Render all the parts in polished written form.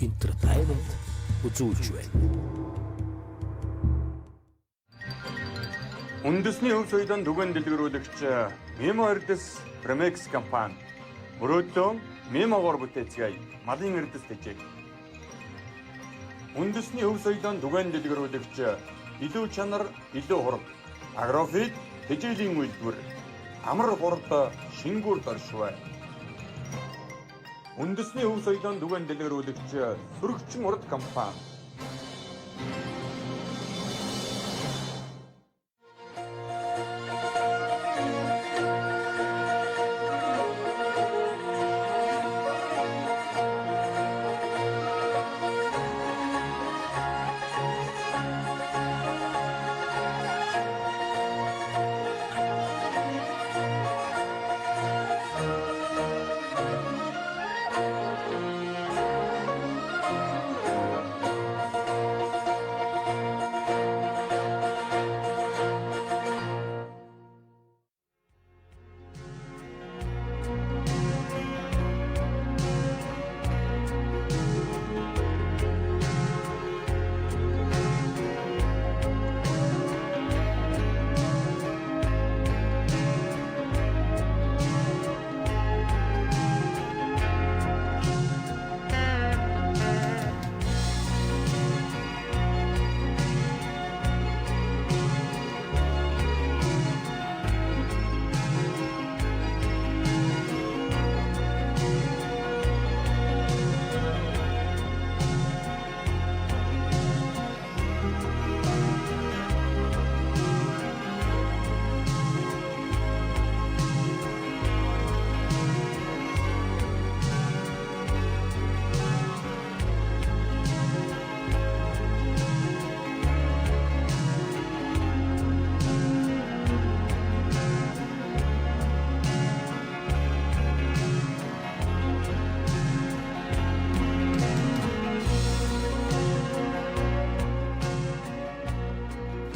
Entertainment үзүүлж байна. Үндэсний хөв соёлын түгээн дэлгэрүүлэгч Memo Erdes Premex компани мөрөөдлөө Memo-гоор бүтээцгээе малын эрдэс тэжээг. Үндэсний хөв соёлын түгээн дэлгэрүүлэгч илүү чанар, илүү хурд агрофит тэжээлийн үйлдвэр амар хурд шингүүр доршвэ. Үндэсний хөв соёлын түгээн дэлгэрүүлэгч Сөрөгчин урд компани.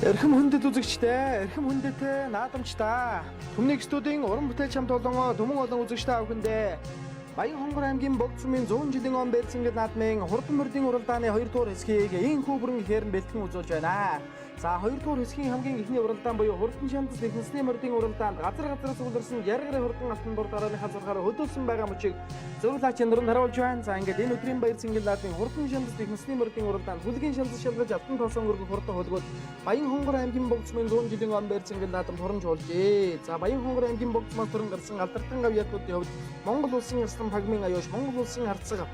Эрхэм хүндэт үзэгчтэй, эрхэм хүндэтэй наадамчдаа. Түмник студийн уран бүтээл чамд болон түмэн олон үзэгчтэй авхэндээ Баянхонгор аймгийн Богд сумын 100 жилийн он Бэлцэнгэл наадмын хурдан мөрдийн уралдааны 2 дугаар хэсгийг энэ хүүбрэн ихээр бэлтгэн үзүүлж байна. За 2 дугаар хэсгийн хамгийн ихний уралдаан буюу хурдан шандас техникний мөрдийн уралдаанд газар суулгасан яргарын хурдан алтан бор дарааныхаа зургаар хөдөлсөн байгаа мөчийг зөвлөгч нэрнд харуулж байна. За ингээд энэ өдрийн Баярцэнгэл наадмын хурдан шандас техникний мөрдийн уралдаанд хүлгийн шандас шалгаж алтан тоосон өргөх хурдан хөлгөөд Баянхонгор аймгийн Богд сумын 100 жилийн он Баярцэнгэл наадам хурамж болжээ. За Баянхонгор аймгийн Богд сумаас төрөн гарсан алдартай гавьяатуудын хувьд Монгол улсын Яслан Пагмын аюуш, Монгол улсын харцаг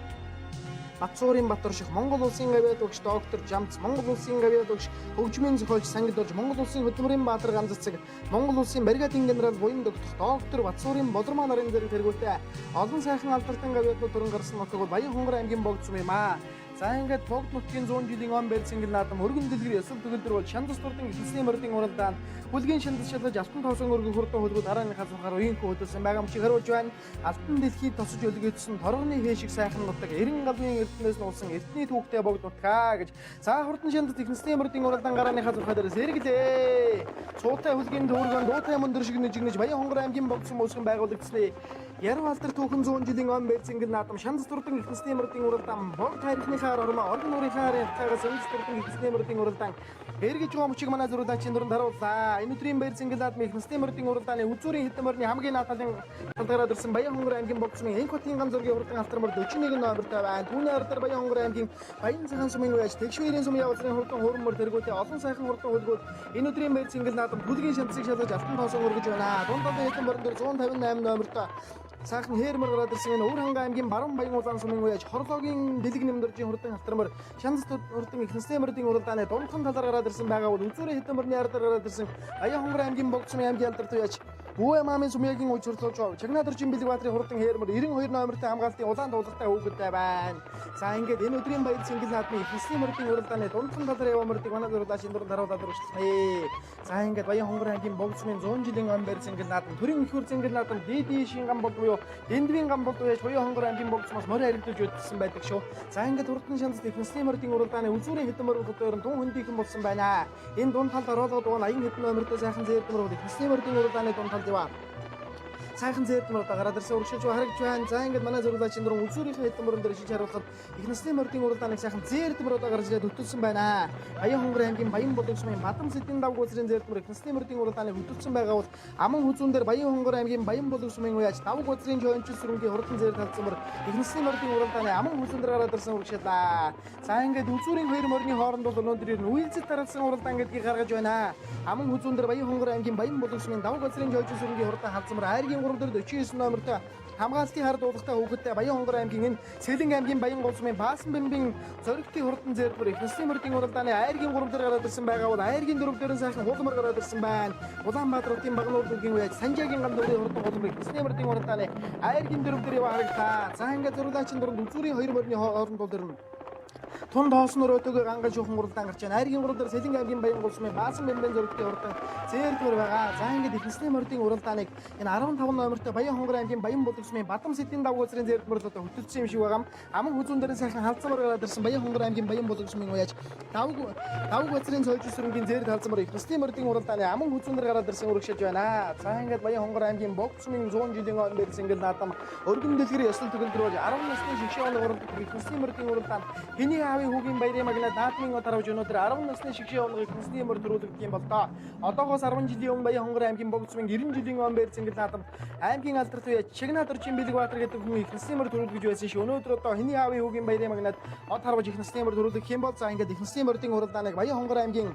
Батцуурын Батөрших, Монгол улсын гавьяат өгч доктор Жамц, Монгол улсын гавьяат өгч хөгжмийн зохиолч Сангид болж, Монгол улсын хөдөлмөрийн баатар Ганццэг, Монгол улсын бригадын генерал буян догдох доктор Батцуурын Бодрмаа нарын зэрэг тэргүүтээ олон сайхан алдартай гавьяатууд төрөн гарсан нутаг бол Баянхонгор аймгийн Богд сум юм аа. За ингээд Богд нутгийн 100 жилийн он Баярцэнгэл наадам өргөн дэлгэр ёсол төгөлдөр бол шандас турдан ихэнсний мөрдийн уралдаанд хүлгийн шандас шалгаж алтан тоосон өргөн хурдан хөлгүүд дарааныхаа зургаар уянхүү хөдөлсөн байгаа мчиг харуулж байна. Алтан дэлхийд тосож өлгөөдсөн торгоны хэшиг сайхан нутаг 90 галын эрдэнэс нуусан эртний түүхтэй Богд нутгаа гэж. За хурдан шандас ихэнсний мөрдийн уралдаан гарааныхаа зургаар дээрээс эргэлээ. Цуутай хүлгийн дүүргэн дуутай мөндөр шиг нэжигнэж Баянхонгор аймгийн Богд сум уусган байгуулагдсан. Яруу алдар түүхэн 100 жилийн он Баярцэнгэл наадам шандас турдан ихэнсний мөрдийн уралдаан Богд тарихныхаа орноо олон нуурынхаа харьцаагаас шандас турдан ихэнсний мөрдийн уралдаан эргэж байгаа мөчиг манай зөрүүлэгчийн дүрэнд харууллаа. Энэ өдрийн Баярцэнгэл наадмын ихэнсний мөрдийн уралдааны үзүүрийн хэдэн мөрний хамгийн нааталын талдгараад ирсэн Баянхонгор аймгийн Богд сумын энх хотын гам зургийн хурдан алтар мөр 41 номертой байна. Түүний ардаар Баянхонгор аймгийн Баян цагаан сумын үеж тэгшвэрийн сумын явуулсан хурдан хуурмөр тэргүүтээ олон сайхан хурдан хөлгүүд энэ өдрийн Баярцэнгэл наадам хүлгийн шандасыг шалгаж алтан тоосон өргөж байна. Дундад хэдэн мөрөн дээр 158 номертой сайхан хээрмэр гараад ирсэн энэ Өвөр ханга аймгийн Баруун Баян улаан сумын үеж хорлоогийн дэлэг нэмдэржийн хурдан алтармөр шандас хурдан ихэнсний мөрдийн уралдааны дундхан талаар гараад ирсэн байгаа бол үзүүрийн хэдэн мөрний ардаар гараад ирсэн Баянхонгор аймгийн Богд сумын аймгийн алдарт үеж Бүүе маамын сумьягийн үеж хурлуулж Чагнадоржийн бэлэг баатрын хурдан хээрмэр 92 номертой хамгаалтын улаан дуулгатай хүүхэдтэй байна. За ингээд энэ өдрийн Баярцэнгэл наадмын ихэнсний мөрдийн уралдааны дундхан талаар яваа мөрдийг манай зурлагчийн дүрэнд харуулаад өргөжлөө. За ингээд Баянхонгор аймгийн Богд сумын 100 жилийн он Баярцэнгэл наадам төрийн их Баярцэнгэл наадам дээдийн шинган бол буюу Дэндвийн гам бол үеж Баянхонгор аймгийн Богд сумаас морь харилцуулж өдсөн байдаг шүү. За ингээд хурдан шандас ихэнсний мөрдийн уралдааны үзүүрийн хэдэн мөрөнд хөдөөрн тун хөндийнхэн болсон байна. Энэ дунд талд ороолгод уун аян хэдэн номертой сайхан зээрдмөр бол ихэнсний мөрдийн уралдааны дунд талд яваа. сайхан зээрдмөр одоо гараад ирсэн урагшилж харагдж байна. За ингээд манай зурглаачин дөрөв үзүүрийнхээ хэдэн мөрөн дээр шиж харуулахад их насны мордын уралдааныг сайхан зээрдмөр одоо гарч ирээд хөтөлсөн байна. Баян хонгор аймгийн Баян Боловсрын Бадам Сэдийн давг үзрийн зээрдмөр их насны мордын уралдааныг хөтөлсөн байгаа бол аман хүзүүн дээр Баян хонгор аймгийн Баян Боловсрын уяаж давг үзрийн жойнчил сүрэнгийн хурдан зээр талцмар их насны мордын уралдааны аман хүзүүн дээр гараад ирсэн урагшилаа. За ингээд үзүүрийн хоёр морны хооронд бол өнөөдөр үйлцэл дараалсан уралдаан гэдгийг гаргаж байна. Аман хүзүүн дээр Баян хонгор аймгийн Баян Боловсрын давг үзрийн жойнчил сүрэнгийн хурдан халцмар айргийн 3 дээр 49 номертой хамгаалтын хар дуудахтай хүүхэдтэй Баян хонгор аймгийн Сэлэн аймгийн Баян голсмын Баасан бэмбийн зоригтын хурдан зээрдмөр их насны мордын уралдааны айргийн 3 дээр гараад ирсэн байгаа бол айргийн 4 дээр нь сайхан хулмар гараад ирсэн байна. Улаанбаатарын Багнуур дүргийн уяаж Санжаагийн ган дөрийн хурдан хулмар их насны мордын уралдааны айргийн 4 дээр яваа харагдлаа. За ингээд зурлаачин дөрөнд үзүүрийн 2 морны хооронд бол дэрнэ Тун доосноор өтөөгөө ганга шуухан уралдаан гарч байна. Айргийн 3 дээр Сэлэн аймгийн Баян голсмын Баасан бэмбийн зоригтын хурдан зээрдмөр байгаа. За ингээд их насны мордын уралдааныг энэ 15 номертой Баян хонгор аймгийн Баян Боловсрын Бадам Сэдийн давг үзрийн зээрдмөр л одоо хөтөлсөн юм шиг байгаа. Аман хүзүүн дээр сайхан халдсамар гараад ирсэн Баян хонгор аймгийн Баян Боловсрын уяаж давг үзрийн цойжил сүрэнгийн зээрд халдсамар их насны мордын уралдааны аман хүзүүн дээр гараад ирсэн урагшилж байна. За ингээд Баян хонгор аймгийн Богцмын 100 жилийн он бэрсэн ингээд наадам өргөн дэлгэр ёслол төгөлдөр болж 10 насны шигшээ оног уралдах их насны мордын уралдаан хэний аавын хүүгийн баярын магнат наадмын тарвж өнөөдөр 10 насны шигшээ оногыг их насны мөр төрүүлэгдэх юм бол доо. Одоогоос 10 жилийн өмнө Баян хонгор аймгийн Богцмын 90 жилийн он бэрсэн ингээд наадам аймгийн алдарт үе Чигнад орчин Бэлгбаатар гэдэг хүн их насны мөр төрүүлгэж байсан шүү. Өнөөдөр одоо хэний аавын хүүгийн баярын магнат тарвж их насны мөр төрүүлэх юм бол за ингээд их насны мордын уралдааныг Баян хонгор аймгийн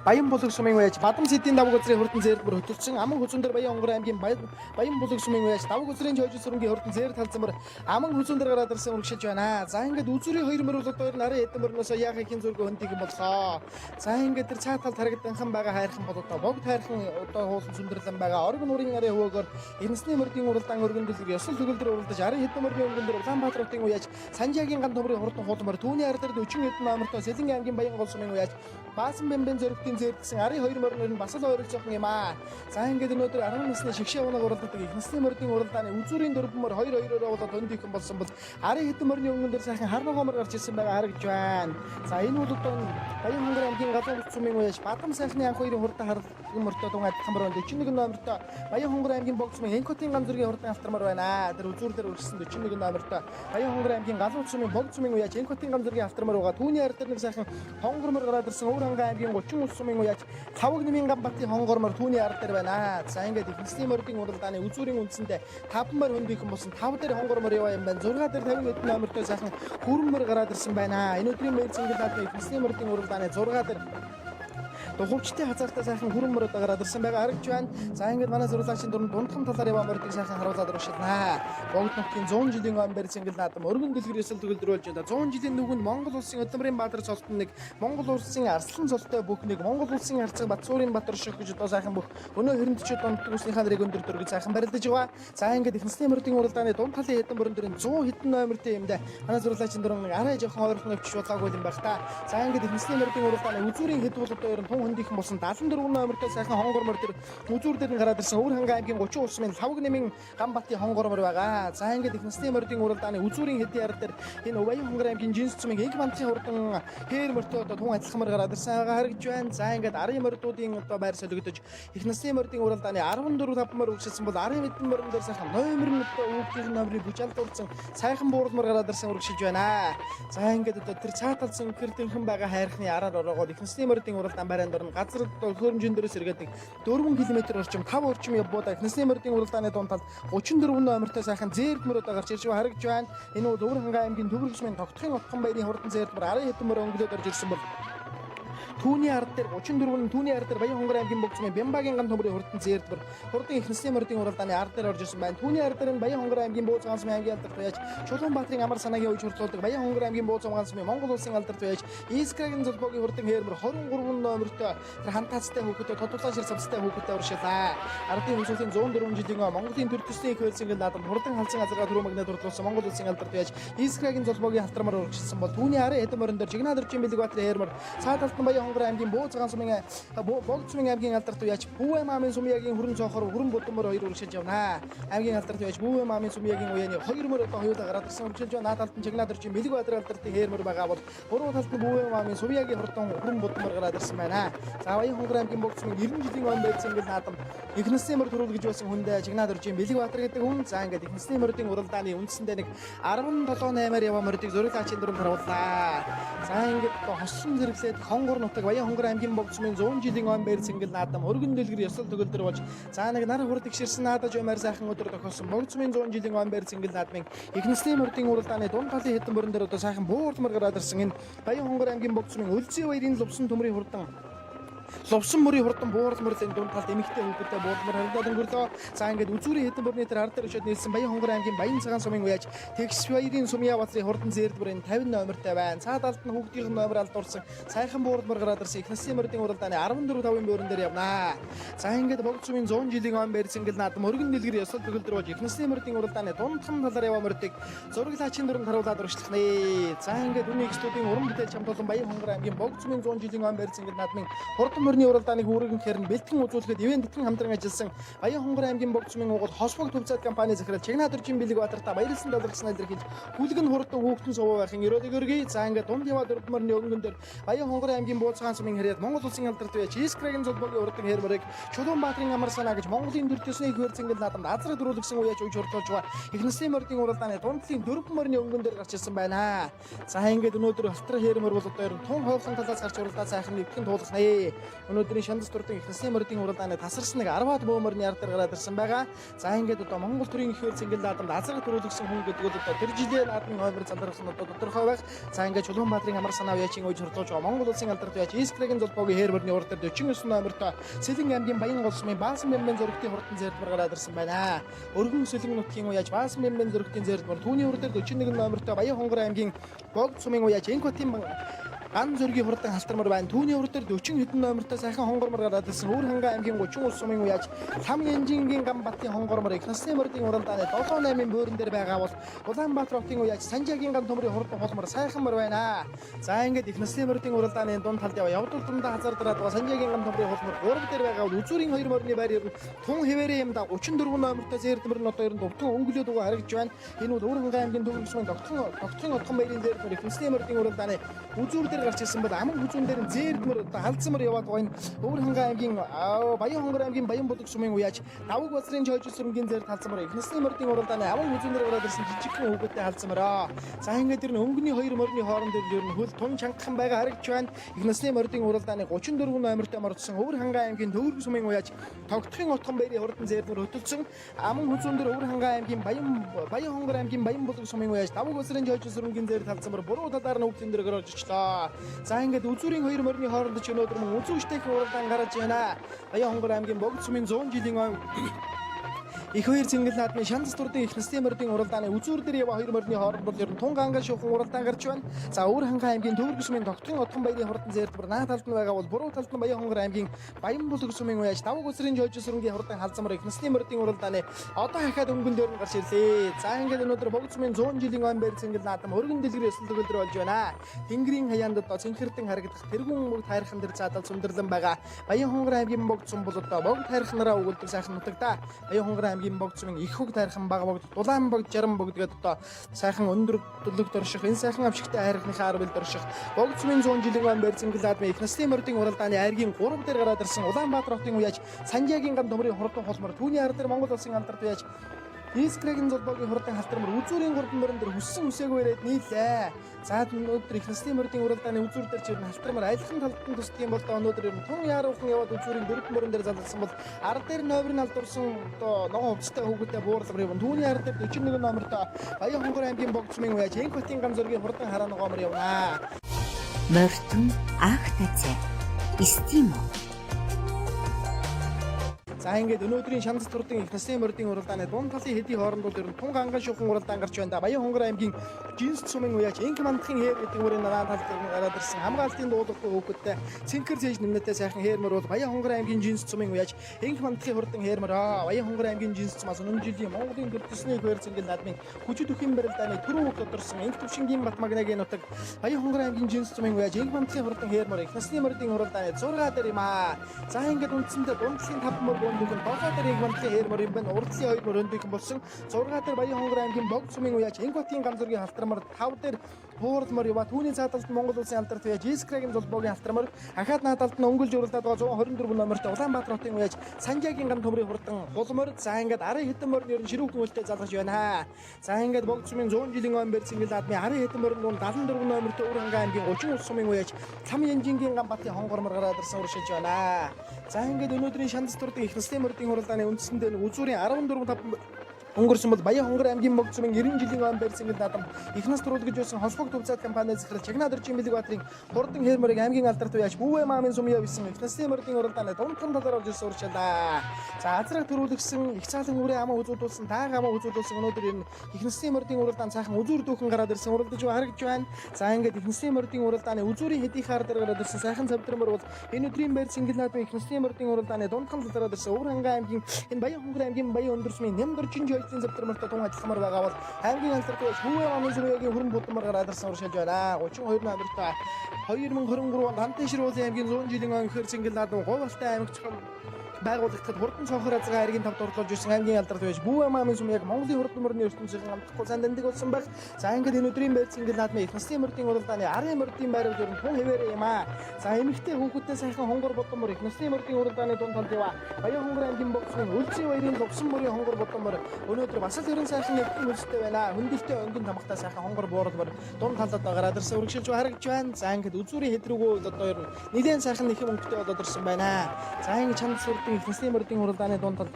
Баян Боловсрын уяаж Бадам Сэдийн давг үзрийн хурдан зээрдмөр хөтөлсөн аман хүзүүн дээр Баян хонгор аймгийн Баян Боловсрын уяаж давг үзрийн жойжил сүрэнгийн хурдан зээр талцмар аман хүзүүн дээр гараад ирсэн урагшилж байна. За ингээд үзүүрийн 2 мөр бол одоо нарын хэдэн мөрнөөс яахын хин зураг хөндөг юм боллоо. За ингээд тэр цаатал харагданхан байгаа хайрхан бол одоо богд хайрхан одоо хуулсан сүндэрлэн байгаа оргон нурын арын хөвөөгөр эрдэнэсний мордын уралдаан өргөн дэлгэр ёсол төгөлдөр уралдаж 10 хэдэн мөрний өргөн дээр Улаанбаатарын уяаж Санжаагийн ган төмрийн хурдан хулмар түүний ар дээр 40 хэдэн номертой Сэлэн аймгийн Баян голсмын уяаж Баасан бэмбийн зоригтын зээрдсэн 12 морноор нь бас л ойролцоохон юм аа. За ингээд өнөөдөр 10 насны шигшээ унаг уралддаг их насны мордын уралдааны үзүүрийн 4 мөр 2-2-ороо болоод өндөх юм болсон бол 10 хэдэн морны өнгөн дээр сайхан харна гомор гарч ирсэн байгаа харагдж байна. За энэ бол одоо Баян хонгор аймгийн Газар цумын уяаж Бадам сайхны анх хоёрын хурдан харгалан мөртөө тун адилхан мөр 41 номертой Баян хонгор аймгийн Богцмын Энкотын ган зүргийн хурдан автармаар байна. Тэр үзүүр дээр өргөсөн 41 номертой Баян хонгор аймгийн Газар цумын Богцмын уяаж Энкотын ган зүргийн автармаар байгаа. Түүний ар дээр нэг сайхан хонгор мөр гараад ирсэн Өвөрхангай аймгийн 30 улсумын уяаж Цаваг нэмийн Ганбатын хонгормор түүний ар дээр байна. За ингээд их насны мордын уралдааны үзүүрийн үндсэндээ 5 мөр хөндийхэн болсон 5 дээр хонгормор яваа юм байна. 6 дээр 50 хэдэн номертой сайхан хүрмөр гараад ирсэн байна. Энэ өдрийн мэйцэнгэл наадмын их насны мордын уралдааны 6 дээр хувьчтай хазаартай сайхан хүрмөр одоо гараад ирсэн байгаа харагдж байна. За ингээд манай зурлагчийн дөрөв дундхан талаар яваа мордыг сайхан харуулад өршөлнаа. Богд нутгийн 100 жилийн он барьцэнгэл наадам өргөн дэлгэр ёсол төгөлдрүүлж байна. 100 жилийн нүгэнд Монгол улсын Өдмөрийн Баатар цолтон нэг, Монгол улсын Арслан цолтой бүх нэг, Монгол улсын Арцаг Батсуурын Батар шөх гэж одоо сайхан бүх өнөө хэрэндчүүд дунддаг усныхаа нэрийг өндөр дөргөж сайхан барилдаж байгаа. За ингээд их насны мордын уралдааны дунд талын хэдэн мөрөн дөрөв 100 хэдэн номертэй юм да. Манай зурлагчийн дөрөв арай жоохон ойрхон өвч болоогүй юм байх та. За ингээд их насны мордын уралдааны үзүүрийн хэд бол одоо ер нь тун хөндийхэн болсон 74 номертой сайхан хонгормор тэр үзүүр дээр нь гараад ирсэн Өвөрхангай аймгийн 30 улсмын Лавг нэмийн Ганбатын хонгормор байгаа. За ингээд их насны мордын уралдааны үзүүрийн хэдийн ар дээр энэ Баян хонгор аймгийн Жинс цумын Инг бантын хурдан хээр мөртөө одоо тун адилхан мөр гараад ирсэн байгаа харагдж байна. За ингээд арын мордуудын одоо байр солигдож их насны мордын уралдааны 14 5 мөр үргэлжилсэн бол арын хэдэн мөрөн дээр сайхан номер нь одоо өвгдийн номерыг бүжалдуулсан сайхан буурлмор гараад ирсэн үргэлжилж байна. За ингээд одоо тэр цааталсан гэрдэнхэн байгаа хайрхны араар ороогоод их насны мордын уралдаан барайнд орно газар хөрөмжин дээрээс эргээд 4 км орчим 5 орчим явбуудаа их насны мордын уралдааны дунд талд 34 номертой сайхан зээрдмөр одоо гарч ирж байгаа харагдж байна. Энэ бол Өвөрхангай аймгийн Төвөргөсмийн Тогтхын отхон баярын хурдан зээрдмөр 10 хэдэн мөр өнгөлөд орж ирсэн бол түүний ард дээр 34 түүний ард дээр Баян хонгор аймгийн Богцмын Бямбагийн ган төмрийн хурдан зээрдмөр хурдан их насны мордын уралдааны ард дээр орж ирсэн байна. Түүний ард дээр нь Баян хонгор аймгийн Бууз ганцмын аймгийн алдарт байж Чулуунбаатарын амар санаагийн үеж хурлуулдаг Баян хонгор аймгийн Бууз ганцмын Монгол улсын алдарт байж Искрагийн золбогийн хурдан хээрмөр 23 номертой тэр хантаацтай хүүхэдтэй тодулаан шир цавцтай хүүхэдтэй уршилаа. Ардын хөгжлийн 104 жилийн Монголын төр төслийн их хөлсөнгөнд наадам хурдан халзан азарга түрүү магнат хурлуулсан Монгол улсын алдарт байж Искрагийн золбогийн халтрамаар урагшилсан бол түүний арын хэдэн мөрөн дээр Чигнад орчин Бэлгбаатарын хээрмөр цааталтан Баян хонгор аймгийн Бууцгаан сумын Богд сумын аймгийн алдарт уяач Бүүвэ маамын сумьягийн хүрэн цонхоор хүрэн будмөр хоёр үргэлжлэж явна. Аймгийн алдарт уяач Бүүвэ маамын сумьягийн уяаны 2 мөр одоо хоёулаа гараад ирсэн үргэлжлэж байна. Наадалт нь Чагнаад орчин Бэлэг Баатар алдартын хээрмөр байгаа бол буруу талд нь Бүүвэ маамын сумьягийн хурдан хүрэн будмөр гараад ирсэн байна. За Баян хонгор аймгийн Богд сумын 90 жилийн он байсан ингээд наадам эхнэсний мөр төрүүлгэж байсан хүндээ Чагнаад орчин Бэлэг Баатар гэдэг хүн. За ингээд эхнэсний мөрдийн уралдааны үндсэндээ нэг 17-8-аар яваа мөрдийг зөрүүлаачийн дөрөнд харууллаа. За ингээд хосон зэрэглээд хонгор нутаг Баян хонгор аймгийн Богд сумын 100 жилийн он байсан ингээд наадам өргөн дэлгэр ёсол төгөлдөр болж за нэг нар хурд игшэрсэн наадаж өмөр сайхан өдөр тохиолсон Богд сумын 100 жилийн он байсан ингээд наадмын эхнэсний мөрдийн уралдааны дунд талын хэдэн борон дээр одоо сайхан буурмар гараад ирсэн энэ Баян хонгор аймгийн Богд сумын Өлзий баярын лувсан төмрийн хурдан лувсан мөрийн хурдан буурмарлын дунд талд эмэгтэй хүүхэдтэй буурмар харагдаад өнгөрлөө. За ингээд үзүүрийн хэдэн борны дээр ард дээр өчөөд нэлсэн Баян хонгор аймгийн Баян цагаан сумын уяаж тэгш баярын сумья бадрын хурдан зээрд бүрийн 50 номертой байна. Цаадалд нь хүүхдийн номер алдуурсан сайхан буурмар гараад ирсэн эхнэсний мөрдийн уралдааны 14-5-ын бууран дээр явнаа. За ингээд Богд сумын 100 жилийн он барьсан гэл наадам өргөн дэлгэр ёсол төгөлдөр болж эхнэсний мөрдийн уралдааны дундхан талаар яваа мөрдийг зураглаачийн дөрөнд харуулад урагшлах нэ. За ингээд үнийн студийн уран бүтээл чамд болон Баян хонгор аймгийн Богд сумын 100 жилийн он барьсан гэл наадмын хурдан мөрний уралдааныг үүрэгнхээр нь бэлтгэн үзүүлэхэд ивэн тэтгэн хамтран ажилласан Баян хонгор аймгийн Богд сумын угол хосбог төвцөөд компани захирал Чагнаад орчин Бэлэг Баатартаа баярлсан талархсан илэрхийлж хүлгэн хурдан хүүхдэн сувуу байхын өрөөлөг өргөе. За ингээд дунд яваа дөрвмөрний өнгөн дээр Баян хонгор аймгийн Бууцгаан сумын хэрэг Монгол улсын алдарт уяач Искрэгийн зулбогийн урдан хэрмэрэг Чулуунбаатарын амар санаа гэж Монголын төр төсний их хэр зингэл наадамд азраг дөрүүлгсэн уяач үж хурдуулж байгаа эхнэсний мөрдийн уралдааны дундлын дөрвмөрний өнгөн дээр гарч ирсэн байна. За ингээд өнөөдөр Халтар хэрмэр бол одоо тун хойхон талаас гарч уралдаа сайхан нэгтгэн туулах нэ. Өнөөдрийн шандас турдын эхнэсний мөрдийн уралдааны тасарсан нэг 10-аад бөөмөрний ард дээр гараад ирсэн байгаа. За ингээд одоо Монгол төрийн их хэр зингэл наадамд азраг дөрүүлгсэн хүн гэдэг бол одоо тэр жилийн наадмын хоймор залрахсан одоо тодорхой байх. За ингээд Чулуунбаатарын амар санаа уяачийн үж хурдуулж байгаа Монгол улсын алдарт уяач Искрэгийн зулбогийн хэрмэрний урд дээр 49 номертой Сэлэн аймгийн Баян гол сумын Баасан бэмбэн зөрөгтийн хурдан зээрдмэр гараад ирсэн байна. Өргөн Сэлэн нутгийн уяач Баасан бэмбэн зөрөгтийн зээрдмэр түүний урд дээр 41 номертой Баян хонгор аймгийн Богд сумын уяач Энкотийн ган зөргийн хурдан халтармар байна. Түүний урд дээр 40 хэдэн номертой сайхан хонгормор гараад ирсэн Өөр хангаа аймгийн 30 ус сумын уяач Лам Янжингийн Гамбатын хонгормор эхнэсний мөрдийн уралдааны 7-8-ын бөөрөн дээр байгаа бол Улаанбаатар хотын уяач Санжаагийн ган төмрийн хурдан холмор сайхан мөр байна. За ингээд эхнэсний мөрдийн уралдааны дунд талд явдал дундаа хазар дараад байгаа Санжаагийн ган төмрийн холмор 3 дээр байгаа бол үзүүрийн 2 мөрний байр ер нь тун хэвээрээ юмда 34 номертой зээрдмэр нь одоо ер нь дутган өнгөлөөд байгаа харагдж байна. Энэ бол Өөр хангаа аймгийн Төвөг сумын догтхон отхон баярын зээрдмэр эхнэсний мөрдийн уралдааны үзүүр дээр гарч ирсэн бол аман хүзүүн дээр зээрдмэр одоо халдсамар яваад байгаа энэ Өөр хангаа аймгийн Баян хонгор аймгийн Баян Булаг сумын уяач Даваг бацрын чойж сүрэнгийн зээрд халдсамар эхнэсний мөрдийн уралдааны аман хүзүүн дээр гараад ирсэн жижигхэн хүүхэдтэй халдсамараа. За ингээд тэр өнгөний 2 мөрний хооронд ер нь хөл тун чангхан байгаа харагдж байна. Эхнэсний мөрдийн уралдааны 34 номертой мордсон Өөр хангаа аймгийн Төвөг сумын уяач Тогтхон отхон баярын хурдан зээрдмэр хөтөлсөн аман хүзүүн дээр Өөр хангаа аймгийн Баян хонгор аймгийн Баян Булаг сумын уяач Даваг бацрын чойж сүрэнгийн зээрд халдсамар буруу талаар нь хүүхдэн дээр гарч ичлээ. За ингээд үзүүрийн 2 мөрний хооронд ч өнөөдөр мөн үзүүштэй уралдаан гараж байна. Баян хонгор аймгийн Богд сумын 100 жилийн он их хоёр зингэл наадмын шандас турдын эхнэсний мөрдийн уралдааны үзүүр дээр яваа 2 мөрний хооронд бол ер нь тун ганга шуухан уралдаан гарч байна. За Өөр хангаа аймгийн Төвөг сумын Тогтхон отхон баярын хурдан зээрдмэр наад талд нь байгаа бол буруу талд нь Баян хонгор аймгийн Баян Булаг сумын уяач Даваг бацрын чойж сүрэнгийн хурдан халдсамар эхнэсний мөрдийн уралдааны одоо хахад өнгөн дээр нь гарч ирлээ. За ингээд өнөөдөр Богд сумын 100 жилийн он барь зингэл наадам өргөн дэлгэр ёсол төгөлдөр болж байна. Тэнгэрийн хаяанд одоо цэнхэрдэн харагдах тэргүүн мөг тайрхан дээр заадал сундэрлан байгаа. Баян хонгор аймгийн Богд сум бол одоо богд тайрхнараа өгүүлдэг сайхан нутагта. Баян хонгор аймгийн Богд сумын их хөг тайрхан бага богд дулаан богд жарам богд гэдэг одоо сайхан өндөр төлөв дөрших энэ сайхан авшигтай хайрхны арвал дөрших Богд сумын 100 жилийн он барь зингэл наадмын эхнэсний мөрдийн уралдааны айргийн 3 дээр гараад ирсэн Улаанбаатар хотын уяач Санжаагийн ган төмрийн хурдан холмор түүний ард дээр Монгол улсын алдарт уяач Искрэгийн зулбогийн хурдан халтармар үзүүрийн 3 мөрөн дээр хүссэн үсээгүй ирээд нийлээ. За өнөөдөр эхнэсний мөрдийн уралдааны үзүүр дээр ч халтармар айлхан талд нь тусдгийн бол өнөөдөр юм тун яаруухан яваад үзүүрийн 4 мөрөн дээр залгасан бол ард дээр номерыг алдурсан одоо ногоон хувцастай хүүхэдтэй буурлав юм. Түүний ард дээр 41 номертой Баян хонгор аймгийн Богд сумын уяач Энкотийн ган зөргийн хурдан хараа ногоомор явнаа. Мөртөн ах таце. Истимо. За ингээд өнөөдрийн шанс турдын их насны мордын уралдааны дунд талын хэдийн хоорондоо ер нь тун ганган шухан уралдаан гарч байна да. Баян хонгор аймгийн жинс цумын уяач инк мандахын хээр гэдэг бүрийн нараа тал дээр гараад ирсэн хамгаалтын дуулахгүй хөөгдтэй цэнхэр цээж нэмнэтэй сайхан хээрмөр бол Баян хонгор аймгийн жинс цумын уяач инк мандахын хурдан хээрмөр Баян хонгор аймгийн жинс цумаас өнөө жилийн Монголын төрөлсний хөрцөнгөл наадмын хүчит өхийн барилдааны түрүү тодорсон инк төвшингийн Батмагнагийн нутаг Баян хонгор аймгийн жинс цумын уяач инк мандахын хурдан хээрмөр их насны мордын уралдааны 6 дээр юм аа. За ингээд үндсэндээ дундсын 5 мөр бөндөгөн 7 дээр инк мандахын хээрмөр юм байна. Урдлын 2 мөр өндөгөн болсон 6 дээр Баян хонгор аймгийн бог цумын уяач инк батын ганцургийн халтрамар 5 дээр Хууралмар ява түүний цааталд Монгол улсын алдарт уяач Искрагийн зулбогийн халтрамар ахаад наадалд нь өнгөлж уралдаад байгаа 124 номертой Улаанбаатар хотын уяач Санжаагийн ган төмрийн хурдан хулмор за ингээд 10 хэдэн морны ер нь ширүүх нөлтөд залгаж байна. За ингээд бог цумын 100 жилийн ом барьсан гэл наадмын 10 хэдэн морны дунд 74 номертой Өвөр хангаан аймгийн 30 улс сумын уяач Лам Янжингийн ган батын хонгормор гараад ирсэн уршиж байна. За ингээд өнөөдрийн шанс турдын их насны мордын уралдааны үндсэндээ үзүүрийн 14 өнгөрсөн бол Баян хонгор аймгийн бог цумын 90 жилийн ом барьсан гэл наадам их нас төрүүлгэж байсан хосбог төвцөөд компани захирал Чагнаадөржин Бэлэгбаатарын хурдан хээрмөрийг аймгийн алдарт уяач Бүүвэ маамын сумьяа бисэн их насны мордын уралдааны дундхан талаар орж ирсэн уршилаа. За азраг төрүүлгсэн их цаалан үрээ амаа үзүүлсэн таага амаа үзүүлсэн өнөөдөр энэ их насны мордын уралдаан цаахан үзүүр дүүхэн гараад ирсэн уралдаж харагдж байна. За ингээд их насны мордын уралдааны үзүүрийн хэдийн хаар дээр гараад ирсэн сайхан завдрмөр бол энэ өдрийн барьсан гэл наадмын их насны мордын уралдааны дундхан талаар ирсэн Өвөр хангаан аймгийн энэ Баян хонгор аймгийн Баян өндөрсмийн Нямдоржин Эзэн завдрмартай тун ажилламаар байгаа бол аймгийн алдарт уяач Бүүвэ маамын сумьяагийн хүрэн будмар гараад ирсэн уршилж байна. 32 номертой 2023 онд Хантан Ширүүлэн аймгийн 100 жилийн өн хөрцөнгөл наадам Говьалтай аймаг цохол байгуулагдахад хурдан цонхор азгаа харгийн тавд орлуулж ирсэн аймгийн алдарт уяач Бүүвэ маамын сумьяаг Монголын хурдан мөрний ертөнцийн амтхгүй сан дандаг болсон баг. За ингээд энэ өдрийн байцангэл наадмын их насны мордын уралдааны 10 мордын байрал дөрөв тун хэвээрээ юм аа. За эмэгтэй хүүхэдтэй сайхан хонгор бодомор их насны мордын уралдааны дунд талд ява. Баян хонгор аймгийн богцны үлцийн баярын лувсан мөрийн хонгор бодомор өнөөдөр бас л ерөн сайхан нэгэн үлстэй байна. Хөндөлтөй өнгөн тамхтай сайхан хонгор буурлмор дунд талд гараад ирсэн үргэлжилж харагдж байна. За ингээд үзүүрийн хэдрүүгөө одоо ер нь нэлээд сайхан нэхэм өнгөтэй болоод ирсэн байна. За ингээд чанд сурдын их насны мордын уралдааны дунд талд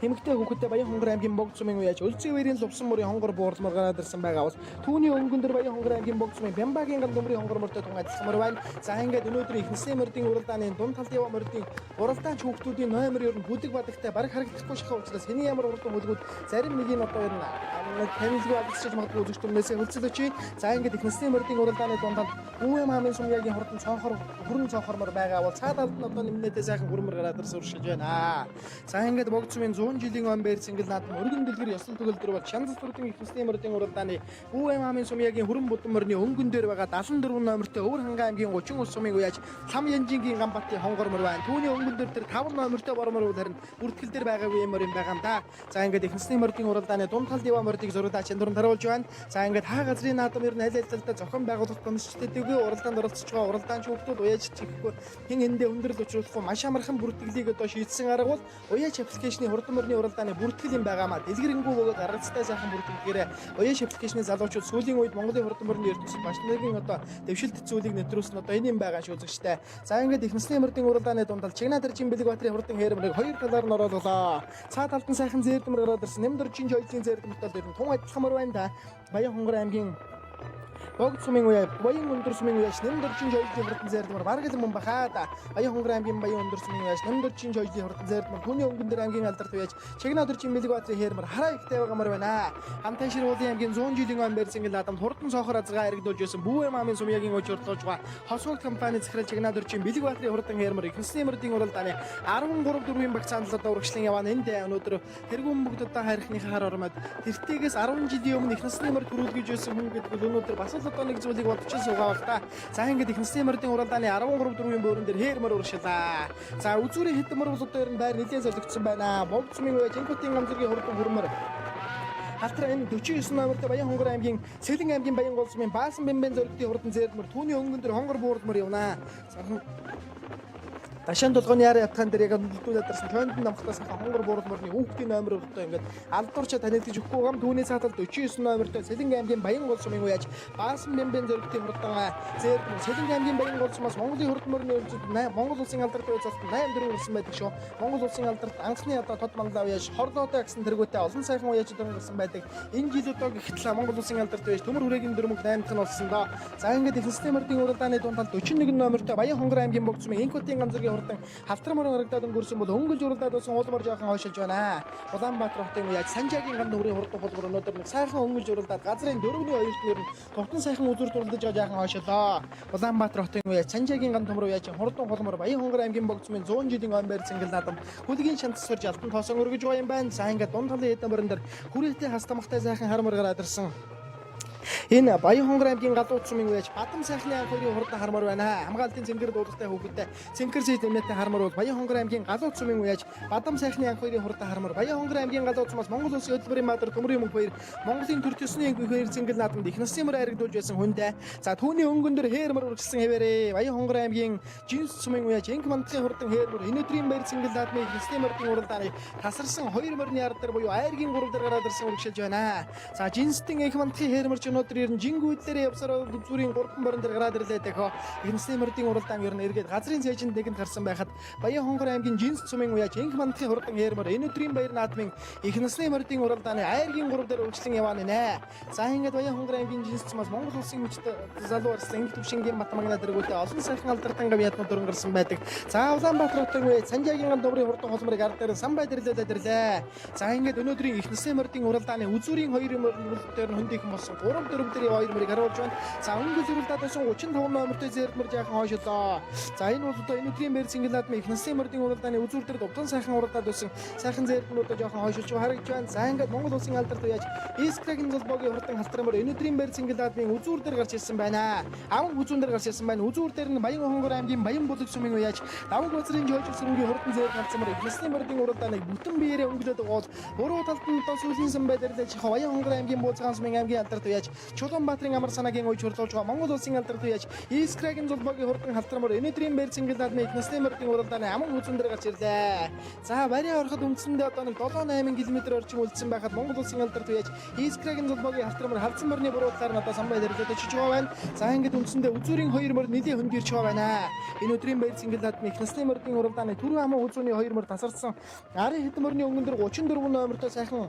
эмэгтэй хүүхэдтэй Баян хонгор аймгийн бог цумын уяач Үлцэн баярын лувсан мөрийн хонгор буурлмар гараад ирсэн байгаа бол түүний өнгөн дээр Баян хонгор аймгийн бог цумын Бямбагийн ган төмрийн хонгор мөртэй тун ажилламаар байна. За ингээд өнөөдөр их насны мордын уралдааны дунд талд яваа мордын уралдаанч хүүхдүүдийн номер ер нь бүдэг бадагтай бараг харагдахгүй шахаа учраас хэний ямар уралдаан хөлгүүд зарим нэг нь одоо ер нь танилгүй ажиллаж магадгүй үзэгч түрнээсээ хөлцөлөч. За ингээд их насны мордын уралдааны дунд талд Бүүвэ маамын сумьяагийн хурдан цонхор хүрэн цонхормор байгаа бол цаад алд нь одоо нэмнэтэй сайхан хүрмэр гараад ирсэн уршилж байна. За ингээд бог цумын 100 жилийн ом барьсан гэл наадам өргөн дэлгэр ёслол төгөлдөр бол шанц турдын их насны мордын уралдааны Бүүвэ маамын сумьяагийн хүрэн будморны өнгөн дээр байгаа 74 номертой Өвөр хангаан аймгийн 30 улс сумын уяач Лам Янжингийн ган батын хонгормор байна. Түүний өнгөн дээр тэр 5 номертой бормор бол харин бүртгэл дээр байгаагүй юм байгаа юм да. За ингээд их насны мордын уралдааны дунд талд яваа мордыг зурагтаа чандрын таруулж байна. За ингээд хаа газрын наадам ер нь аль аль зохион байгуулалт комисчтэйгээ уралдаанд оролцож байгаа уралдаанч хүүхдүүд уяач чихгүй хин эндээ өндөрлөж болохгүй маш амархан бүртгэлийг одоо шийдсэн арга бол уяач аппликейшны хурдан морны уралдааны бүртгэл юм байгаамаа дэлгэрэнгүй бөгөөд аргацтай сайхан бүртгэлгээрээ уяач аппликейшны залуучууд сүүлийн үед Монголын хурдан морны ертөнцид маш нэгэн одоо дэвшилт зүйлийг нэвтрүүлсэн одоо энэ юм байгаа шүү үзэгчтэй. За ингээд их насны мордын уралдааны дундал Чагнаадөржин Бэлэгбаатарын хурдан хээрмэрийг хоёр талаар нь оруулаа. Цаад талдан сайхан зээрдмэр гараад ирсэн Нямдоржин Эзэн зээрдмэртэй ер нь тун ажилламаар байна да. Баян хонгор аймгийн бог цумын уяа Баян өндөрсмийн уяач Нямдоржин Эзэн хурдан зээрдмэр бараг л мөн бахаа да. Баян хонгор аймгийн Баян өндөрсмийн уяач Нямдоржин Эзэн хурдан зээрдмэр түүний өнгөн дээр аймгийн алдарт уяач Чагнаадөржин Бэлэгбаатарын хээрмэр хараа ихтэй байгаамар байна. Хантан Ширүүлэн аймгийн 100 жилийн ом барьсан гэл наадамд хурдан цонхор азгаа эргдүүлж байсан Бүүвэ маамын сумьяагийн өчөрлөж байгаа хосбог компани захирал Чагнаадөржин Бэлэгбаатарын хурдан хээрмэр их насны мордын уралдааны 13 дөрвийн багцаанд одоо урагшлан яваа энд өнөөдөр тэргүүн бүгдээ хайрхны хаар ормод тэртээс 10 жилийн өмнө их насны морд төрүүлгэж байсан хүн гэдэг нь өнөөдөр бас л одоо нэг зүйлийг бодчих суугаа баг та. За ингээд их насны мордын уралдааны 13 дөрвийн бөөрөн дээр хээрмөр урагшлаа. За үзүүрийн хэдэн мөр бол одоо ер нь байр нэлээд солигдсон байна. Бог цумын уяач Жинкотын гамзгийн хурдан хүрмэр халтар энэ 49 номертой Баян хонгор аймгийн Сэлэн аймгийн Баян гол сумын Баасан Бэмбэн зөрөгтийн хурдан зээрдмэр түүний өнгөн дээр хонгор буурлмар явна. Дашаан толгойн яараа ятхан дээр яг нөлдүүлээд дарсан чойнд намхтаас хонгор буурлморны хүүхдийн номер өгдөө ингээд алдарчаа танилцж өгөхгүй гам түүний цааталд 49 номертой Сэлэн аймгийн Баян гол сумын уяач Баасан Бэмбэн зөрөгтийн хурдан зээрдмэр Сэлэн аймгийн Баян гол сумаас Монголын хурдан морны өвчөд Монгол улсын алдарт уяацалт 8 дөрөв ирсэн байдаг шүү. Монгол улсын алдарт анхны одоо тод манлаа уяач хорлоотой гэсэн тэргүүтээ олон сайхан уяачд ирсэн байдаг. Энэ жил одоо гэхтэл Монгол улсын алдарт уяач төмөр хүрээгийн дөрмөг 8 тань болсон доо. За ингээд их насны мордын уралдааны дунд талд 41 номертой Баян хонгор аймгийн бог цумын Инкотын гамзгийн хурдан хавтрам харагдаад өнгөрсөн бол өнгөлж уралдаад байсан уулмар жоохон хойшилж байна. Улаанбаатар хотын үе Санжаагийн ганд нүрийн хурдан холбоор өнөөдөр нэг сайхан өнгөлж уралдаад газрын 4-ний 2-т нэр нь тутан сайхан үзүүр дурлаж байгаа жоохон хойшилоо. Улаанбаатар хотын үе Санжаагийн ганд төмөр үе хурдан холбоор Баян хонгор аймгийн богцмын 100 жилийн он байр цэнгэл наадам хүлгийн шанц сурж алтан тоосон өргөж байгаа юм байна. За ингээд дунд талын хэдэн борон дээр хүрээтэй хастамхтай сайхан хармар гараад ирсэн. Энэ Баян хонгор аймгийн галууд сумын үеж Бадам сайхны анх хоёрын хурдан хармар байна. Хамгаалтын цэнгэр дуудлагатай хүүхэдтэй цэнгэр зэт эмээтэй хармар бол Баян хонгор аймгийн галууд сумын үеж Бадам сайхны анх хоёрын хурдан хармар. Баян хонгор аймгийн галууд сумаас Монгол улсын хөдөлмөрийн баатар төмрийн мөнх хоёр Монголын төр төсний хоёр цэнгэл наадамд их насны мөр харагдуулж байсан хүнтэй. За түүний өнгөн дөр хээрмөр үргэлжлсэн хэвээрээ Баян хонгор аймгийн Жинс сумын үеж Энх мандхийн хурдан хээрмөр өнөөдрийн баяр цэнгэл наадмын их насны мөрдийн уралдааны тасарсан 2 мөрний ард дээр буюу айргийн 3 дээр гараад ирсэн үргэлжлэж байна. За Жинстийн Энх мандхийн хээрмөрч өнөөдөр ер нь Жингүүдлэрээ явсараа зүрийн 3 борон дээр гараад ирлээ дэх. Ихнэсний мөрдийн уралдаан ер нь эргээд газрын цээжинд нэгэнд гарсан байхад Баян хонгор аймгийн Жинс сумын үеж Энх мандхийн хурдан хээрмөр өнөөдрийн баяр наадмын ихнэсний мөрдийн уралдааны айргийн 3 дээр үргэлжлэн явааны нэ. За ингээд Баян хонгор аймгийн Жинс сумаас Монгол улсын хүчтэй залуу арслан Энх төвшингийн Батмагна дэргүүтээ олон сайхан алдартай гавьяатнууд дөрөн гарсан байдаг. За Улаанбаатар хотын үе Санжаагийн ганд добрын хурдан холморыг ард дээр сан байдэрлээ. За ингээд өнөөдрийн ихнэсний мөрдийн уралдааны үзүүрийн 2 мөрдөр нь хөндийхэн болсон 3-4 дээр 2 мөрийг харуулж байна. За өнгө зүрэлдээд байсан 35 номертой зэрдмэр жаахан хойшлоо. За энэ бол одоо өнөөдрийн баяр цэнгэл наадмын ихнэсний мөрдийн уралдааны үзүүр дээр дутан сайхан уралдаад байсан сайхан зэрдмэрүүдээ жаахан хойшилж харагдж байна. За ингээд Монгол улсын алдарт уяж Искрагийн золбогийн хурдан халтрамаар өнөөдрийн баяр цэнгэл наадмын үзүүр дээр гарч ирсэн байна. Аван үзүүн дээр гарч ирсэн байна. Үзүүр дээр нь Баян хонгор аймгийн Баян булаг сумын уяж давг базрын жойжл сүрэнгийн хурдан зэр галцмаар ихнэсний мөрдийн уралдааныг бүтэн биеэрээ өнгөлөд байгаа бол буруу талд нь одоо сүүлийн сан байдэрлаж Баян хонгор аймгийн Бууцгаан сумын аймгийн алдарт уяж Чулуунбаатарын амар санаагийн ой хурлуулж байгаа Монгол улсын алдарт уяж Искрагийн золбогийн хурдан халтрамаар өнөөдрийн баяр цэнгэл наадмын ихнэсний мөрдийн уралдааны аман үзүүн дээр гарч ирлээ. За барийн ороход үндсэндээ одоо нэг 7-8 км орчим үлдсэн байхад Монгол улсын алдарт уяж Искрагийн золбогийн халтрамаар хавцсан мөрний буруу талаар надад сан байдэрлаж очиж байгаа байна. За ингээд үндсэндээ үзүүрийн 2 мөр нэлийн хөнд ирж байгаа байна. Энэ өдрийн баяр цэнгэл наадмын ихнэсний мөрдийн уралдааны түрүү аман үзүүний 2 мөр тасарсан арын хэдэн мөрний өнгөн дээр 34 номертой сайхан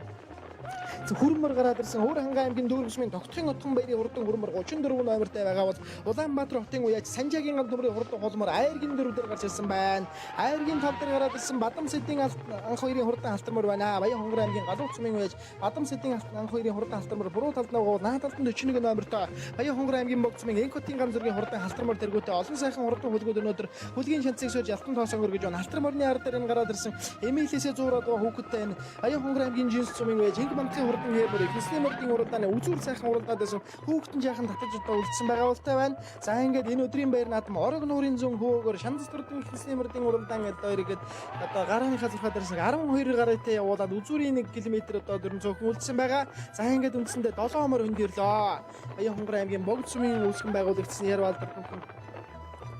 хүрмөр гараад ирсэн өөр хангаан аймгийн дүүргсмийн тогтхын отхон баярын хурдан хүрмөр 34 номертай байгаа бол Улаанбаатар хотын үеж Санжаагийн ганд төмрийн хурдан холмор айргийн дөрвдөр гарч ирсэн байна. Айргийн тав дээр гараад ирсэн Бадам сэдийн анх хоёрын хурдан халтармар байна. Баян хонгор аймгийн галууц сумын үеж Бадам сэдийн анх хоёрын хурдан халтармар буруу талд нөгөө наад талд нь 41 номертой Баян хонгор аймгийн богцмын Энхотын гам зүргийн хурдан халтармар тэргүүтээ олон сайхан хурдан хөлгүүд өнөөдөр хүлгийн шанцыг сууж алтан тоосон өргөж байна. Халтармарны ард дээр нь гараад ирсэн Эмилисээ зуураад байгаа хүүхэдтэй энэ Баян хонгор аймгийн Жинс сумын үеж Энх мандхийн хурдан хээрмөр ихнэсний мөрдийн уралдааны үзүүр сайхан уралдаад байсан хүүхдэн жаахан татаж удаа үлдсэн байгаа болтой байна. За ингээд энэ өдрийн баяр наадам орог нуурын зүүн хөөгөр шандас төрдөн ихнэсний мөрдийн уралдаан гэдэг хоёрыг одоо гарааныхаа зурхаад ирсэн 12 гараатай явуулаад үзүүрийн 1 км одоо дөрөн цөөхөн үлдсэн байгаа. За ингээд үндсэндээ 7 мөр хөнд ирлээ. Баян хонгор аймгийн богд сумын үүсгэн байгуулагдсан Ярвалдар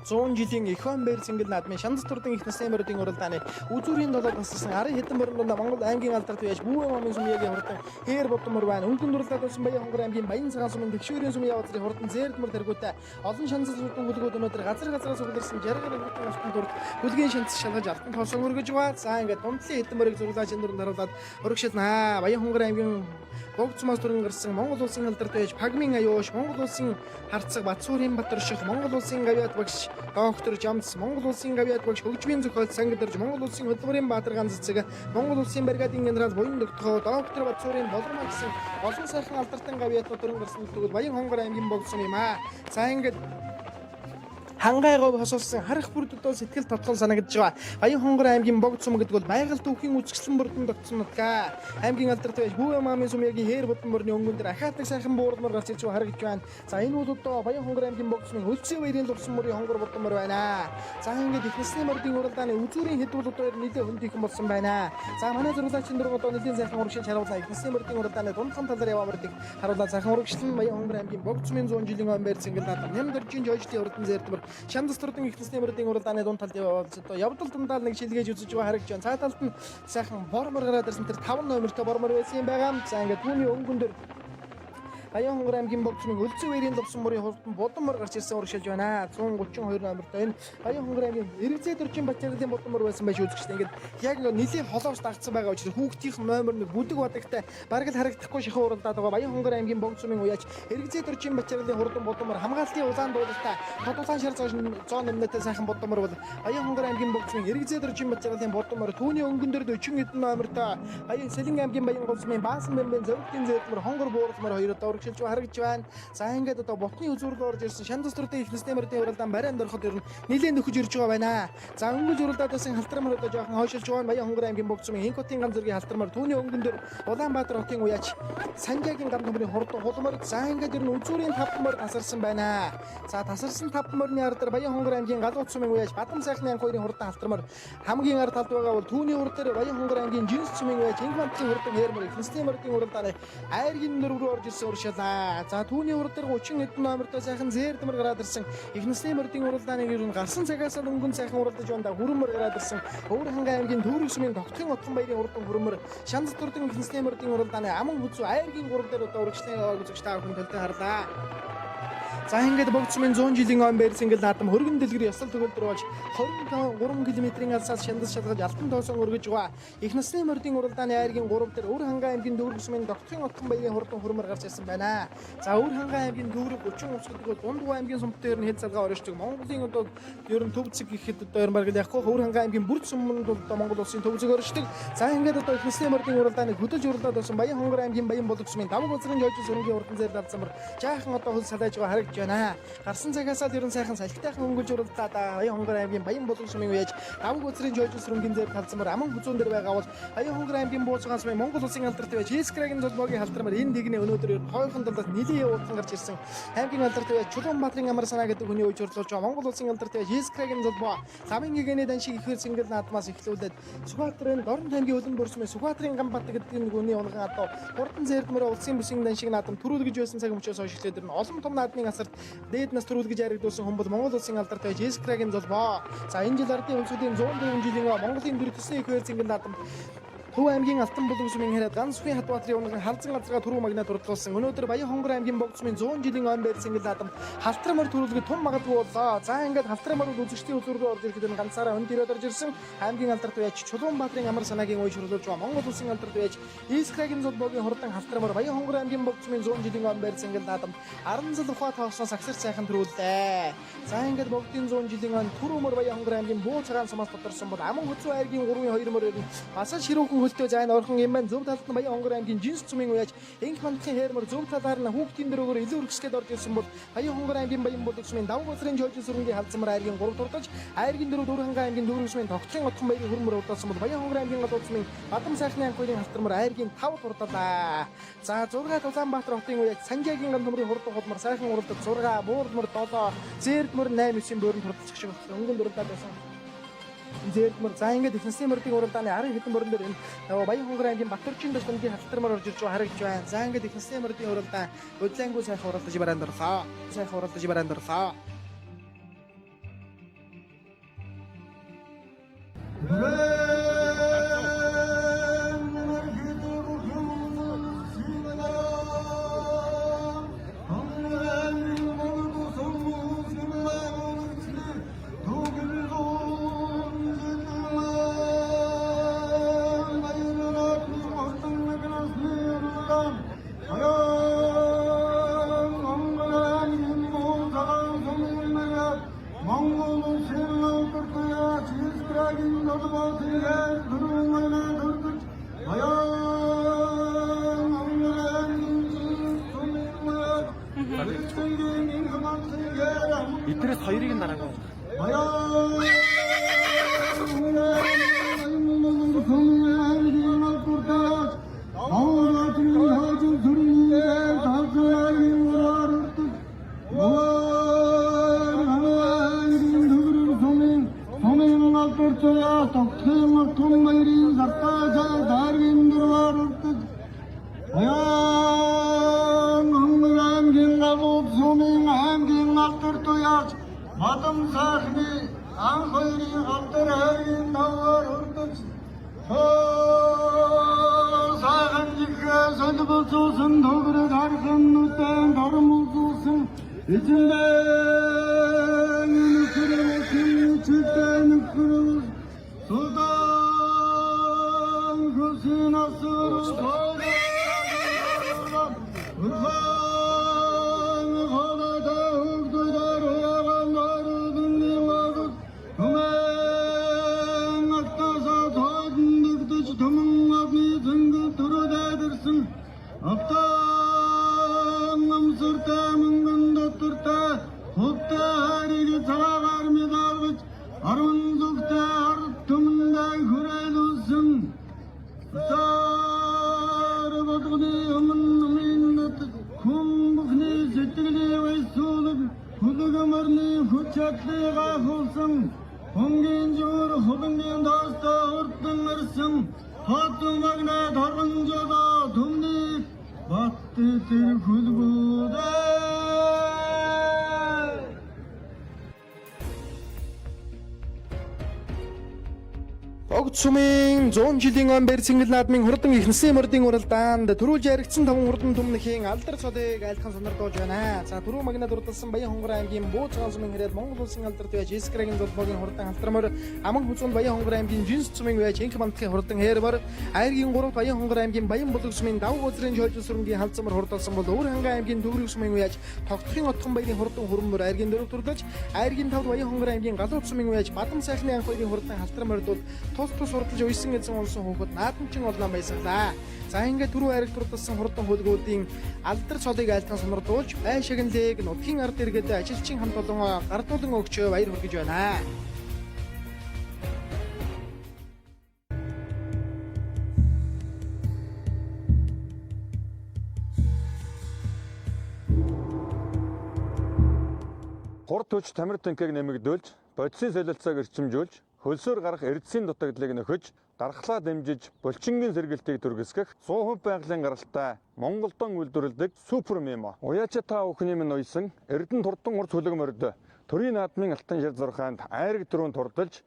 100 жилийн их хон баяр цэнгэл наадмын шандас төрдөн ихнэсний мөрдийн уралдааны үзүүрийн 7 тассан арын хэдэн мөрөнд Монгол аймгийн алдарт уяж Бүүэн омын сумьягийн хурдан хээр бодмор байна. Өнгөн дурлаад болсон Баян хонгор аймгийн Баян цагаан сумын тэгшүүрийн сумья явцрын хурдан зэрдмөр тэргүүтээ олон шанцс зүтэн хөлгүүд өнөөдөр газраас угларсан жаргал хурдан алтан дурд хүлгийн шанц шалгаж алтан тоосон өргөж байгаа. За ингээд дундлын хэдэн мөрийг зурлаа чиндүрэнд харуулад өргөшөлнаа. Баян хонгор аймгийн богцмаас төрөн гарсан Монгол улсын алдарт уяж Пагмин аюуш Монгол улсын харцаг Батсуурын Батар ших Монгол улсын гавьяат багш доктор Жамс Монгол улсын гавьяат багш хөгжмийн зохиол сангидэрж Монгол улсын хөдөлмөрийн баатар ганц цэцэг Монгол улсын бригадын генерал буян доктороо доктор Батсуурын болормаа гэсэн олон сайхан алдартай гавьяатнууд төрөн гарсан гэдэг Баян хонгор аймгийн богцом юм аа. За ингээд хангайгоо хосолсон харах бүрд одоо сэтгэл тотхон санагдж байгаа. Баян хонгор аймгийн богд сум гэдэг бол байгаль түүхийн үзэсгэлэн бүрдэн тогтсон нутгаа. Аймгийн алдарт байж Бүүэн маамын сумьягийн хээр бодон мөрний өнгөн дээр ахаатаг сайхан буурмар гарч ирж байгаа харагдж байна. За энэ бол одоо Баян хонгор аймгийн богд сумын хөлцөө баярын лувсан мөрийн хонгор бодон мөр байна. За ингээд ихнэсний мөрдийн уралдааны үзүүрийн хэд бол одоо нэлээд хөндийхэн болсон байна. За манай зургуулаачин дөрөв одоо нэлийн сайхан урагшилж харуулсан ихнэсний мөрдийн уралдааны дундхан талаар яваамардаг харуулсан сайхан урагшлан Баян хонгор аймгийн богд сумын 100 жилийн он байр цэнгэл наадам нямдэржин жойжлын урдан зэрдмэр шандас төрдөн ихнэсний мөрдийн уралдааны дунд талд одоо явдал дундаа нэг шилгээж үзэж байгаа харагдж байна. Цаа талд нь сайхан бормор гараад ирсэн тэр 5 номертой бормор байсан юм байгаа. За ингээд түүний өнгөн дээр Баян хонгор аймгийн богцмын өлзөө вэрийн лувсан мөрийн хурдан Будаммар гарч ирсэн урагшилж байна. 132 номертой энэ Баян хонгор аймгийн Эргзээ дөржин Бачаалын Будаммар байсан байж үзэгчтэй. Ингээд яг нэлийн холоос дагцсан байгаа учраас хүүхдийн номер 1 бүдэг бадагтай бараг л харагдахгүй шихэн уралдаад байгаа Баян хонгор аймгийн богцмын уяач Эргзээ дөржин Бачаалын хурдан Будаммар хамгаалтын улаан дуулалтаа тодулаан шар зоон нэмнэтэй сайхан Будаммар бол Баян хонгор аймгийн богцмын Эргзээ дөржин Бачаалын Будаммар түүний өнгөн дээр 40 хэдэн номертой Баян Сэлэн аймгийн Баян голцмын Баасан бэмбэн зөвхөн зэдмэр хонгор буурлмаар хоёроо урагшилж харагдж байна. За ингээд одоо ботны үзүүрлэл орж ирсэн шандас төртэй их нэстэмэрийн уралдаан барианд ороход ер нь нэлээд нөхөж ирж байгаа байна. За өнгөж уралдаад байсан халтрамар одоо жоохон хойшилж байгаа Баян хонгор аймгийн богцмын Хинкотын гам зэргийн халтрамар түүний өнгөн дээр Улаанбаатар хотын уяач Санжаагийн гам төмрийн хурдан хулмар за ингээд ер нь үзүүрийн 5 мөр тасарсан байна. За тасарсан 5 мөрний ард Баян хонгор аймгийн галуу цумын уяач Бадам сайхны анх хоёрын хурдан халтрамар хамгийн ард талд байгаа бол түүний урд дээр Баян хонгор аймгийн Жинс цумын уяач Ингландын хурдан Хермер их нэстэмэрийн уралдааны айргийн нөр рүү орж ирсэн уршаалаа. За түүний урд дээр 30 хэдэн номертой сайхан зээрдмэр гараад ирсэн их нэстэмэрийн уралдааны ер нь гарсан цагаас л өнгөн сайхан уралдаж байна. Хүрмэр гараад ирсэн Өвөр ханга аймгийн Төвөрг сумын Тогтхон отхон баярын урдан хүрмэр Шанц дурдан их нэстэмэрийн уралдааны аман хүзүү айргийн гурав дээр одоо урагшлын өгөгч та бүхэн төлтөө харлаа. За ингээд богцмын 100 жилийн он байрс ингээд наадам хөргөн дэлгэр ёслол төгөлдөр болж 23 км-ийн алсаас шандас шалгаж алтан тоосон өргөж байгаа. Их насны мордын уралдааны айргийн 3 дээр Өвөр ханга аймгийн Төвөрг сумын Тогтхон отхон баярын хурдан хүрмэр гарч ирсэн байна. За Өвөр ханга аймгийн Төвөрг 30 усгдгоо Дундгоо аймгийн сумтай ер нь хэд салгаа оршдог. Монголын одоо ер нь төв зэг гэхэд одоо ер нь бараг яахгүй Өвөр ханга аймгийн бүрд суманд одоо Монгол улсын төв зэг оршдог. За ингээд одоо их насны мордын уралдааны хөдөлж уралдаад байсан Баян хонгор аймгийн Баян болог сумын давг газрын жойж сүрэнгийн урдан зэр давцамар жаахан одоо хөл салааж байгаа харагдж байна. Гарсан цагаас л ер нь сайхан салхитайхан өнгөж уралдаад Баян хонгор аймгийн Баян болог сумын уяач давг газрын жойж сүрэнгийн зэр давцамар аман хүзүүн дээр байгаа бол Баян хонгор аймгийн Бууцгаан сумын Монгол улсын алдартай байж Эскрагийн золбоогийн халтрамар энэ дэгнээ өнөөдөр ер нь хойхон талаас нэлийн явуулсан гарч ирсэн аймгийн алдартай байж Чулуунбаатарын амар санаа гэдэг хүний үеж орлуулж байгаа Монгол улсын алдартай байж Эскрагийн золбоо замын гэгэний даншиг ихээр сингэл наадмаас эхлүүлээд Сүхбаатарын Дорн таймгийн өлөн бүрсмээ Сүхбаатарын Гамбат гэдэг хүний унган одоо хурдан зэрдмөр улсын бүсийн даншиг наадам төрүүлгэж байсан цаг мөчөөс хойш эхлээд ер нь олон том наадмын асарт дээд нас төрүүлгэж яригдуулсан хүн бол Монгол улсын алдартай байж Эскрагийн золбоо. За энэ жил ардын өнцгүүдийн 104 жилийн Монголын дөрөв төсний их хэр зингэн наадам Төв аймгийн Алтан булан сумын хэрэг ганц үхий Хатбаатарын унган халзан газраа түрүү магнат урдгуулсан. Өнөөдөр Баян хонгор аймгийн богцмын 100 жилийн он байр сингэл наадам халтрамар төрүүлгээ тун магадгүй боллоо. За ингээд халтрамар үзэгчдийн үзүүргөө орж ирэхэд энэ ганцаараа өнд ирээд орж ирсэн. Аймгийн алдартай байж Чулуунбаатарын амар санаагийн үеж хөрлөж байгаа Монгол улсын алдартай байж Эскрагийн золбоогийн хурдан халтрамар Баян хонгор аймгийн богцмын 100 жилийн он байр сингэл наадам Аранзал ухаа тоосноос агсар сайхан төрүүллээ. За ингээд богдын 100 жилийн он түрүүмөр Баян хонгор аймгийн Бууцгаан сумаас тодорсон бол аман хүзүү айргийн 3-2 мөр ер нь бас ширүүхэн хөлтөө зайн орхон юм байна. Зөв талд нь Баян хонгор аймгийн Жинс цумын уяач Инх мандхийн Хермер зөв талаар нь хүүхдийн дөрөөр илүү өргөсгöd орж ирсэн бол Баян хонгор аймгийн Баян болог цумын давг газрын жойж сүрэнгийн халдсамар айргийн 3 турдаж айргийн 4 Өвөр ханга аймгийн Төвөрг сумын Тогтхон отхон баярын хөрмөр удaalсан бол Баян хонгор аймгийн галуу цумын Бадам сайхны анх хоёрын халтрамар айргийн 5 турдалаа. За 6 Улаанбаатар хотын уяач Санжаагийн гам төмрийн хурдан хулмар сайхан уралдаж 6 буурлмар 7 зээрдмөр 8 9 бөөрн турдчих шиг өнгөн дурдаад байсан. Зээрдмөр за ингээд их нэстийн мөрдийн уралдааны 10 хэдэн мөрөн дээр энэ Баян хонгор аймгийн Батөрчин дэвшингийн халтрамар орж ирж байгаа харагдж байна. За ингээд их нэстийн мөрдийн уралдаан бодлонгоо сайхан уралдаж бараанд орлоо. Сайхан уралдаж бараанд орлоо. 이틀에서 хоёрыг нь дараагаа. Бадам сайхны анх хоёрын алдар хайрын даваар урдаж сайхан жигээ солбоцуусан төгрөг хархан нүдэн дармуулсан эзэндээ нөхөрөсөн чөлдөө нөхөрөс судан хөсөн асар Hongen jur hobengen dasta urtun arsan hatu magna dharman jada dhumni batti tir khudbuda Огт сумын 100 жилийн он бэр цэнгэл наадмын хурдан ихнсэн мөрдийн уралдаанд төрүүлж яригдсан таван хурдан түмнэхийн алдар цодыг айлтхан сонирдуулж байна. За түрүү магнад урдсан Баян хонгор аймгийн Бууз ганцмын хэрэг Монгол улсын алдарт байж Искрэгийн зулбогийн хурдан халтрамаар Аман хүзүүнд Баян хонгор аймгийн Жинс цумын байж Инх мантхийн хурдан хэрмар Айргийн 3 Баян хонгор аймгийн Баян булаг сумын Давг узрын жолжин сүрэнгийн халдсамар хурдалсан бол Өвөр хангаан аймгийн Төгрөг сумын байж Тогтхон отхон баярын хурдан хурмөр Айргийн 4 төрлөж Айргийн 5 Баян хонгор аймгийн Галууд сумын байж Бадам сайхны анх хоёрын хурдан халтрамаар дууд тус урдалж уйсан эзэн улсын хүүхэд наадамчин олон байсаглаа. За ингээд түрүү ариг турдсан хурдан хөлгүүдийн алдар цолыг айлтан сонирдуулж бай шагналыг нутгийн ард иргэд ажилчин хамт олон гардуулан өгч баяр хүргэж байна. Хурд төч тамир танкийг нэмэгдүүлж, бодисын солилцоог эрчимжүүлж, хөлсөөр гарах эрдэсийн дутагдлыг нөхөж, гарахлаа дэмжиж, булчингийн сэргэлтийг түргэсгэх 100% байгалийн гаралтай Монголдон үйлдвэрлэдэг супер мемо. Уяача та өхний минь уйсан Эрдэнэ турдан урт хөлөгмөрд төрийн наадмын алтан шар зурхаанд айраг дөрөв турдалж,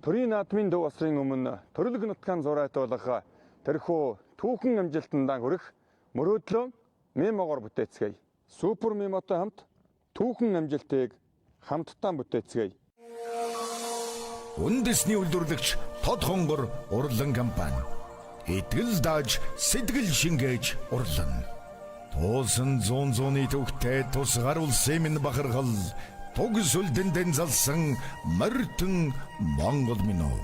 төрийн наадмын дөв осрын өмнө төрөлг нутгаан зураатуулах тэрхүү түүхэн амжилтандаа хүрэх мөрөөдлөө мемогоор бүтээцгээе. Супер мемотой хамт түүхэн амжилтыг хамтдаа бүтээцгээе. Үндэсний үйлдвэрлэгч Тод хонгор урлан компани. Итгэл дааж, сэтгэл шингээж урлан. Туусан зүүн төвхтэй тус гар улсын минь бахархал тугс үлдэндэн залсан морьтон Монгол минь оо.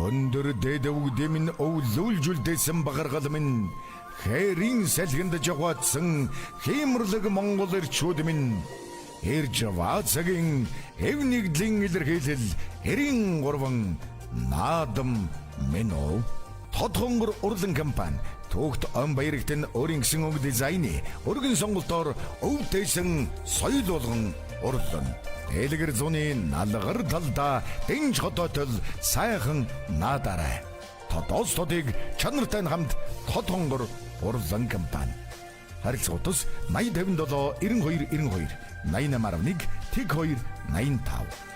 Өндөр дэдэвгдэ минь өвлүүлж үлдээсэн бахархал минь хэрийн салхинд жаваатсан хиймэрлэг Монгол эрчүүд минь ирж ваацагийн эвнигдлийн илэрхийлэл 93 наадам минь Тод хонгор урлан компани түүхт он баярагтэн өөрийн гисэн өг дизайны өргөн сонголтоор өвдөөсөн соёл болгон урлан дэлгэр зуны налгар талдаа дэнж хототол сайхан наадарай. Тодос тодыг чанартай хамт Тод хонгор урлан компани. Харилцагуудас 8057 92 92 8811 тэг 2 85.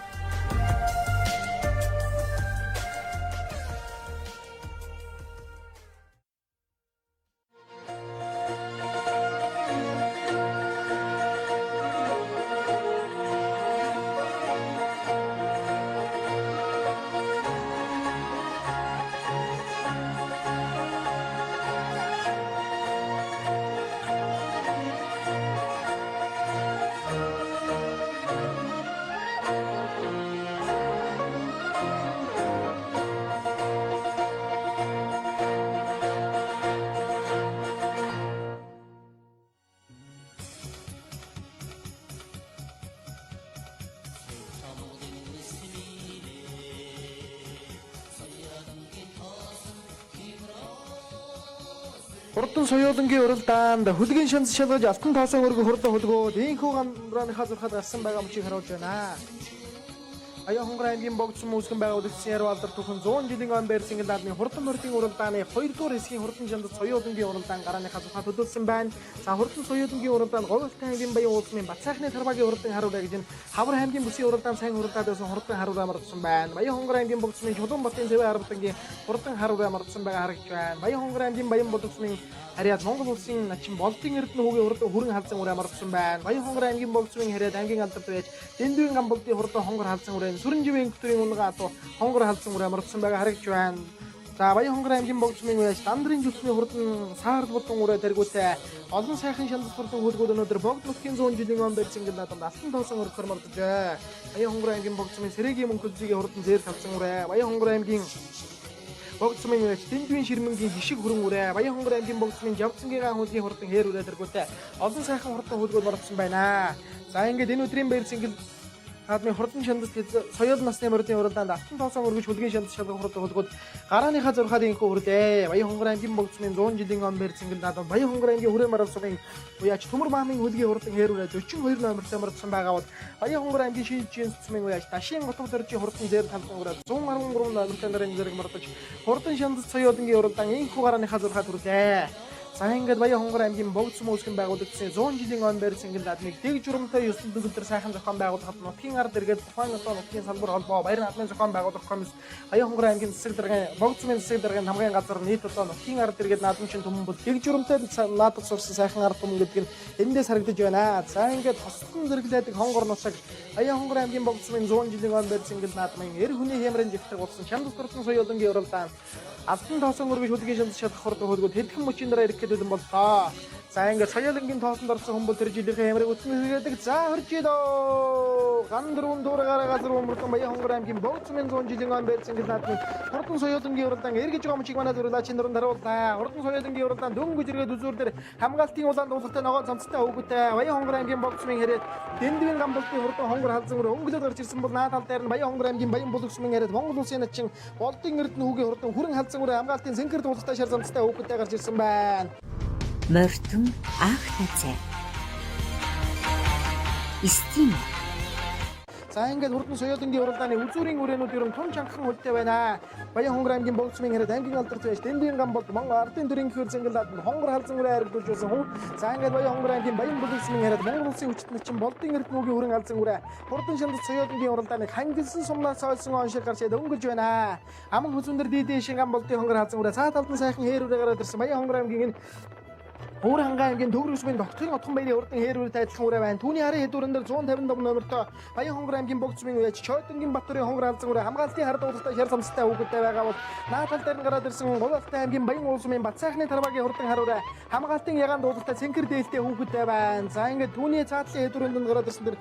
Хурдан соёолонгийн уралдаанд хөлгийн шанс шалгаж алтан тоосон өргөн хурдан хөлгөөд инхүү гамрааныхаа зурхад гарсан байгаа мөчийг харуулж байна. Баян хонгор аймгийн богдсон үүсгэн байгуулагчсан Яруу алдар түүхэн 100 жилийн өн байрсингэл наадмын хурдан мордын уралдааны 2 дугаар хэсгийн хурдан чандад соёолынгийн уралдаан гарааныхаа зурхаа төлөвлөсөн байна. За хурдан соёолынгийн уралдаанд Говьалтай аймгийн баян уулсмын Бацаахны тарбагийн хурдан харуулаа гэж энэ Хавар аймгийн бүсийн уралдаан сайн уралдаад байсан хурдан харуулаа маргасан байна. Баян хонгор аймгийн богдсмын Чулуун Батын зэвэ харамтангийн хурдан харуулаа маргасан байгаа харагдж байна. Баян хонгор аймгийн баян богдсмын харьяад Монгол улсын начин болдын эрдэнэ хүүгийн хурдан хүрэн халзан ураа маргасан байна. Баян хонгор аймгийн богдсмын харьяад аймгийн алдарт байж Дэндүгийн гамболдын хурдан хонгор халзан ураа сүрэн живийн хөтөрийн унгаа атуу хонгор халзан ураа маргасан байгаа харагдж байна. За Баян хонгор аймгийн богдсмын үеэс Дандрын жүлсний хурдан саарл болон ураа тэргүүтэй олон сайхан шандас хурдан хөлгүүд өнөөдөр богд нутгийн 100 жилийн өн барьцангад надад алтан тоосон өргөхөр мордожээ. Баян хонгор аймгийн богдсмын Сэрэгийн мөнхөлзгийн хурдан зээр халзан ураа Баян хонгор аймгийн богдсмын үеэс Дэндүгийн ширмэнгийн гişиг хүрэн ураа Баян хонгор аймгийн богдсмын Жавцангийн гаан хөлгийн хурдан хээр ураа тэргүүтэй олон сайхан хурдан хөлгүүд мордсон байна. За ингээд энэ өдрийн барьцангад наадмын хурдан шандас соёл насны мордын уралдаанд алтан тоосон өргөж хөлгийн шандас шалгах хурдан хөлгүүд гарааныхаа зурхаад инхүү хүрлээ. Баян хонгор аймгийн богдсмын 100 жилийн өн барьцангад наадам Баян хонгор аймгийн хүрээ маралсуугийн уяач Төмөр маамын хөлгийн хурдан хэрүүрээ 42 номертой мордсон байгаа бол Баян хонгор аймгийн шийджийн цэцмийн уяач Дашийн готов дөржийн хурдан зэр талдан ураад 113 номертой нарын зэрэг мордож хурдан шандас соёлынгийн уралдаан инхүү гарааныхаа зурхаад хүрлээ. За ингээд Баян хонгор аймгийн богдсон үүсгэн байгуулагдсан 100 жилийн өн барьцангад наадмыг дэг журамтай 9 төгөлдөр сайхан зохион байгуулахад нутгийн ард иргэд тухайн одоо нутгийн салбар холбоо баяр наадмын зохион байгуулах комисс Баян хонгор аймгийн засаг даргын богдсмын засаг даргын хамгаалын газар нийт одоо нутгийн ард иргэд наадмчин түмэн бол дэг журамтай наадах сурсан сайхан ард түмэн гэдэг нь эндээс харагдаж байна. За ингээд хослон зэрэглэдэг хонгор нутаг Баян хонгор аймгийн богдсмын 100 жилийн өн барьцангад наадмын эр хүний хямрын жигтэй болсон шандас хурдан соёлынгийн уралдаан алтан тоосон өргөж хөлгийн шандас шалгах хурдан хөлгүүд хэдхэн мөчийн дараа ирэх гэдэг юм боллоо. За ингээд соёлынгийн тоосон дорсон хүмүүс тэр жилийнхээ хямрыг үтнэгэдэг за хөржидөө ган дөрвөн дуурайгаар газар өмөртөн Баян хонгор аймгийн богдсмын 100 жилийн өн барьцангад наадмын хурдан соёлынгийн уралдаан эргэж байгаа мөчийг манай зүрлаа чин дөрөнд харууллаа. Хурдан соёлынгийн уралдаан дөнгөж ирээд үзүүр дээр хамгаалтын улаан дуулахтай ногоон цамцтай хөвгөтэй Баян хонгор аймгийн богдсмын хэрэг Дэндүгийн гамболтын хурдан хонгор халзан өрөө өнгөлөд гарч ирсэн бол наад тал дээр нь Баян хонгор аймгийн баян булгсмын хэрэг Монгол улсын начин болдын эрдэнэ хүүгийн хурдан хүрэн халзан өрөө хамгаалтын сэнкэр дуулахтай шар цамцтай хөвгөтэй гарч ирсэн байна. Мортон Ахтацай Истин За ингээд хурдан соёлынгийн уралдааны үзүүрийн үрээнүүд ерөн тун чангахан хөлтэй байна. Баян хонгор аймгийн богдсмын хэрэг аймгийн алдарт байж Дэндүгийн гамболд Монгол ардын төрийн хөр зэнгэлад хонгор халзан өрөө харагдуулж байсан хүн. За ингээд Баян хонгор аймгийн баян булгсмын хэрэг Монгол улсын хүчит начин болдын эрдэнэ хүүгийн хүрэн халзан өрөө хурдан шандас соёлынгийн уралдааныг хангилсан сумнаас ойсон оншиг гарч өнгөрж байна. Аман хүзүүндэр дийдээ шин гамболдын хонгор халзан өрөө цаа талдан сайхан хээр үрээ гараад ирсэн Баян хонгор аймгийн энэ Өөр хангаан аймгийн төгрөсмийн докторийн отхон баярын урдан хэрүүртэй адилхан үрээ байна. Түүний харын хэдүүрэн дээр 155 номертой Баян хонгор аймгийн богдсмын үеч Чойдонгийн Батөрийн хонгор халзан үрээ хамгаалтын хар дуулалтаа шар цамцтай хүүхэдтэй байгаа бол наад тал дээр нь гараад ирсэн Говьалтай аймгийн баян уулсмын Бацаахны тарбагийн хурдан харуулаа хамгаалтын ягаан дуулалтаа цэнкэр дээлтэй хүүхэдтэй байна. За ингээд түүний цаатлын хэдүүрэнд нь гараад ирсэн дэр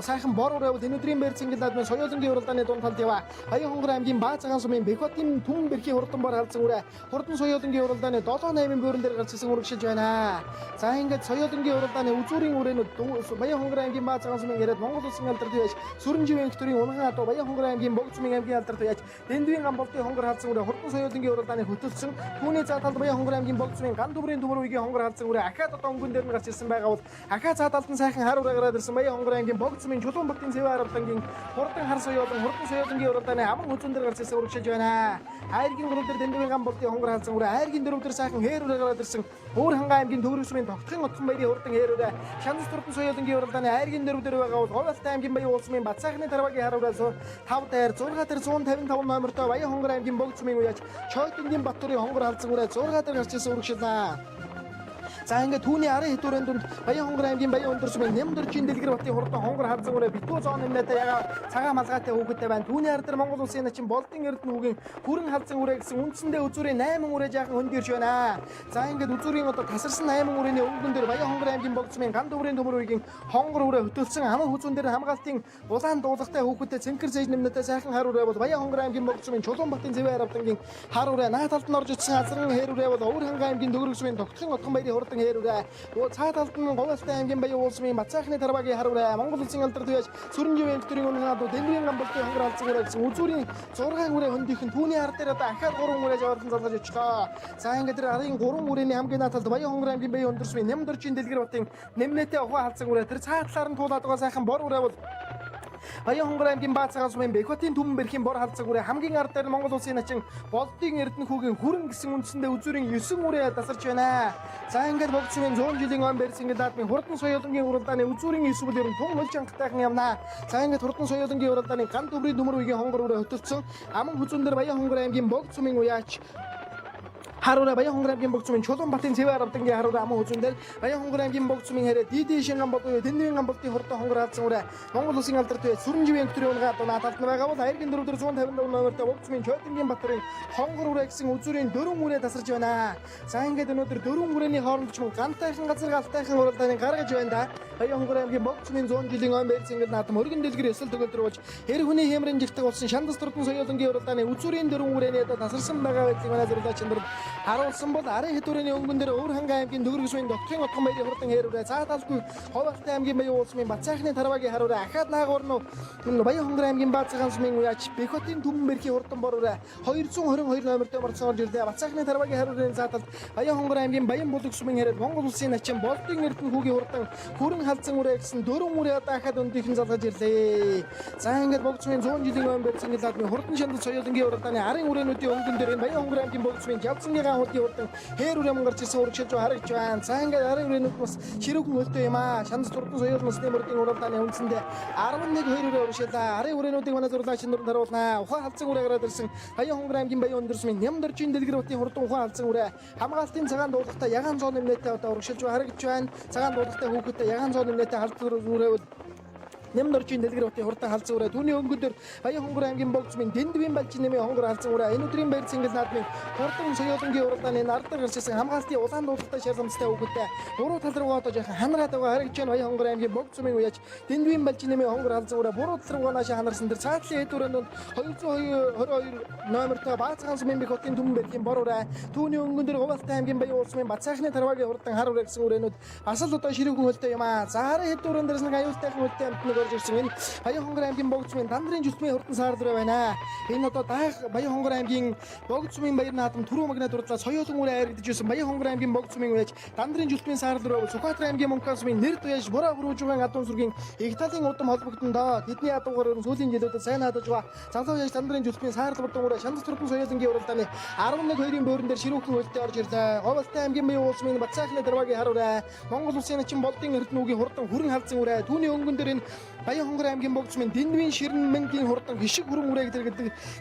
сайхан бор ураа бол энэ өдрийн барьцангад наадмын соёлынгийн уралдааны дунд талд яваа. Баян хонгор аймгийн Баазагаан сумын Бэхотын түмэн бэрхийн хурдан бор халзан үрээ хурдан соёлынгийн уралдааны 7-8 бөөрөн дээр гарч ирсэн үргэлжлэж байна. За ингээд соёлынгийн уралдааны үзүүрийн үрээнүүд Баян хонгор аймгийн Баазагаан сумын яриад Монгол улсын алдарт байж сүрэн живийн хөтөрийн унгаан атуу Баян хонгор аймгийн богдсмын аймгийн алдарт байж Дэндүгийн гамболтын хонгор халзан үрээ хурдан соёлынгийн уралдааны хөтөлсөн. Түүний цаа талд Баян хонгор аймгийн богдсмын ган төмрийн төмөр үеийн хонгор халзан үрээ ахаад одоо өнгөн дээр нь гарч ирсэн байгаа бол ахаа цаа талд нь сайхан хар ураа гараад ирсэн Баян хонгор аймгийн богдсмын Чулуун Батын зэвэ харамтангийн хурдан хар соёлын хурдан соёлынгийн уралдааны аман хүзүүн дээр гарч ирсэн үргэлжлэж байна. Хайргийн гурав дээр Дэндүгийн гамболтын хонгор халзан үрээ хайргийн дөрөв дээр сайхан хээр ураа гараад ирсэн Өөр хангаан аймгийн төгрөсмийн докторийн отхон баярын хурдан хэрүүрээ шандас хурдан соёлынгийн уралдааны хайргийн дөрөв дээр байгаа бол Говьалтай аймгийн баян уулсмын Бацаахны тарбагийн харуулаас 5 дээр 6 дээр 155 номертой Баян хонгор аймгийн богдсмын үеч Чойдонгийн Батөрийн хонгор халзан үрээ 6 дээр гарч ирсэн үргэлжлэнэ. За ингээд түүний арын хэдүүрэн дүнд Баян хонгор аймгийн баян өндөрсмийн Нямдөржийн дэлгэр батын хурдан хонгор халзан үрээ битүү зоон нэмнэтэй яга цагаан малгайтай хүүхэдтэй байна. Түүний ар дээр Монгол улсын начин болдын эрдэнэ хүүгийн хүрэн халзан үрээ гэсэн үндсэндээ үзүүрийн 8 үрээ жаахан хөндөрж байна. За ингээд үзүүрийн одоо тасарсан 8 үрээний өнгөн дээр Баян хонгор аймгийн богдсмын ган дөврийн төмөр үеийн хонгор үрээ хөтөлсөн аман хүзүүн дээр хамгаалтын улаан дуулахтай хүүхэдтэй цэнкэр зээж нэмнэтэй сайхан хар үрээ бол Баян хонгор аймгийн богдсмын Чулуун Батын зэвэ харамтангийн хар үрээ наад талд нь орж ирсэн азран хээр үрээ бол Өөр хангаан аймгийн төгрөсмийн докторийн отхон баярын хурдан хээр үрээ цаа талд нь Говьалтай аймгийн баян уулсмын Бацаахны тарбагийн хар үрээ Монгол улсын алдарт байж сүрэн живийн хөтөрийн унгаан атуу Дэндүгийн гамболтын хонгор халзан үрээ гэсэн үзүүрийн 6 үрээ хөндийнхэн түүний ар дээр одоо ахаад 3 үрээ жаварлан залгаж очлоо. За ингээд тэр арын 3 үрээний хамгийн наад талд Баян хонгор аймгийн баян өндөрсмийн Нямдөржийн дэлгэр батын нэмнэтэй ухаан халзан үрээ тэр цаа талаар нь туулаад байгаа сайхан бор үрээ бол Баян хонгор аймгийн Баацхан сумын Бэхбатын түмэн бэрхийн бор халдсаг үрээ хамгийн ард дээр Монгол улсын начин Болдын Эрдэнэ хүүгийн хүрэн гэсэн үндсэндээ үзүүрийн 9 үрээ тасарч байна. За ингээд богд сумын 100 жилийн он барьсан ингээд наадмын хурдан соёлонгийн уралдааны үзүүрийн эсвэл ер нь тун хөлж анхтайхан явна. За ингээд хурдан соёлонгийн уралдааны ган төмрийн төмөр үеийн хонгор үрээ хөтөлсөн аман хүзүүн дээр Баян хонгор аймгийн богд сумын уяач Харура Баян хонгор аймгийн богд сумын Чулуунбатын цэвэр авдангийн харура аман хүзүүн дээр Баян хонгор аймгийн богд сумын хэрэг Дийдийн шинган болон Тэндвийн гамбалтын хурдан хонгор алдсан үрээ Монгол улсын алдарт бай сүрэнживэн өктрийн унгаа дунаа талд байгаа бол Аяргийн 455 номертой богд сумын Чойдынгийн Батрын хонгор үрээ гэсэн үзүүрийн 4 үрээ тасарч байна. За ингээд өнөөдөр 4 үрээний хооронд ч гантайхан газар галтайхан уралдааны гаргаж байна да. Баян хонгор аймгийн богд сумын 100 жилийн он барьсан ингээд наадам өргөн дэлгэр эсэл төгөлдөр болж хэр хүний хэмрэн жигтэй болсон Шандас турдан соёлонгийн уралдааны үзүүрийн 4 үрээний тасарсан байгаа байдлыг манай зурлаач нар харуулсан бол арын хэдүүрийн өнгөн дээр Өвөр ханга аймгийн Дөгөрг сумын Доктын отгон баярын хурдан хэрүүрээ цаа талгүй Ховалтай аймгийн Баян улсмын Бацаахны Тарвагийн харуулаа ахаад наагуурн Баян хонгор аймгийн Баацхан сумын уяач Бэхбатын түмэн бэрхийн хурдан бороо 222 номертой борцсон орж ирлээ. Бацаахны Тарвагийн харуулын цаа талд Баян хонгор аймгийн Баян булаг сумын хэрэг Монгол улсын начин Болдын Эрдэнэ хүүгийн хурдан хүрэн халдсан үрээ гэсэн 4 үрээ дахиад өндийнхэн залгаж ирлээ. За ингээд богд сумын 100 жилийн он барьсан наадмын хурдан шандал соёлонгийн уралдааны арын үрээнүүдийн өнгөн дээр Баян хонгор аймгийн богд сумын Явцангийн хаалтын хурдан хээр үрээ мөн гарч ирсэн урагшилж харагдж байна. За ингээд арын үрээнүүд бас ширүүхэн хөлтэй юм аа. Шандас турдан соёл насны мөрдийн уралдааны үндсэндээ 11 2 үрээ урагшилаа. Арын үрээнүүдийг манай зурлаач нар харуулнаа. Ухаан халдсан үрээ гараад ирсэн Баян хонгор аймгийн Баян өндөр сумын Нямдоржийн дэлгэр батын хурдан ухаан халдсан үрээ хамгаалтын цагаан дуулахтаа ягаан зоон нэмнэтээ одоо урагшилж харагдж байна. Цагаан дуулахтаа хүүхэдтэй ягаан зоон нэмнэтээ халдсан үрээ Нямдоржийн дэлгэр батын хурдан халдсан үрээ түүний өнгөн дээр Баян хонгор аймгийн богд сумын Дэндвийн балжин нэмийн хонгор халдсан үрээ энэ өдрийн баяр цэнгэл наадмын хурдан соёлонгийн уралдааны нардар гарч ирсэн хамгаалтын улаан дуулахтаа шаарламжтай хүүхэдтэй буруу тал руугаа одоо жаахан ханараад байгаа харагдж байна. Баян хонгор аймгийн богд сумын уяач Дэндвийн балжин нэмийн хонгор халдсан үрээ буруу тал руугаа наашаа ханарсан дээр цаатлын хэдүүрэнд 222 номертой Баацхан сумын Бэхбатын түмэн бэрхийн бор үрээ түүний өнгөн дээр Ховалтай аймгийн Баян улсмын Бацаахны Тарвагийн хурдан хар үрээ гэсэн үрээнүүд бас л одоо ширүүхэн хөлтэй юм аа. За хараа хэдүүрэн дээрс нэг аюултайхан хөлтэй амтныг орж ирсэн энэ Баян хонгор аймгийн богд сумын Дандрын жүсмийн хурдан саар дүрэ байна. Энэ одоо даах Баян хонгор аймгийн богд сумын баяр наадам түрүү магнад дурлаа соёлон үрээ харагдаж байсан Баян хонгор аймгийн богд сумын уяач Дандрын жүсмийн саар дүрэ бол Сүхбаатар аймгийн Монкан сумын нэр туяаш бураа хөрвжугаан адуун сүргийн их талын удам холбогдондоо тэдний адуугаар сүүлийн жилүүдэд сайн наадаж байгаа. Залуу яаш Дандрын жүсмийн саар бүрдэн үрээ Шандас турдан соёлонгийн уралдааны 11 2-ын бөөрөн дээр ширүүхэн хөлтэй орж ирлээ. Ховалтай аймгийн Баян улсмын Бацаахны Тарвагийн харуулаа Монгол улсын начин Болдын Эрдэнэ хүүгийн хурдан хүрэн халдсан үрээ түүний өнгөн дээр энэ Баян хонгор аймгийн богд сумын Дэндвийн Ширнмэнгийн хурдан хишиг хүрэн үрээ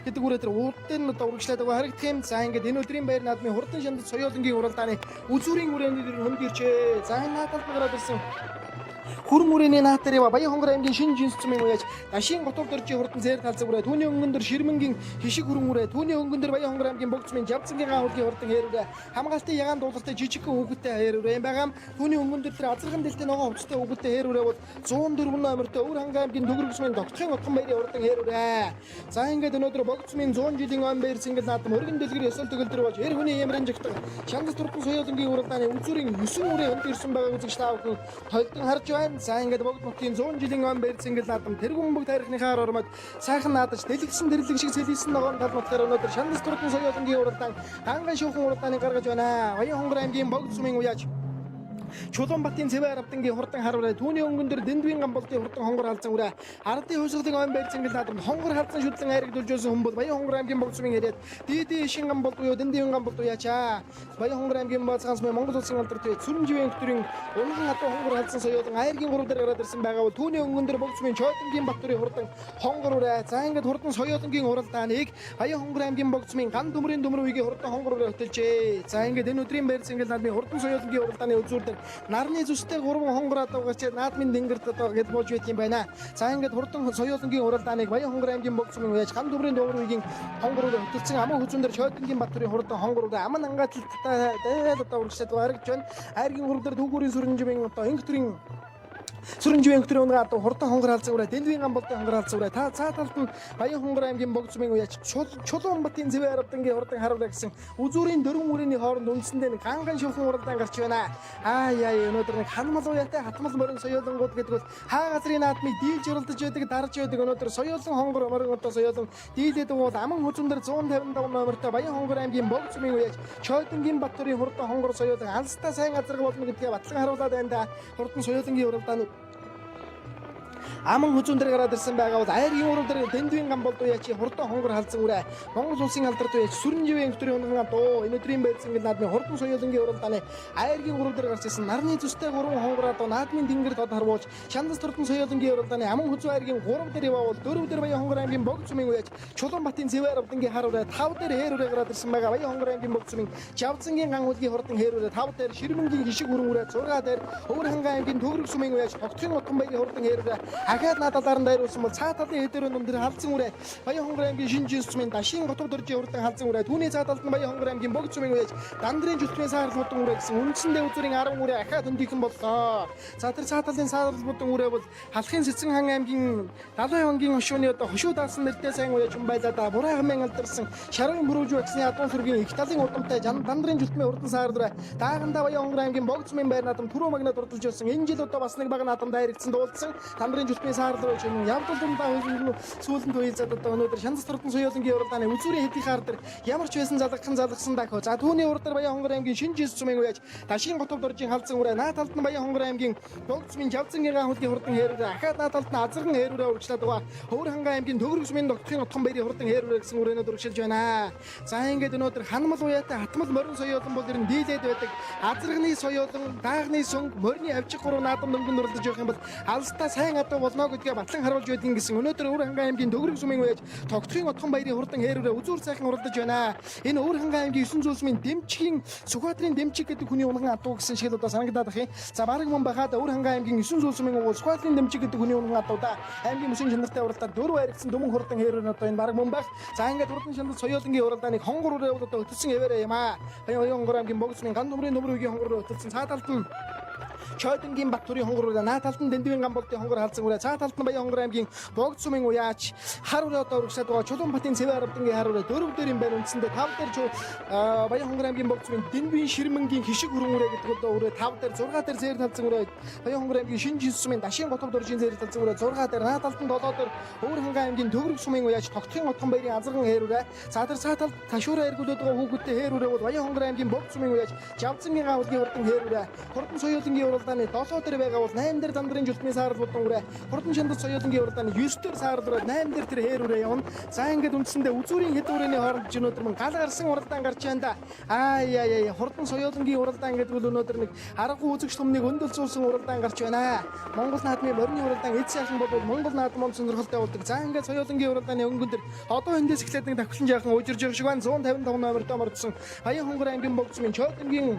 гэдэг үрээ тэр уудын одоо урагшлаад байгаа харагдах юм. За ингээд энэ өдрийн баяр наадмын хурдан шандал соёлонгийн уралдааны үзүүрийн үрээний хөнд ирчээ. За энэ наадад гараад ирсэн хүрэн үрээний наатар ява Баян хонгор аймгийн шинэ жинс цумын уяач Дашийн готов дөржийн хурдан зэр талцаг үрээ түүний өнгөн дээр Ширмэнгийн хишиг хүрэн үрээ түүний өнгөн дээр Баян хонгор аймгийн богд сумын Явцангийн хаалтын хурдан хээр үрээ хамгаалтын ягаан дуулахтай жижигхэн хүүхэдтэй хээр үрээ байгаа. Түүний өнгөн дээр тэр азархан дэлтэй ногоон хувцастай хүүхэдтэй хээр үрээ бол 104 номертой Өвөр ханга аймгийн Дөгөрг сумын Доктын отгон баярын хурдан хээр үрээ. За ингээд өнөөдөр богд сумын 100 жилийн он баяр цэнгэл наадам өргөн дэлгэр эсэл төгөлдөр болж хэр хүний ямрын жигтэй Шандас турдан соёлонгийн уралдааны үзүүрийн 9 үрээ өнд ирсэн байгааг үзэгч та бүхэн тойлдон харж байна. За ингээд богд нутгийн 100 жилийн он баяр цэнгэл наадам тэргүүн бүгд тарихныхаар ормод сайхан наадаж дэлгэсэн дэрлэг шиг сэлийсэн ногоон тал нутгаар өнөөдөр Шандас турдан соёлонгийн уралдаан ханган шүүхэн уралдааны гаргаж байна. Баян хонгор аймгийн богд сумын уяач Чулуунбатын цэвэр авдангийн хурдан харуулаа түүний өнгөн дээр Дэндвийн гамбалтын хурдан хонгор халдсан үрээ ардын хувьсгалын он барь цэнгэл наадам хонгор халдсан шүтлэн хайрагдулж байсан хүн бол Баян хонгор аймгийн богд сумын ирээд Дийдийн шин гамбалт буюу Дэндвийн гамбалт уяачаа Баян хонгор аймгийн Баацхан сумын Монгол улсын алдарт бай сүрэнживэн өктрийн унган хатуу хонгор халдсан соёлон Аяргийн 3 дээр гараад ирсэн байгаа бол түүний өнгөн дээр богд сумын Чойдынгийн Батөрийн хурдан хонгор үрээ. За ингээд хурдан соёлонгийн уралдааныг Баян хонгор аймгийн богд сумын ган төмрийн төмөр үеийн хурдан хонгор үрээ хөтөлжээ. За ингээд энэ өдрийн баяр цэнгэл наадмын хурдан соёлонгийн уралдааны үзүүр дээр нарны зүстэй 3 хонгор адуугаач наадмын дэнгэрт одоо гэж бууж байт юм байна. За ингээд хурдан соёлонгийн уралдааныг Баян хонгор аймгийн богд сумын уяач ган төмрийн төмөр үеийн хонгор үрээ хөтөлсөн аман хүзүүн дээр Чойдынгийн Батөрийн хурдан хонгор үрээ аман ангааталтаа дээд одоо урагшаад харагдж байна. Аяргийн 3 дээр түүгүүрийн сүрэнживэн одоо энэ төрлийн сүрэнживэн өктрийн унгаа одоо хурдан хонгор халдсан үрээ Дэндвийн гамбалтын хонгор халдсан үрээ та цаа талд нь Баян хонгор аймгийн богд сумын уяач Чулуунбатын цэвэр авдангийн хурдан харуулаа гэсэн үзүүрийн 4 үрээний хооронд үндсэндээ нэг ганган шүүхэн уралдаан гарч байна. Өнөөдөр нэг ханмал уяатай хатмал морин соёлонгууд гэдэг бол хаа газрын наадмыг дийлж уралдаж байдаг дарж байдаг өнөөдөр соёлон хонгор морин одоо соёлон дийлээд бол аман хүзүүн дээр 155 номертой Баян хонгор аймгийн богд сумын уяач Чойдынгийн Батөрийн хурдан хонгор соёлон алстаа сайн газар болно гэдгээ батлан харуулад байна да. Хурдан соёлонгийн уралдаан аман хүзүүн дээр гараад ирсэн байгаа бол айргийн урал дээр дэндвийн гам болдоо яачи хурдан хонгор халзан үрэ Монгол улсын алдарт яач сүрэн живийн өдрийн унган доо өнөөдрийн байцангийн наадмын хурдан соёлынгийн уралдааны айргийн урал дээр гарч ирсэн нарны зүстэй 3 хонгороо доо наадмын тэнгэр дод харвуулж Шандас хурдан соёлынгийн уралдааны аман хүзүү айргийн 3 дээр яваавал 4 дээр Баян хонгор аймгийн богд цумын үеч Чулуунбатын цэвэр авдангийн хар үрэ 5 дээр хээрүүрэ гараад ирсэн байгаа Баян хонгор аймгийн богд цумын Жавцангийн ган хөлгийн хурдан хээрүүрэ 5 дээр Ширмэнгийн хишиг хүрэн үрэ 6 дээр Өвөр хангаан аймгийн төгрөг сумын үеч Тогтхон утган баярын хурдан хээрүүрэ ахаад наадалаар дайруулсан бол цаа талын хэдээр өндөр халзан үрэ Баян хонгор аймгийн Шинжин цумын Дашин готов дөржийн хурдан халзан үрэ түүний цаа талд нь Баян хонгор аймгийн богд цумын үеч Дандрын жүлтмийн саарл хурдан үрэ гэсэн үндсэндээ үзүүрийн 10 үрэ ахаад хөндийхэн боллоо. За тэр цаа талын саарл хурдан үрэ бол халахын Сэцэн хан аймгийн 70 онгийн хошууны одоо хошуу даасан нэртэй сайн уяж хүн байлаа да буруу хамын алдарсан Шарын бүрүүж вакцины адуун сүргийн их талын удамтай Дандрын жүлтмийн хурдан саардра дааганда Баян хонгор аймгийн богд цумын байр наадам түрүү магнад урдалж байсан энэ жил одоо бас нэг баг наадамд харигдсан дуулсан Дандрын жүлтмийн саардра чинь явдалдаа сүүлэнд уйлзаад одоо өнөөдөр Шандас хурдан соёлынгийн уралдааны үзүүрийн хэдийн хаар дээр ямар ч байсан залгсан дах. За түүний урд дээр Баян хонгор аймгийн Шинжис цумын уяж Дашин готов дөржийн халзан үрэ наа талд нь Баян хонгор аймгийн богд цумын Жавцангийн ган хөлгийн хурдан хээрүүрэ ахаад наа талд нь Азарган хээрүүрэ урагшлаад байгаа Өвөр хангаан аймгийн төгрөг сумын Тогтхон утган баярын хурдан хээрүүрэ гэсэн үрэнүүд урагшилж байна. За ингээд өнөөдөр ханмал уяатай хатмал морин соёолон бол ер нь дийлээд байдаг. Азарганы соёолон, даагны сөнг, морины авчих гурав наадам дөнгөнд уралдаж явах юм бол алстаа сайн адуу болно гэдгээ батлан харуулж байдгийн гэсэн өнөөдөр Өвөр хангаан аймгийн төгрөг сумын уяж Тогтхон утган баярын хурдан хээрүүрэ үзүүр сайхан уралдаж байна. Энэ Өвөр хангаан аймгийн 9 зүйлсмийн дэмчгийн Сүхбаатарын дэмчиг гэдэг хүний унган адуу гэсэн шиг л одоо санагдаад ах юм. За бараг мөн бахад Өвөр хангаан аймгийн 9 зүйлсмийн уул Сүхбаатарын дэмчиг гэдэг хүний унган адуу да аймгийн мөсөн чанартай уралдаад дөрөв харигдсан дөрвөн хурдан хээрүүр одоо энэ бараг мөн байх. За ингээд хурдан Шандас соёлынгийн уралдааныг хонгор үрээ бол одоо өтөлсөн хэвээрээ юм аа. Баян хонгор аймгийн богд цумын ган төмрийн үеийн хонгор өтөлсөн цаа талд нь Чойдонгийн Баттурын хонгор үрээ наа талд нь Дэндвийн ган болдын хонгор халзан үрээ цаа талд нь Баян хонгор аймгийн богд цумын уяач хар үрээ одоо урагшаад байгаа Чулуунбатын цэвэр авдангийн хар үрээ 4 дээр юм байна үндсэндээ 5 дээр Баян хонгор аймгийн богд цумын Дэндвийн Ширмэнгийн хишиг хүрэн үрээ гэдэг одоо үрээ 5 дээр 6 дээр зээр талзан үрээ Баян хонгор аймгийн Шинжис цумын Дашин готов дөржийн зээр талзан үрээ 6 дээр наа талд нь 7 дээр Өвөр хангаан аймгийн төгрөг сумын уяач Тогтхон утган баярын Азарган хээрүүрэ за тэр цаа талд ташуураа эргүүлээд байгаа хүүхэдтэй хээрүүрэ бол Баян хонгор аймгийн богд цумын уяач Жавцангийн ган хөлгийн хурдан хээрүүрэ хурдан соёлынгийн уралдааны 7 дээр байгаа бол 8 дээр Дандрын жүлтмийн саарл хурдан үрээ хурдан Шандас соёлынгийн уралдааны 9 дээр саарл үрээ 8 дээр тэр хээрүүрэ явна. За ингээд үндсэндээ үзүүрийн хэд үрээний хооронд ч өнөөдөр мөн гал гарсан уралдаан гарч байна да. Хурдан соёлынгийн уралдаан гэдэг бол өнөөдөр нэг аргагүй үзэгч түмнийг өндөлцүүлсэн уралдаан гарч байна. Монгол наадмын морины уралдаан эд сайхан бол Монгол наадмын сонирхолтой болдог. За ингээд соёлынгийн уралдааны өнгөн дээр одоо эндээс эхлээд нэг давхлан жаахан уужирж байгаа шиг байна. 155 номертой мордсон Баян хонгор аймгийн богд цумын Чойдонгийн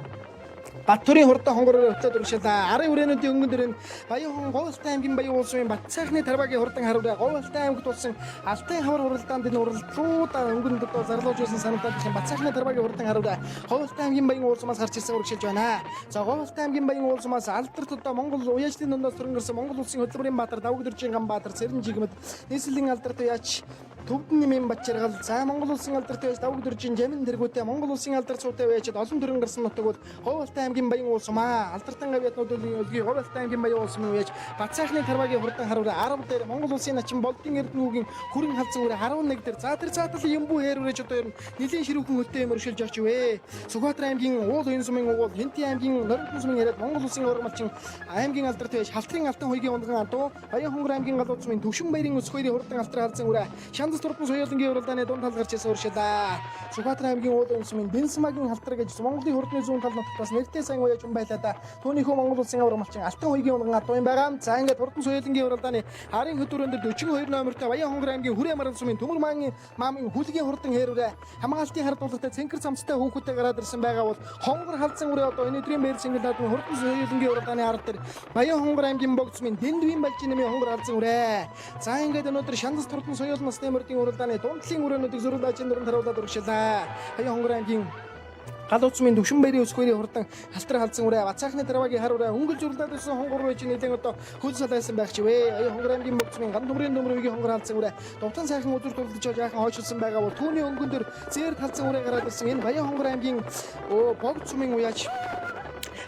Баттурын хурдан хонгороор өтлөөд урагшаалаа. Арын үрээнүүдийн өнгөн дээр нь Баян Говьалтай аймгийн Баян улсын Батцайхны тарбагийн хурдан харвраа Говьалтай аймагт болсон Алтан хавар уралдаанд энэ уралдлуудаа өнгөнд одоо зарлуулж байсан санагдаад их Батцайхны тарбагийн хурдан харвраа Говьалтай аймгийн Баян улсаас гарч ирсэн урагшилж байна. За Говьалтай аймгийн Баян улсаас алдарт одоо Монгол уяажлын дундаас төрөнгөрсөн Монгол улсын хөдөлмөрийн баатар Давг дөржийн ган баатар Цэрэн жигмэд нийслэлийн алдарт уяач Төвдөн нэмийн Бачаргал за Монгол улсын алдарт байж Давг дөржийн Жамин тэргүүтээ Монгол улсын алдарт цуутай байж олон төрөн гарсан нутаг бол Говьалтай аймгийн Баян улс маа алдартан гавьяатнуудын өлгийн Говьалтай аймгийн Баян улс мөн байж Батцайхны тарбагийн хурдан харвраа 10 дээр Монгол улсын начин болдын эрдэнүүгийн хүрэн халзан үрээ 11 дээр за тэр цаатал юмбу хээрүүрэж одоо ер нь нэлийн ширүүхэн хөттэй юм өршөлж явж вэ. Сүхбаатар аймгийн уул уян сумын уул Хинтийн аймгийн Норонтон сумын яриад Монгол улсын ургамалчин аймгийн алдарт байж Халтрын алтан хоёгийн унган адуу Баян хонгор аймгийн галууд сумын Төвшин баярын өс хоёрын хурдан алтрын халзан үрээ Шандас хурдан соёлынгийн уралдааны дунд тал гарч ирсэн уршилаа. Сүхбаатар аймгийн уул уян сумын Дэнсмагийн халтар гэж Монголын хурдны зүүн тал нутгаас нэртэй сайн уяж хүн байлаа да. Түүнийхөө Монгол улсын ургамалчин алтан хоёгийн унган адуу юм байгаа. За ингээд хурдан соёлынгийн уралдааны арын хөдөрөөн дээр 42 номертой Баян хонгор аймгийн Хүрээ маран сумын Төмөр маамын хүлгийн хурдан хээрүүрээ хамгаалтын хар дуулартай цэнхэр цамцтай хүүхэдтэй гараад ирсэн байгаа бол хонгор халзан үрээ одоо өнөөдрийн байр сингэл наадмын хурдан соёлынгийн уралдааны ард дээр Баян хонгор аймгийн богд цумын Дэндвийн балжийн нэмийн хонгор халзан үрээ. За ингээд өнөөдөр Шандас хурдан соёл насны мөрдийн уралдааны дундлын өрөөнүүдийг зөрүүл ажин дөрөнд харуулад урагшилаа. Баян хонгор аймгийн Галуучмын Төвшин баярын өс хоёрын хурдан халтрын халзан үрээ Батцайхны тарбагийн хар үрээ өнгөл зурлаад байсан хонгор байж нэлээд одоо хөл салайсан байх ч вэ. Баян хонгор аймгийн богцмын ган төмрийн дөмрөгийн хонгор халзан үрээ дутан сайхан үзүүр төлөвлөж яахан хойшилсан байгаа бол түүний өнгөн дээр зээр халзан үрээ гараад ирсэн энэ Баян хонгор аймгийн богцмын уяач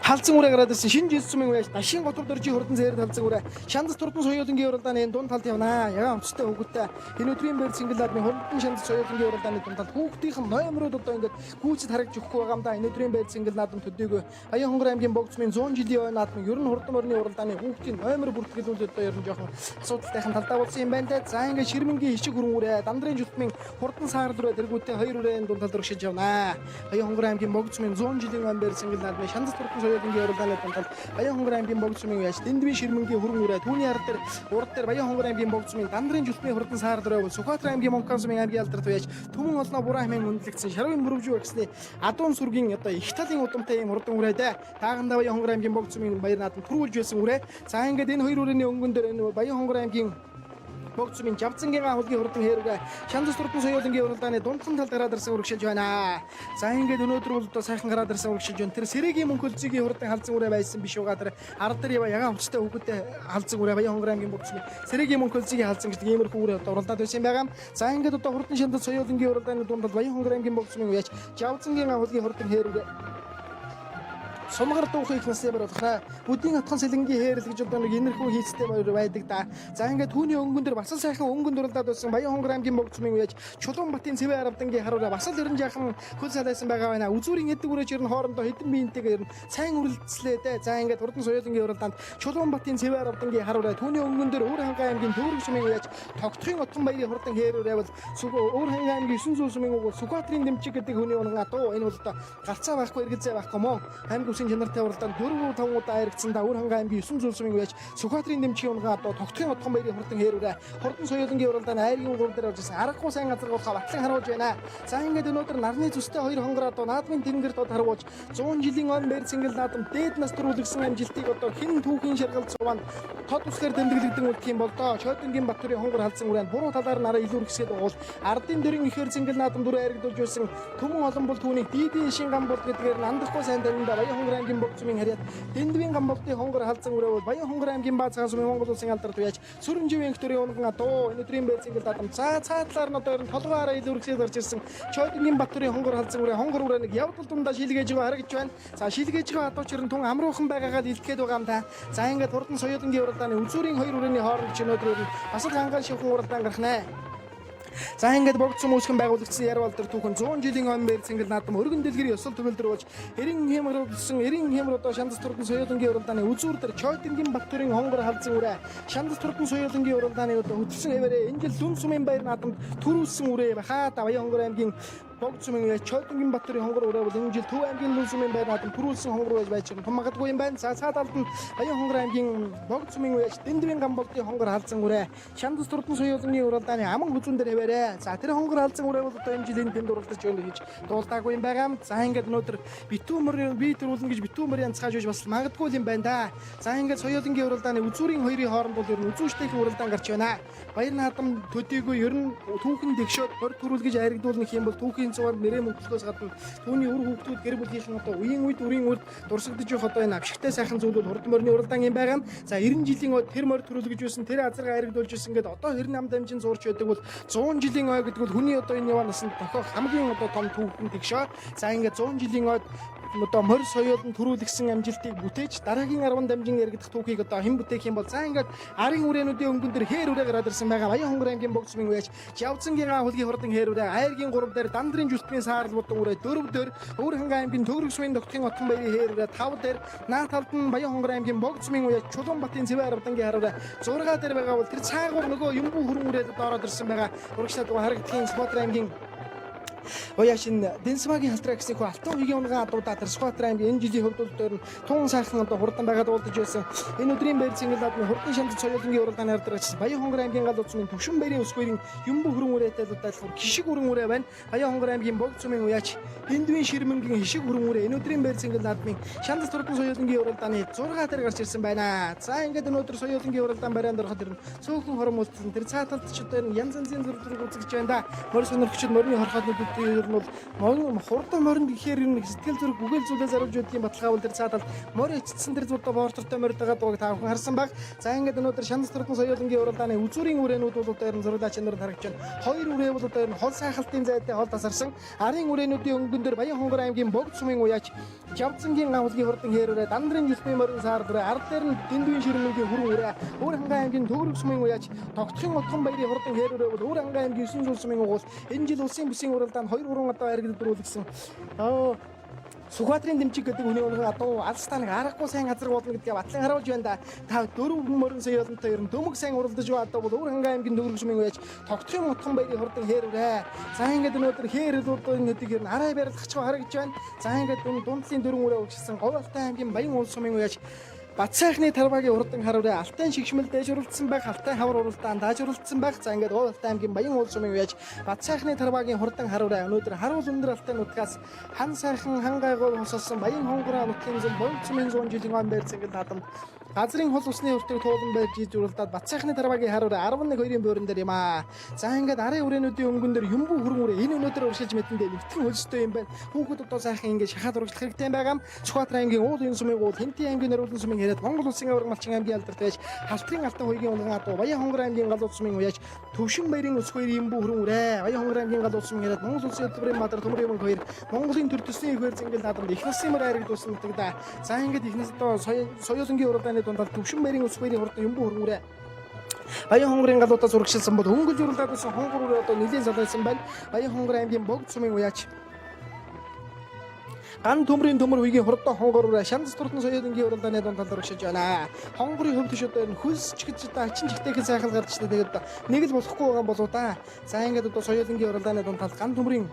халзан үрэ гараад ирсэн шинэ жил сумын үеэс дашин готор дөржи хурдан зээрэд халзан үрэ шандас туртан соёлынгийн уралдааны дунд талд явнаа. Ягаан онцтой хөвгөтэй энэ өдрийн байр цэнгэлдний хурдан шандас соёлынгийн уралдааны дунд талд хүүхдийн номерууд одоо ингээд гүйцэд харагдж өгөхгүй байгаа юм да. Энэ өдрийн байр цэнгэл наадам төдийгүй Баян хонгор аймгийн богцмын 100 жилийн ой наадам ер нь хурдан орны уралдааны хүүхдийн номер бүртгэлүүлээд одоо ер нь жоохон асуудалтайхан талдаа болсон юм байна да. За ингээд ширмэнгийн хишиг хөрөнгөрөө дандрын жүтмийн хурдан саарл руу тэргүүтээ 2 үрийн дунд талд өргөж явнаа. Баян хонгор аймгийн богцмын 100 жилийн ой байр цэнгэл наадмын шандас туртан соёлынгийн уралдааны дунд талд Баян хонгор аймгийн богцмын яаж дэндвийн ширмэнгийн хөрөнгөрөө түүний ард дээр урд дээр Баян хонгор аймгийн богцмын дандрын жүтмийн хурдан саарл руу Сүхбаатар аймгийн Монкон сумын аймгийн алдарт байж түмэн олноо буруу хэмээн үнэлэгдсэн шарвын мөрөвжүү гэсний адуун сүргийн одоо их талын удамтай юм хурдан үрээдэ таагандаа Баян хонгор аймгийн богцмын баяр наадам түрүүлж байсан үрээ. За ингээд энэ 2 үрээний өнгөн дээр энэ Баян хонгор аймгийн богцмын Жавцангийн хөлгийн хурдан хэрэг шандас туртан соёлынгийн уралдааны дундхан талд гараад ирсэн үргэлжлэж байна. За ингээд өнөөдөр бол одоо сайхан гараад ирсэн үргэлжлэж байна. Тэр Сэрэгийн мөнхөлцгийн хурдан халзан үрээ байсан биш угаа тэр ард дээр ягаан хүчтэй хөвгөтэй халзан үрээ Баян хонгор аймгийн богцмын Сэрэгийн мөнхөлцгийн халзан гэдэг иймэрхүү үрээ одоо уралдаад байсан байгаа. За ингээд одоо хурдан шандас соёлынгийн уралдааны дундад Баян хонгор аймгийн богцмын үеч Жавцангийн хөлгийн хурдан хэрэг сумгар дуухыг насны баруухаа бүдийн атхан сэлэнгийн хэрэл гэж одоо нэг энэрхүү хийцтэй байдаг да. За ингээд түүний өнгөн дээр бас сайхан өнгөн дурлаад байсан Баян хонгор аймгийн богцмын үеч Чулуунбатын Цэвэ аравдангийн харуулаа бас л ерэн жаахан хөл салайсан байгаа байна. Үзүүрийн эдэг үрэж ер нь хоорондоо хэдэн биентэйгээр сайн үрэлцлээ дээ. За ингээд хурдан соёлынгийн уралдаанд Чулуунбатын Цэвэ аравдангийн харуулаа түүний өнгөн дээр Өвөр хангаан аймгийн Төвөрг сумын үеч Тогтхын отхон баярын хурдан хэрүүрээ бол Өвөр хангаан аймгийн 900 сумын үг Сүхбаатарын дэмчиг гэдэг хүний унган дуу энэ бол одоо гарцаа байхгүй эргэлзээ байхгүй мó аймгийн үсгийн чанартай уралдаанд 4-5 удаа харигдсан да. Өвөр хангаан аймгийн 900 сумын үеч Сүхбаатарын дэмчгийн унган одоо Тогтхын отхон баярын хурдан хэрүүрээ хурдан соёлынгийн уралдааны айргийн гур дээр орж ирсэн аргагүй сайн газар болохоо батлан харуулж байна. За ингээд өнөөдөр нарны зүстэй 2 хонгороо одоо наадмын тэнгэрт од харгуулж 100 жилийн он байр цэнгэл наадам дээд нас төрүүлсэн амжилтыг одоо хэн түүхийн шаргалт цуванд тод усгаар тэмдэглэгдэн үлдэх юм бол доо Чойдонгийн Батөрийн хонгор халзан үрээнд буруу талаар нараа илүүргэсгээд уул ардын дөрийн ихэр цэнгэл наадам дүрээ харигдуулж байсан түмэн олон бол түүнийг дийдийн шин гамболт гэдгээр нандахгүй сайн танида Баян хонгор аймгийн богцмын харьяат дэндвийн гамболтын хонгор халзан үрээ бол Баян хонгор аймгийн баазгаас Монгол улсын алдарт байж сүрэн живийн ихтөрийн унган доо энэ өдрийн байр цэнгэл наадам цаатлаар нь одоо ер нь толгоороо илүүргэсгээд гарч ирсэн Чойдонгийн Батөрийн хонгор халзан үрээ хонгор үрээ нэг явдал дундаа шилгээж байгаа харагдж байна. За шилгээж байгаа адууч ер нь тун амруухан байгаагаа илтгэхэд байгаа юм та. За ингээд хурдан соёлынгийн уралдааны үзүүрийн 2 үрээний хооронд ч өнөөдөр бас л хангаан шивхэн уралдаан гарах нэ. За ингээд богцом үүсгэн байгуулагдсан Ярвал дээр түүхэн 100 жилийн он байр цэнгэл наадам өргөн дэлгэр ёсол төвлөр болж эрин хэмэр одоо шандас туртан соёлынгийн уралдааны үзүүр дээр Чойдонгийн Батөрийн хонгор халзан үрээ шандас туртан соёлынгийн уралдааны одоо хөдөлсөн хэвээрээ энэ жил дүн сумын баяр наадамд төрүүлсэн үрээ баха та Баян хонгор аймгийн богцмын үеч Чойдонгийн Батөрийн хонгор үрээ бол энэ жил Төв аймгийн дүн сумын баяр наадам төрүүлсэн хонгор байж байна. Тумагадгүй юм байна. За цаадалд нь Баян хонгор аймгийн богцмын үеч дэндвийн гамболтын хонгор халзан үрээ шандас туртан соёлынгийн уралдааны аман хүзүүн дээр хэвээрээ. За тэр хонгор халзан үрээ бол одоо энэ жилийн тэнд уралдаж өгнө гэж дуулдаагүй юм байгаа. За ингээд өнөөдөр битүүмөр бие төрүүлнэ гэж битүүмөр янцгааж байж бас магадгүй юм байна да. За ингээд соёлынгийн уралдааны үзүүрийн 2-ын хооронд бол ер нь үзүүштэйхэн уралдаан гарч байна. Баяр наадам төдийгүй ер нь түүхэн тэгшөөд бор төрүүлгэж хайргдуулнах юм бол түүхийн цуванд нэрээ мөнгөлгөөс гадна түүний үр хүүхдүүд гэр бүлийнхэн одоо үеийн үед үрийн үрд дурсагдж явах одоо энэ авшигтай сайхан зүйлүүд хурдан морины уралдаан юм байгаа. За 90 жилийн ой тэр морь төрүүлгэж байсан тэр азарга хайргдуулж байсан гэдэг одоо 90 ам дамжин зурч байдаг бол 100 жилийн ой гэдэг бол хүний одоо энэ яваа насанд тохиох хамгийн одоо том түүхэн тэгшөө. За ингээд 100 жилийн ойд одоо морь соёлд төрүүлсэн амжилтыг бүтээж дараагийн 10 дамжин яригдах түүхийг одоо хэн бүтээх юм бол за ингээд арын үрээнүүдийн өнгөн дээр хээр үрээ гараад ирсэн байгаа. Баян хонгор аймгийн богцмын үеч Жавцангийн хөлгийн хурдан хээр үрээ айргийн 3 дээр дандрын жүстрийн саарл будан үрээ 4 дээр Өвөр хангаан аймгийн Төвөрг сумын Тогтхын отхон баярын хээр үрээ 5 дээр наа талд нь Баян хонгор аймгийн богцмын үеч Чулуунбатын Цэвэ аравдангийн хараа 6 дээр байгаа бол тэр цаагуур нөгөө юмбуу хөрөн үрээд ороод ирсэн байгаа. Урагшлаад харагдхийн Сүхбаатар аймгийн Ояшин Дэнсмагийн халтраа гэсэн хөө алтан үеийн унган адуудаа тэр Сүхбаатар аймгийн энэ жилийн хөвдөл дээр нь тун сайхан одоо хурдан байгаад уулдаж байсан. Энэ өдрийн байр цэнгэл наадмын хурдан шандас соёлынгийн уралдааны ардарч Баян хонгор аймгийн гал утсны төвшин баярын өсгөрийн юмбу хөрөн үрээтэй удаалгавар гişиг хөрөн үрээ байна. Баян хонгор аймгийн богцмын уяач дэндвийн ширмэнгийн хишиг хөрөн үрээ энэ өдрийн байр цэнгэл наадмын шандас туртан соёлынгийн уралдааны 6 дээр гарч ирсэн байна. За ингээд өнөөдөр соёлынгийн уралдаан барайнд ороход ирнэ. Цөөхөн хормуулсан тэр цааталт ч одоо янз янзын зүрх үзэгч байна да. Морь сонирхчид морины хорхооднууд ер нь бол хурдан моринд гэхээр ер нь сэтгэл зүрэг бүгээл зүйлээ заруулж өгдөг баталгаа бол тэр цаатал морь эцсэн тэр зурдаа боортортой морь байгаа дууг та бүхэн харсан баг. За ингээд өнөөдөр Шанас Турдан соёлынгийн уралдааны үзүүрийн үрээнүүд бол одоо ер нь зурлаач нарт харагдж байна. Хоёр үрээ бол одоо ер нь хол сайхалтын зайтай хол тасарсан. Арын үрээнүүдийн өнгөн дээр Баян хонгор аймгийн Богд сумын уяач Жавцангийн гавлгийн хурдан хээрүүрээ Дандрын Жүсмийн морин саар дүрээ ард дээр нь Дэндвийн ширмэнгийн хүрэн үрээ Өөр хангай аймгийн Төгөрөг сумын уяач Тогтхон Утган баярын хурдан хээрүүрээ бол Өөр хангай аймгийн 9 жул сумын угуул энэ жил улсын бүсийн уралдаанд 2-3 одоо аригдруулсан. Сүхбаатарын дэмжиг гэдэг хүний өнөөгөө адуу алстаныг аргагүй сайн газар болно гэдгээ батлан харуулж байна да. Та дөрөв морин соёлонтой ер нь төмөг сайн уралдаж байгаа одоо бол Өөр хангай аймгийн Төгөрөг сумын уяач Тогтхон Утган баярын хурдан хээрүүрээ. За ингээд өнөөдөр хээрэлүүд нэдэг ер нь арай барилгах харагдж байна. За ингээд дундлын дөрвөн үрээ өгчсэн Говьалтай аймгийн Баян уул сумын уяач Батсайхны тарбагийн уралдан хараараа Алтай шигшмэл дээж уралдсан байх, Алтай хавар уралдаан дааж уралдсан байх. За ингээд Говьалтай аймгийн Баян уул сумын уяач Батсайхны тарбагийн хурдан хараараа өнөөдөр харуул өндөр Алтай нутгаас хан сайхан хан гайгуул хосолсон Баян хонгороо нутгийн зөв Богд сумын 100 жилийн он байрцаг хадамд газрын хол усны өртөг туулан байж ийж уралдаад Батсайхны тарбагийн хараараа 11-2-ын бөөрөн дээр юм аа. За ингээд арын үрээнүүдийн өнгөн дээр юмбу хөрөн үрээ энэ өнөөдөр уршилж мэдэндээ нэвтгэн хөлстэй юм байна. Хүүхэд одоо сайхан ингээд шахаад урагшлах хэрэгтэй байгаа. Сүхбаатар аймгийн Уулын сумын гол Хэнтийн аймгийн Нөрөлдөн сумын Монгол улсын аварга малчин аймгийн алдарт байж Халтрын Алтан хуйгийн унган адуу Баян хонгор аймгийн Галууд сумын уяач Төвшин баярын ус хоёр юмбу хөрөн үрээ Баян хонгор аймгийн Галууд сумын хэрэг Монгол улсын хөтөлбөрийн мадар төмөр юм хоёр Монголын төр төсний ихвэр зингэл наадамд их насын мөр аригдуулсан гэдэг да. За ингээд их нас одоо соёлынгийн уралдааны дундаа Төвшин баярын ус хоёрын хурдан юмбу хөрөн үрээ Баян хонгорын галуудаас урагшилсан бол хөнгөлж уралдаад байсан хонгор үрээ одоо нэлийн салайсан байна. Баян хонгор аймгийн Богд сумын уяач Ган төмрийн төмөр үеийн хурдан хонгор үрээ Шанас Турдан соёлынгийн уралдааны дунд урагшиж байна. Хонгорын хувьд ч одоо энэ хөлс ч гэж одоо ачин жигтэйхэн сайхан гарч та тэгээд нэг л болохгүй байгаа болоо да. За ингээд одоо соёлынгийн уралдааны дунд ган төмрийн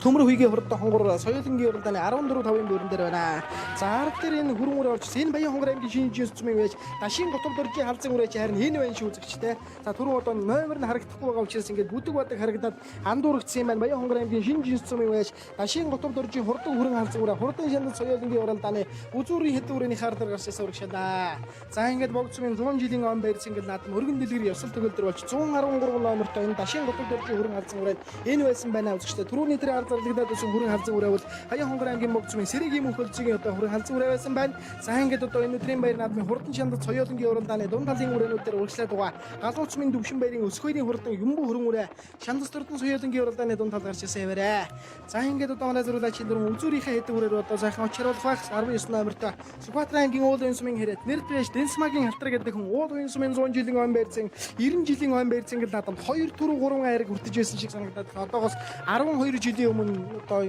төмөр үеийн хурдан хонгор соёлынгийн уралдааны 14-5-ын бөөрөн дээр байна. За ард дээр энэ хөрөн үрээ орж энэ Баян хонгор аймгийн шинэ сумын байж Дашин готов дөржийн халзан үрээ чи харин энэ байна шүү үзэгчтэй. За түрүү одоо номер нь харагдахгүй байгаа учраас ингээд бүдэг бадаг харагдаад андуурагдсан юм байна. Баян хонгор аймгийн шинэ сумын байж Дашин готов дөржийн хурдан хүрэн халзан үрээ хурдан шандал соёлынгийн уралдааны үзүүрийн хэдэн үрээний хаар дээр гарсан урагшаалаа. За ингээд Богд сумын 100 жилийн он байрц ингээд наадам өргөн дэлгэр ёсол төгөлдөр болж 113 номертой энэ Дашин готов дөржийн хүрэн халзан үрээ энэ байсан байна үзэгчтэй. Түрүүний тэр зарлагдаад байсан хүрэн халзан үрээ бол Баян хонгор аймгийн Богд сумын Сэрэгийн мөнхөлцгийн одоо хүрэн халзан үрээ байсан байна. За ингээд одоо энэ өдрийн баяр наадмын хурдан шандал соёлынгийн уралдааны дунд талын үрээнүүд дээр урагшлаад байгаа. Галууд сумын Төвшин баярын өсгөөний хурдан юмбу хөрөн үрээ Шанас Турдан соёлынгийн уралдааны дунд тал гарч ирсэн яваарэ. За ингээд одоо манай зурлаач дөрөв үзүүрийнхээ хэдэг үрээр одоо сайхан очруулах байх 19 номертой Сүхбаатар аймгийн Уулын сумын хэрэг Нэрдвэш Дэнсмагийн халтар гэдэг хүн Уулын сумын 100 жилийн он байрцэн 90 жилийн он байрцэн гэл наадамд 2 түрүү 3 айраг хүртэж байсан шиг санагдаад одоогоос 12 жилийн өмнө одоо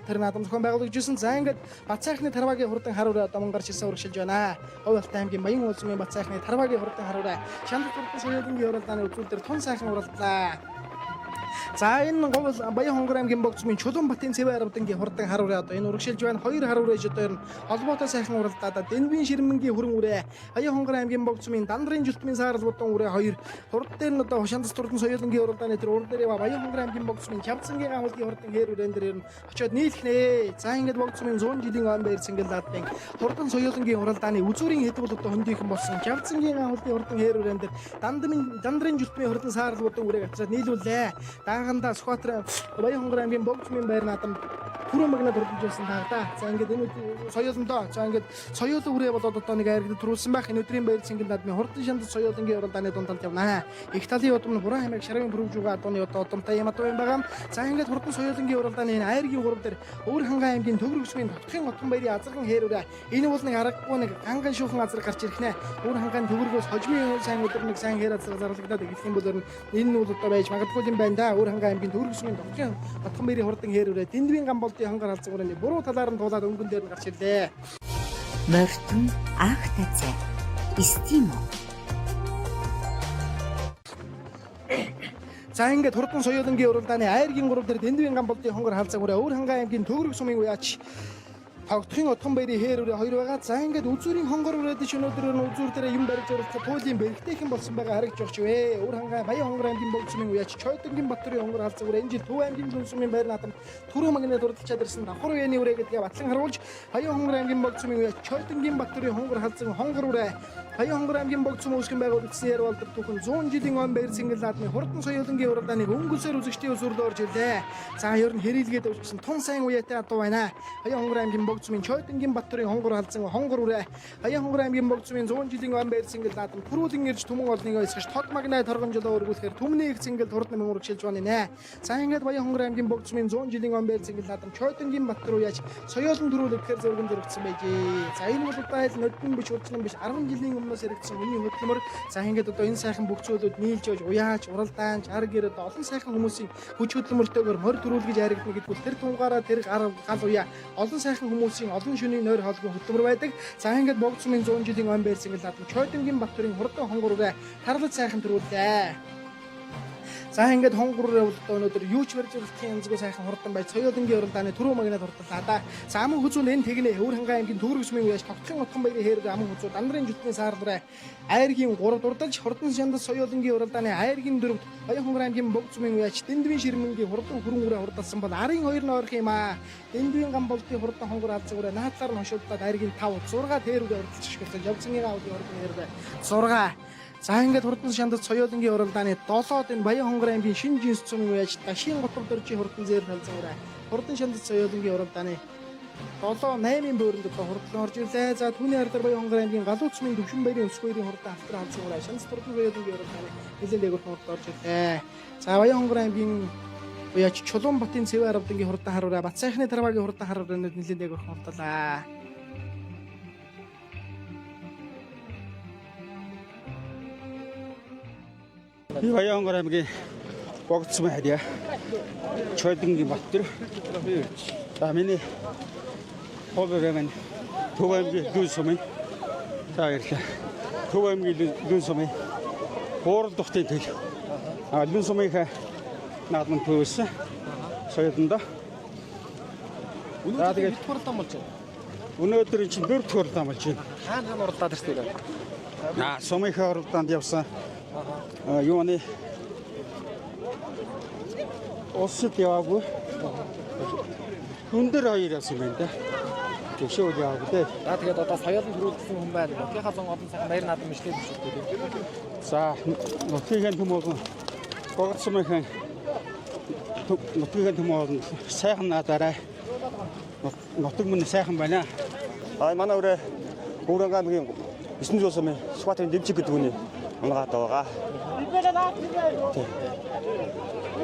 тэр наадам зохион байгуулагдсан. За ингээд Батсайхны тарбагийн хурдан харуур одоо мөн гарч ирсэн урагшилж байна. Говьалтай аймгийн Баян уул сумын Батсайхны тарбагийн хурдан харуур Шанас Турдан соёлынгийн уралдааны үзүүлэлтээр тун сайхан уралдлаа. За энэ Баян хонгор аймгийн Богд сумын Чулуунбатын Цэвэ арвдангийн хурдан харуур одоо энэ урагшилж байна. Хоёр харуур ээж одоо энэ холбоотой сайхан уралдаадаа Дэндвийн ширмэнгийн хүрэн үрээ Баян хонгор аймгийн Богд сумын Дандрын Жүлтмийн саарл будан үрээ хоёр хурд дээр нь одоо Шанас Турдан соёлынгийн уралдааны тэр урд дээр Баян хонгор аймгийн Богд сумын Жавцангийн гавлгийн хурдан хээр үрээн дээр нь очиод нийлхнэ. За ингээд Богд сумын 100 жилийн он байр цэнгэл наадмын хурдан соёлынгийн уралдааны үзүүрийн хэдэг бол одоо хөндийхэн болсон Жавцангийн гавлгийн хурдан хээр үрээн дээр Дандрын Жүлтмийн хурдан саарл будан үрээ гацраад нийлүүлээ. Дааганда Сүхбаатар Баян хонгор аймгийн Богд сумын байр наадамд түрүү магнад хурджсэн таа. За ингээд энэ соёлондоо за ингээд соёл үрээ болоод одоо нэг айрагд төрүүлсэн байх. Энэ өдрийн байр цэнгэл наадмын хурдан шандал соёлынгийн уралдааны дунд талд явна. Их талын удам Буран хэмээх шарын бүрүүжүүгээ адууны одоо удамтай юм адуу юм байгаа. За ингээд хурдан соёлынгийн уралдааны энэ айргийн гурав дээр Өөр хангай аймгийн Төгөрөг сумын Тогтхон Утган баярын азархан хээр үрээ. Энэ бол нэг аргагүй нэг ханган шүүхэн азар гарч ирхнэ. Өөр хангайн Төгөргөөс хожмын сайн өдөр нэг сайн хээр азар зарлагдаад ирэх юм бол энэ нь бол одоо байж магадгүй юм байна да. Өөр хангай аймгийн Төгөрөг сумын Тогтхон Утган баярын хурдан хээр үрээ Дэндвийн гамболтын хонгор халзан үрээний буруу талаар нь туулаад өнгөн дээр нь гарч ирлээ. Мортон анх тацаа. Стимо. За ингээд хурдан соёлынгийн уралдааны айргийн гурав дээр Дэндвийн гамболтын хонгор халзан үрээ Өөр хангай аймгийн Төгөрөг сумын уяач Тогтхын отхон баярын хээр үрээ хоёр байгаа. За ингээд үзүүрийн хонгор үрээд ш өнөөдөр үзүүр дээр юм барьж уралдах туулын бэрхтээхэн болсон байгаа харагч явж вэ. Өөр хангай Баян хонгор аймгийн богцмын уяач Чойдонгийн Батбарын хонгор халзаг үрээ энэ жил Төв аймгийн Дүнсүмийн байр наадам түрүү магнад уралдчаад ирсэн давхар үеийн үрээ гэдгээ батлан харуулж Баян хонгор аймгийн богцмын уяач Чойдонгийн Батбарын хонгор халзаг хонгор үрээ Баян хонгор аймгийн богцом үүсгэн байгуулагдсан яар болдог түүхэн 100 жилийн он байр сингэл наадмын хурдан соёлонгийн уралдааныг өнгөсөөр үзэгчдийн үзүүрд орж ирлээ. За ер нь хэрэлгээд өвчсөн тун сайн уяатай адуу байна. Баян хонгор аймгийн богцмын Чойдонгийн Батбарын хонгор халзан хонгор үрээ Баян хонгор аймгийн богцмын 100 жилийн он байр сингэл наадам түрүүлэн ирж түмэн олныг ойсгож тод магнай торгомжлоо өргүүлэхээр түмний их сингэл хурдан мөрөгшилж байна нэ. За ингээд Баян хонгор аймгийн богцмын 100 жилийн он байр сингэл наадам Чойдонгийн Батбар уяач соёлон төрүүлэхээр зөргөн зөрөгдсөн байжээ. За энэ бол одоо айл нодон биш урдсан биш 10 жилийн өмнөөс яригдсан үний хөдөлмөр. За ингээд одоо энэ сайхан бүх зүйлүүд нийлж явж уяач уралдаан чар гэр одоо олон сайхан хүмүүсийн хүч хөдөлмөртэйгээр морь төрүүлгэж яригдана гэдгүүл тэр тунгаараа тэр гал уяа олон сайхан хүмүүсийн олон шөнийн нойр хоолойн хөдөлмөр байдаг. За ингээд богцмын 100 жилийн он байр сингэл наадам Чойдонгийн Батбарын хурдан хонгор үрээ тарлаж сайхан төрүүллээ. За ингээд хонгор үрээ өнөөдөр юу ч барьж уралдахын янзгүй сайхан хурдан байж соёлонгийн уралдааны түрүү магнад хурдталаа. За аман хүзүүнд энэ тэгнэ Өөр хангай аймгийн Төвөргөсмийн уяач Тогтхон отхон баярын хээр аман хүзүү Дандарын жүлтний саардураа айргийн 3 дурдаж хурдан шандас соёлонгийн уралдааны айргийн 4-т Баян хонгор аймгийн богцмын уяач Дэндвийн ширмэнгийн хурдан хүрэн үрээ хурдалсан бол арын 2 нь ойрох юм аа. Дэндвийн гамболтын хурдан хонгор алзаг үрээ наадлаар нь хошуулдаад айргийн 5 6 тэр үрээ уралдчих гэсэн явцныгаа авдын хурдан хэрвээ 6. За ингээд хурдан шандас соёлонгийн уралдааны 7-д энэ Баян хонгор аймгийн шинэ жинс цумын уяач Дашийн готов дөржийн хурдан зээр халзан үрээ хурдан шандас соёлонгийн уралдааны 7-8-ын бөөрөнд одоо хурдан орж ирлээ. За түүний аргаар Баян хонгор аймгийн Галууцмын Төвшин баярын өсгөөгийн хурдан автар халзан үрээ шандас хурдан соёлонгийн уралдааны нэлээд дээгүүр хурдан орж ирлээ. За Баян хонгор аймгийн уяач Чулуунбатын Цэвэн аравдангийн хурдан харуулаа Бат сайхны Тарвагийн хурдан харуулаа нэлээд дээгүүр хурдалаа. Би Баян хонгор аймгийн богцмын харьяа Чойдонгийн Батбар. За миний хоббигийн Төв аймгийн Дүнсүмийн за ирлээ. Төв аймгийн Дүнсүмийн хуурал тухтын тэл. Дүнсүмийн наадмын төвөөс соёлондоо. Өнөөдөр хэд хурдан болж байна? Өнөөдөр чинь 4 дахь хурдан болж байна. Хаана уралдаад ирсэн үү? Сумын хурданд явсан. Юуны Осод яваагүй. Хүндэр хоёр явсан байна да. Тэшүүл яваагүй дээ. За тэгээд одоо соёлон төрүүлсэн хүн байна. Нутгийнхаа зон олон сайхан баяр наадам бичлээ биш үү? За нутгийн хүмүүс богцмынхан нутгийн хүмүүс сайхан наадаарай. Нутаг мөн сайхан байна. Манай өрөө Гүүрэн аймгийн 900 сумын Сүхбаатарын дэмжиг гэдэг үний унгаад байгаа.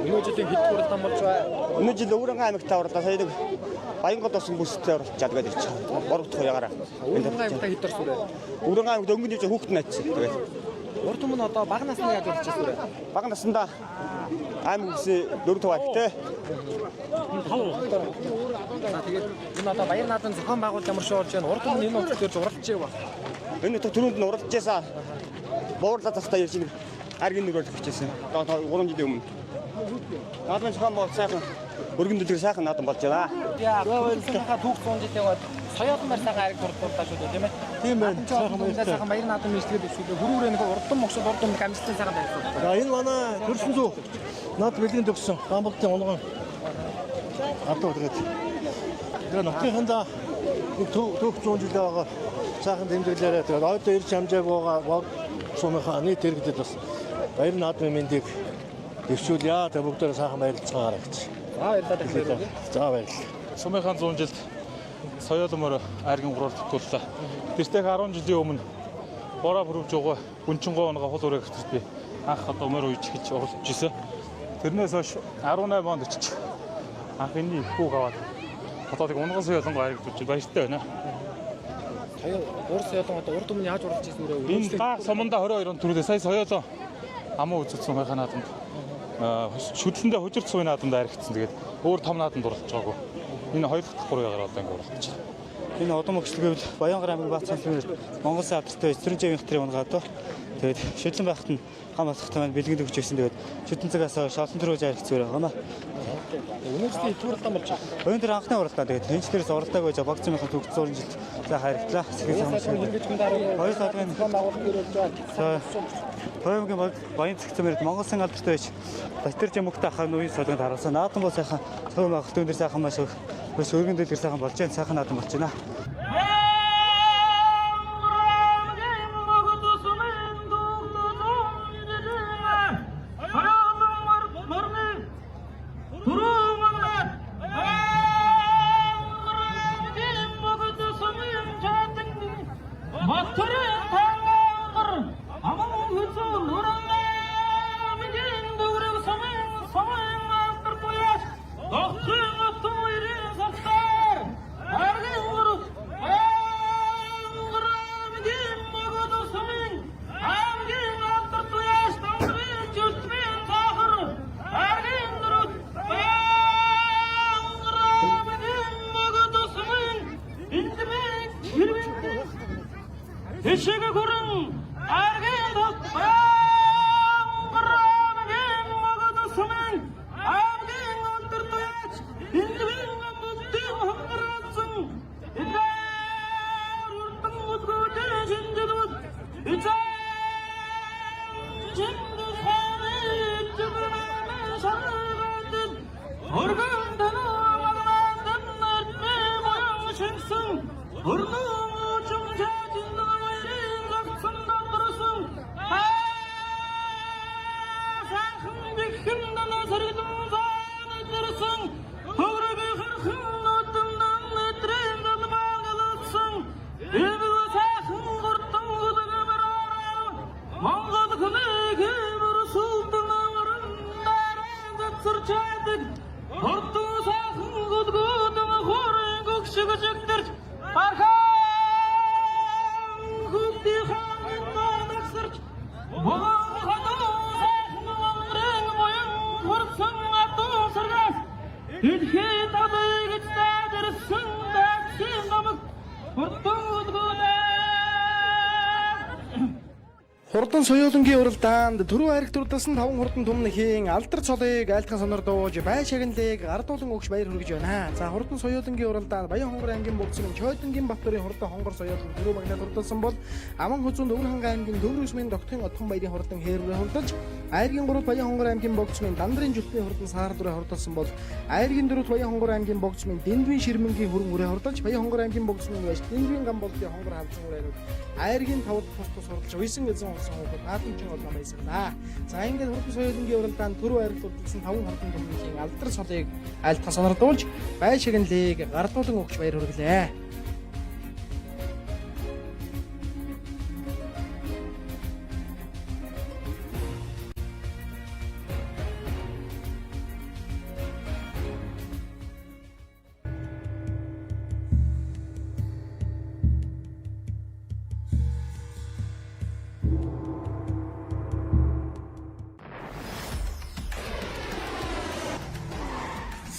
Өнөө жилийн хэд хурдан болж байна? Өнөө жил Гүүрэн аймагт таварлаа. Сая нэг Баянгол болсон бүстэй оролцоод гээд ирчих. 3 дахь ягараа. Гүүрэн аймагт хэд орсон вэ? Гүүрэн аймагт өнгөний жоо хүүхэд найцсан. Тэгээд урд өмнө одоо бага насны яаж болчихсон вэ? бага наснда аймаг үсээ 4 тав аймагтай. За тэгээд энэ одоо баяр наадмын зохион байгуулалт ямар шиг болж байна? Урд өмнө энэ утга төрж уралдаж байгаа. Энэ утга түрүүнд нь уралдаж байсан. Буурлаад тастаа ярьж нэг аргийн нүрээр хийчихсэн. 3 жилийн өмнө. Наадмын зохион байгуулалт сайхан өргөн дэлгэр сайхан наадам болж байна. Яа, өөрийнхөө түүх 100 жилийн гол соёлон барь сайхан ариг дурдуулаа шүү дээ, тийм ээ? Тийм байна. Сайхан баяр наадам мэдлэгэд өсвөлөө хүрүүрээ нэг урдан мөксөд урдан амжилттай сайхан байсан. За энэ манай төрсөн зүү над бэлгийн төгсөн гамболтын онгон авто тэгээд тэр нутгийнхандаа түүх 100 жил байгаа сайхан дэмжиглээрээ тэгээд ойдоо ирж хамжааг байгаа сумынхаа нийт иргэдэд бас баяр наадмын мэндийг дэвшүүлье. Тэгээд бүгдээрээ сайхан баярлцгаарай гэж. За баярлалаа. Сумынхаа 100 жилд соёлмор айргийн 3 туллаа. Тэртээ 10 жилийн өмнө бороо бүрвж байгаа гүнчингоо онго хол өрөө гэрт би анх одоо морь үйж гэж оролцож ирсэн. Тэрнээс хойш 18 онд очиж анх энэ хүүг аваад одоо тэг унган соёлонго айргдуулж баяртай байна. Өөр соёлон одоо урд өмнө яаж уралж ирсэн үү? Энэ баг суманда 22 онд төрүүлээ. Сая соёлоо амуу үзсэн байхаа наадамд шүтлэндээ хужирц суйн наадамд айргдсан. Тэгээд өөр том наадамд уралж байгаагүй. Энэ хоёр дахь 3 ягаар одоо ингэ уралж байна. Энэ одон мөкслөгийг Баян хонгор аймгийн Баатсан сүмээр Монгол Улсын алдартай Эсрэн Жавын хтрийн унгаад. Тэгээд шүтлэн байхад нь гам асахтай маань бэлгэнд өгч ирсэн. Тэгээд шүтлэн цагаас шалан төрөө жарих зүгээр байгаа маа. Өнөөдөр төрөлтөн болж байна. Өнөөдөр анхны уралдаа тэгээд энэ ч дээрээс уралдааг байж багцмынхан төгс 100 жил за хайртлаа. Хоёр сарын Хоёрын баян цэгцмэрд Монголсын алдартай байж Батэрж мөхтэй ахаа нүуийн солонд харуулсан. Наадам бол сайхан цөм авахт өндөр сайхан маш их өргөн дэлгэр сайхан болж байна. Сайхан наадам болж байна. Хурдан соёолонгийн уралдаанд түрүү хайрагт урдсан 5 хурдан түмнэхийн алдар цолыг айлтхан сонордууж бай шагналыг ардуулан өгч баяр хүргэж байна. За хурдан соёолонгийн уралдаанд Баянхонгор аймгийн богцны Чойдонгийн Баттарын хурдан хонгор соёолын түрүү магнад урдсан бол Аман хүзүүнд Өвөрхангай аймгийн Төврөсмийн Догтхон Отхон баярын хурдан хээрвэрэ хурдалж, Айргийн 3 Баянхонгор аймгийн богцны Дандрын Жүлтний хурдан Саардүрэ хурдалсан бол Айргийн 4 Баянхонгор аймгийн богцны Дэндвийн Ширмэнгийн хөрөн үрэ хурдалж, Баянхонгор аймгийн богцны Дэндвийн Гамболдын хонгор хавцсан үрэнүүд Айргийн 5 тус хурдалж уйсан эзэн болсон хурд наадамчин олон байсагнаа. За ингээд хурдан соёолонгийн уралдаанд түрүү хайрагт урдсан 5 хурдан түмнэхийн алдар цолыг айлтхан сонордуулж бай шагналыг гардуулан өгч баяр хүргэлээ.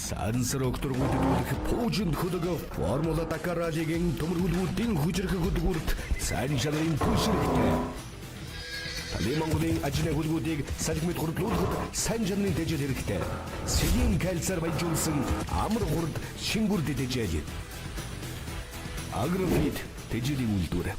Сансрог тургуудыг пуужинд хөдөг Формула Дакар раллигийн төмөргөлгүүдийн хүчрэх хөдөлгүүрт сайн шалрын түшрэгтэй. Талимангуудын ажны хөлгүүдийг салхимд хурдлуулахад сайн жанрын дэжил хэрэгтэй. Сэлийн кальцаар баяжуулсан амар хурд шингүр дэжил. Агрофит дэжилийн үйлдвэр.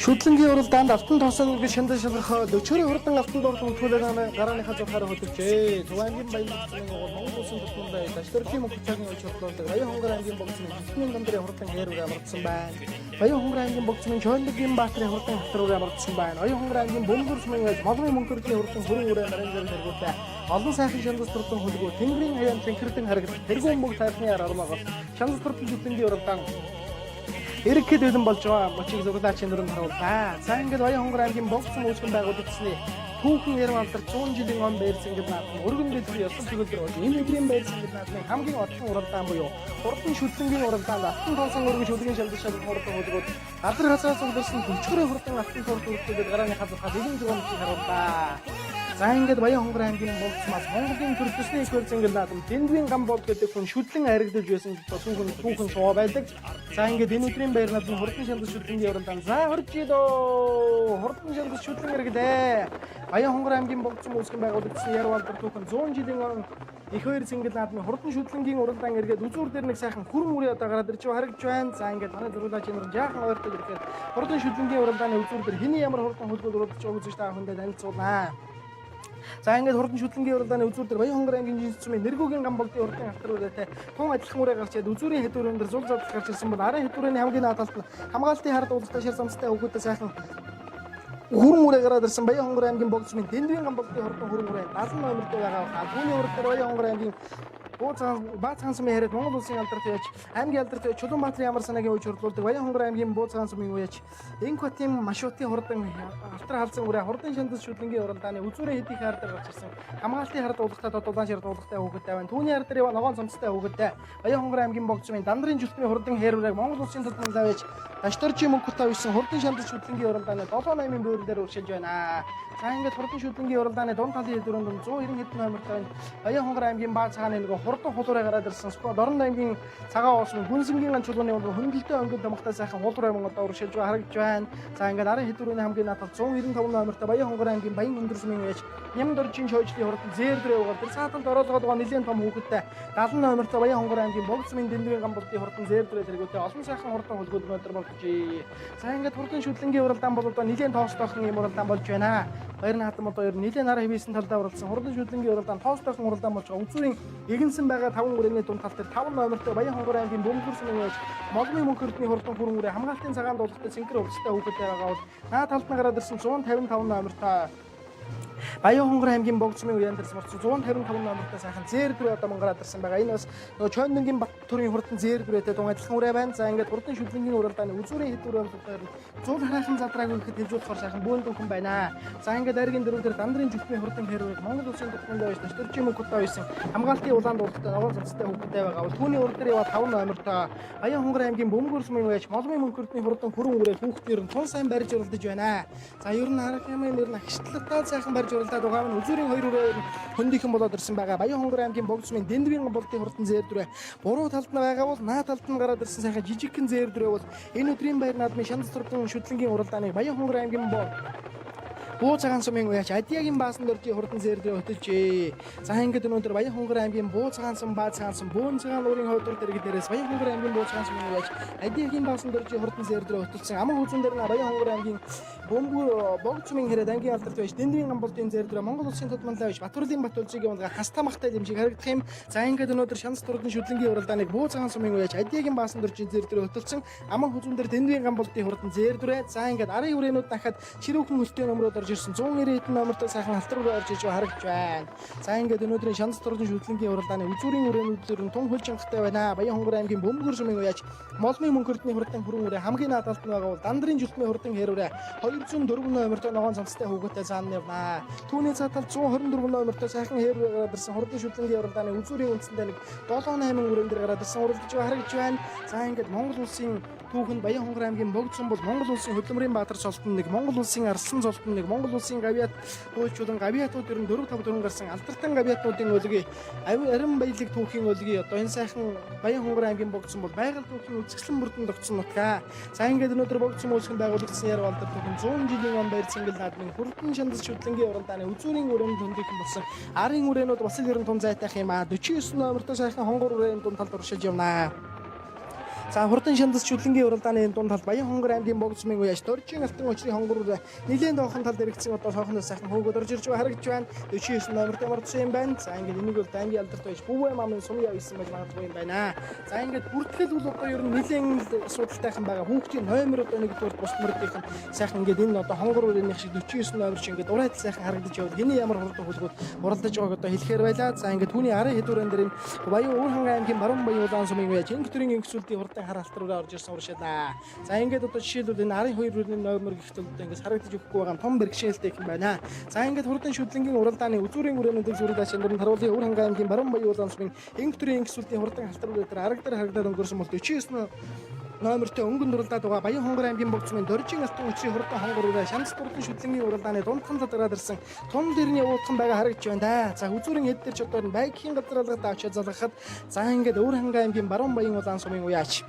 Шүтлэнгийн уралдаанд алтан тоосон гэж шандаа шалгах 40-ийн хурдан алтан дордон төлөөлөмө гарааныхаа зурхаараа хөтөлжээ. Төвангийн баян цэцгийн Монгол улсын төсвөндөө даштөрлийн мөнгөцгийн өчөрлөлдөг Баян Хонгор аймгийн богцны хэсгийн гамдрын хурдан хэрүүг амрагдсан байна. Баян Хонгор аймгийн богцны Чондгийн Баатарын хурдан хатрууг амрагдсан байна. Баян Хонгор аймгийн Бөмбөр сумын аж Молмын мөнгөрлийн хурдан хүрэн үрээ нарийн зэрэг хэрэглэдэг. Олон сайхан шандас туртан хөлгөө Тэнгэрийн хаяан цэнхэрдэн харагдах тэргүүн мөнгө тайрны армагал шандас туртан шүтлэнгийн уралдаан Ирэхэд бэлэн болж байгаа мочиг зурлаачийн дүрэн харууллаа. За ингээд Баян Хонгор аймгийн богцсон үүсгэн байгуулагдсны түүхэн ярм алдар 100 жилийн он байрсан гэдэг наадмын өргөн дэвтэр ёсон төгөлдөр бол энэ өдрийн байрсан гэдэг наадмын хамгийн олон уралдаан буюу хурдан шүтлэнгийн уралдаанд алтан тоосон өргөн шүлгийн шалгаж шалгах уралдаан хөлгөөд гадар хацаас угдсан хүчгэрээ хурдан алтан тоор төрөлтөд гарааны хазуухад эдийн зургамжийг харууллаа. За ингээд Баян Хонгор аймгийн богцмаас Монголын төр төсний их хөлцөнгөл наадам Дэндвийн гамбол гэдэг хүн шүтлэн харигдаж байсан түүхэн шуу байдаг. За ингээд энэ өдрийн баяр наадмын хурдан шандас шүтлэнгийн уралдаан за хуржидоо хурдан шандас шүтлэн харигдээ. Баян Хонгор аймгийн богцом үүсгэн байгуулагдсан Ярвалдар түүхэн 100 жилийн он их хоёр цэнгэл наадмын хурдан шүтлэнгийн уралдаан эргээд үзүүр дээр нэг сайхан хүрэн үрээ одоо гараад ирж харагдж байна. За ингээд манай зургуулаач энэ жаахан ойртол ирэхэд хурдан шүтлэнгийн уралдааны үзүүр дээр хэний ямар хурдан хөлбөр уралдаж байгааг үзэж та хүндээ танилцуулнаа. За ингээд хурдан шүтлэнгийн уралдааны үзүүр дээр Баян Хонгор аймгийн жинс цумын нэргүүгийн гамболтын урдын авторуудтай тун адилхан үрээ гарч ирээд үзүүрийн хэдүүрэн дээр зул задал гарч ирсэн бол арын хэдүүрийн хамгийн нааталт нь хамгаалтын хард уулзтай шир замцтай хүүхдэд сайхан хүрэн үрээ гараад ирсэн Баян Хонгор аймгийн богц цумын Дэндвийн гамболтын хүрэн үрээ 70 номерт байгаа. Түүний урд дээр Баян Хонгор аймгийн Бууцхан сумын хэрэг Монгол улсын алдарт яж аймгийн алдарт Чулуунбаатарын ямар санаагийн үеж хурлуулдаг Баян Хонгор аймгийн Бууцхан сумын үеж Инкотим Машуутын хурдан алтар халзан үрээ хурдан шандас шүтлэнгийн уралдааны үзүүрээ хэдий хаардаг гарч ирсэн хамгаалтын хард уулгахтаа дулаан шир дуулгахтай хүүхэдтэй байна. Түүний хард дээр ногоон цомцтой хүүхэдтэй Баян Хонгор аймгийн богц цумын Дандрын жүлтмийн хурдан хэрүүрэг Монгол улсын төсвөнд лавж дашторжийн мөнгөтэй үйсэн хурдан шандас шүтлэнгийн уралдааны 7-8 бөөрөл дээр уршилж байна. За ингээд хурдан шүтлэнгийн уралдааны дунд талын хэдүүрэнд 190 хэдэн номертой байна. Баян Хонгор аймгийн Баа цагааны нэг хурдан хулуураа гараад ирсэн Дорн аймгийн цагаан уус гүнсэнгийн ан чулууны хөндлөлтөө өнгөнд томхтой сайхан хулуураа мөн одоо уршилж харагдж байна. За ингээд арын хэдүүрийн хамгийн наатал 195 номертой Баян Хонгор аймгийн Баян өндөр сумын ээж Нямдоржийн шойжлын хурдан зээрдрээ угаар тэр сааталд ороолгоод байгаа нэлээд том хүүхэдтэй 70 номертой Баян Хонгор аймгийн богц цумын Дэндвийн гамболтын хурдан зээрдрээ тэргүүтээ олон сайхан хурдан хөлгүүд өнөдөр болгожээ. За ингээд хурдан шүтлэнгийн уралдаан бол одоо нэлээд тоостойхон юм уралдаан болж байна. Баяр наадам одоо ер нь нэлээд нараа хэвээсэн талдаа уралдсан хурдан шүтлэнгийн уралдаан тоостойхон уралдаан болж байгаа. Үзүүрийн эгэнсэн байгаа 5 үрээний дунд тал дээр 5 номертой Баян Хонгор аймгийн Бөмбөр сумын ээж Молмын мөнхөрдний хурдан хүрэн үрээ хамгаалтын цагаан дуулахтай цэнхэр өвчтэй хүүхэдтэй байгаа бол наа талд нь гараад ирсэн 155 номертой Баян Хонгор аймгийн богц цумын үеийн дэрс морц 155 номертой сайхан зээрдрээ одоо мөн гараад ирсэн байгаа. Энэ бас нөгөө Чондгийн Бат төрийн хурдан зээрдрээтэй дуун адилхан үрээ байна. За ингээд хурдан шүтлэнгийн уралдааны үзүүрийн хэдүүрээр зуул хараахан задраг өгөхөд хэлжүүлэхээр сайхан бөөн дүүхэн байна. За ингээд аргийн дөрөвдөр Дандрын жүлтмийн хурдан хэрвээ Монгол улсын төсвөнд байж дашторжийн мөнгөтэй байсан хамгаалтын улаан дуулахтай ногоон цамцтай хүүхэдтэй байгаа. Бол түүний урд дээр яваа 5 номертой Баян Хонгор аймгийн Бөмбөр сумын байж Молмын мөнхөрдний хурдан хүрэн үрээ хүүхдээр нь тун сайн барьж уралдаж байна. За ер нь харах юм ер нь агшлагтай сайхан барьж уралдаад байгаа нь үзүүрийн 2 үрээ хөндийнхэн болоод ирсэн байгаа. Баян Хонгор аймгийн богц цумын Дэндвийн гамболтын хурдан зээрдрээ буруу талд нь байгаа бол наа талд нь гараад ирсэн сайхан жижигхэн зээрдрээ бол энэ өдрийн баяр наадмын шандас турдан шүтлэнгийн уралдааны Баян Хонгор аймгийн Буу цагаан сумын үеч Адиагийн Баасан дөржийн хурдан зээрдрээ хөтөлжээ. За ингээд өнөөдөр Баян Хонгор аймгийн Буу цагаан сум, Баа цагаан сум, Бөөн цагаан уурын хойдор дэрэг дээрээс Баян Хонгор аймгийн Буу цагаан сумын үеч Адиагийн Баасан дөржийн хурдан зээрдрээ хөтөлсөн. Аман хүзүүн дээр нь Баян Хонгор аймгийн Бөмбөр богц цумын хэрэг ангийн алдарт байж Дэндвийн гамболтын зээрдрээ Монгол улсын төсвөнд лавж Батүрлийн Бат улсгийн унгаа хастаа махтай юм шиг харагдах юм. За ингээд өнөөдөр шанс турдан шүтлэнгийн уралдааныг Буу цагаан сумын үеч Адиагийн Баасан дөржийн зээрдрээ хөтөлсөн. Аман хүзүүн дээр Дэндвийн гамболтын хурдан зээрдрээ. За ингээд арын үрээнүүд дахиад ширүүхэн хөлтэй номроор орж ирсэн 190 номертой сайхан алтар руу орж иж харагдж байна. За ингээд өнөөдрийн шанс турдан шүтлэнгийн уралдааны үзүүрийн үрээнүүдээр нь тун хөлж анхтай байна. Баян Хонгор аймгийн Бөмбөр сумын үеч Молмын мөнхөрдний хурдан хүрэн үрээ хамгийн наадалт нь байгаа бол Дандрын жүлтмийн хурдан хэрүүрээ 204 номертой ногоон цамцтай хүүхэдтэй заан явна. Түүний цаатал 124 номертой сайхан хэрүүрээ гараад ирсэн хурдан шүтлэнгийн уралдааны үзүүрийн үндсэндээ нэг 7-8 үрэн дээр гараад ирсэн уралдаж харагдж байна. За ингээд Монгол улсын түүхэнд Баян Хонгор аймгийн богцсон бол Монгол улсын хөдөлмөрийн баатар цолтон нэг, Монгол улсын арслан цолтон нэг, Монгол улсын гавьяат хөөчүүдэн гавьяатууд ер нь 4-5 дөрөн гарсан алтартан гавьяатнуудын өлгий арим баялаг түүхийн өлгий одоо энэ сайхан Баян Хонгор аймгийн богцсон бол байгаль түүхийн үзэсгэлэн бүрдэн тогтсон нутгаа. За ингээд өнөөдөр богцсон үүсгэн байгуулагдсан Ярвалдар түүхэн 100 жилийн он байр цэнгэл наадмын хурдан шандас шүтлэнгийн уралдааны үзүүрийн өрөөнд хөндийнхэн болсон арын үрээнүүд бас л ер нь тун зайтах юм аа. 49 номертой сайхан хонгор үрээн дунд талд уршиж явнаа. За хурдан шандас шүлэнгийн уралдааны дунд талд Баян хонгор аймгийн богд цумын уяаж Доржийн алтан очрын хонгорууд нэлээд доохон талд иргэсэн одоо сохноос сайхан хөөгд орж ирж харагдж байна. 49 номерт мордсон юм байна. За ингээд энийг бол аймгийн алдарт байж Бүвэ мамын сум явсан байж магадгүй юм байна. За ингээд бүртгэл бол одоо ер нь нэлээд асуудалтайхан байгаа. Хүүхдийн номер одоо нэгдүгээр бус мөрдийнх нь сайхан ингээд энэ одоо хонгоруудын шиг 49 номер шиг ингээд урайд сайхан харагдаж яваад хэний ямар хурдан хөлгүүд уралдаж байгааг одоо хэлэхээр байлаа. За ингээд түүний арын хэдүүрэн дээр энэ Баян Уурханга аймгийн Баруун Баян улаан сумын уяаж энэ төрлийн ингэсүүлтийн хурдан хар алтраараа орж ирсэн уршилаа. За ингээд одоо жишээлбэл энэ арын хоёрын номер гэхтэл одоо ингээд харагдаж өгөхгүй байгаа том бэрхшээлтэй юм байна. За ингээд хурдан шүтлэнгийн уралдааны үзүүрийн үрээнүүдийг зурглаач энэ харуулын Уурханга аймгийн Баруун Баян улаан сумын энэ төрлийн ингэсүүлтийн хурдан алтраар дээр арга дээр харагдаад өнгөрсөн бол 49 номертэй өнгөн дурлаад байгаа Баян хонгор аймгийн богд цумын Доржийн алтан очрын хурдан хонгоруудаа шанц дурдан шүтлэнгийн уралдааны дундхан талдраад ирсэн тун дэрний уудхан байгаа харагдж байна да. За үзүүрийн хэд дээр ч одоо байгалийн газар алгад авчиж залгахад за ингээд Уурханга аймгийн Баруун Баян улаан сумын уяач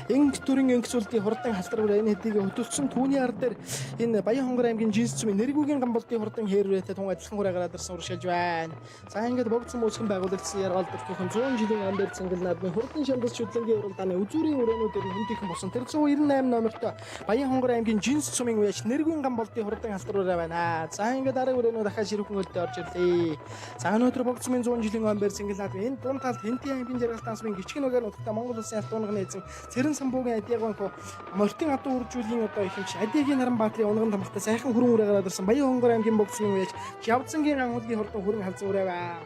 Инг төрийн ингэсүүлтийн хурдан халтраар энэ хэдийг хөтөлсөн түүний ар дээр энэ Баян хонгор аймгийн жинс цумын нэргүүгийн гамболтын хурдан хээрвэтэй тун адилхан хүрээ гараад ирсэн уршилж байна. За ингээд богд цум үүсгэн байгуулагдсан яргалдах бүхэн 100 жилийн амбар цэнгэл наадмын хурдан шандас шүтлэнгийн уралдааны үзүүрийн үрээнүүдээр хүндийнхэн болсон тэр 198 номертой Баян хонгор аймгийн жинс цумын уяач нэргүүгийн гамболтын хурдан халтраар байна. За ингээд арга үрээнүүд дахиад ширүүхэн хөлдөө орж ирлээ. За өнөөдөр богд цумын 100 жилийн амбар цэнгэл наадмын энэ дунд талд Хэнтийн аймгийн жаргалтын сумын гिचгэн угаар нутагта Монгол улсын алтуунганы эзэн Цэрэн самбуугийн адиагонко мортын адуу үржүүлийн одоо ихэмж Адигийн Наранбаатарын унган тамхтай сайхан хүрэн үрээ гараад ирсэн Баян хонгор аймгийн богд цумын уяаж Жавцангийн анхуулгийн хурдан хүрэн халзан үрээ байна.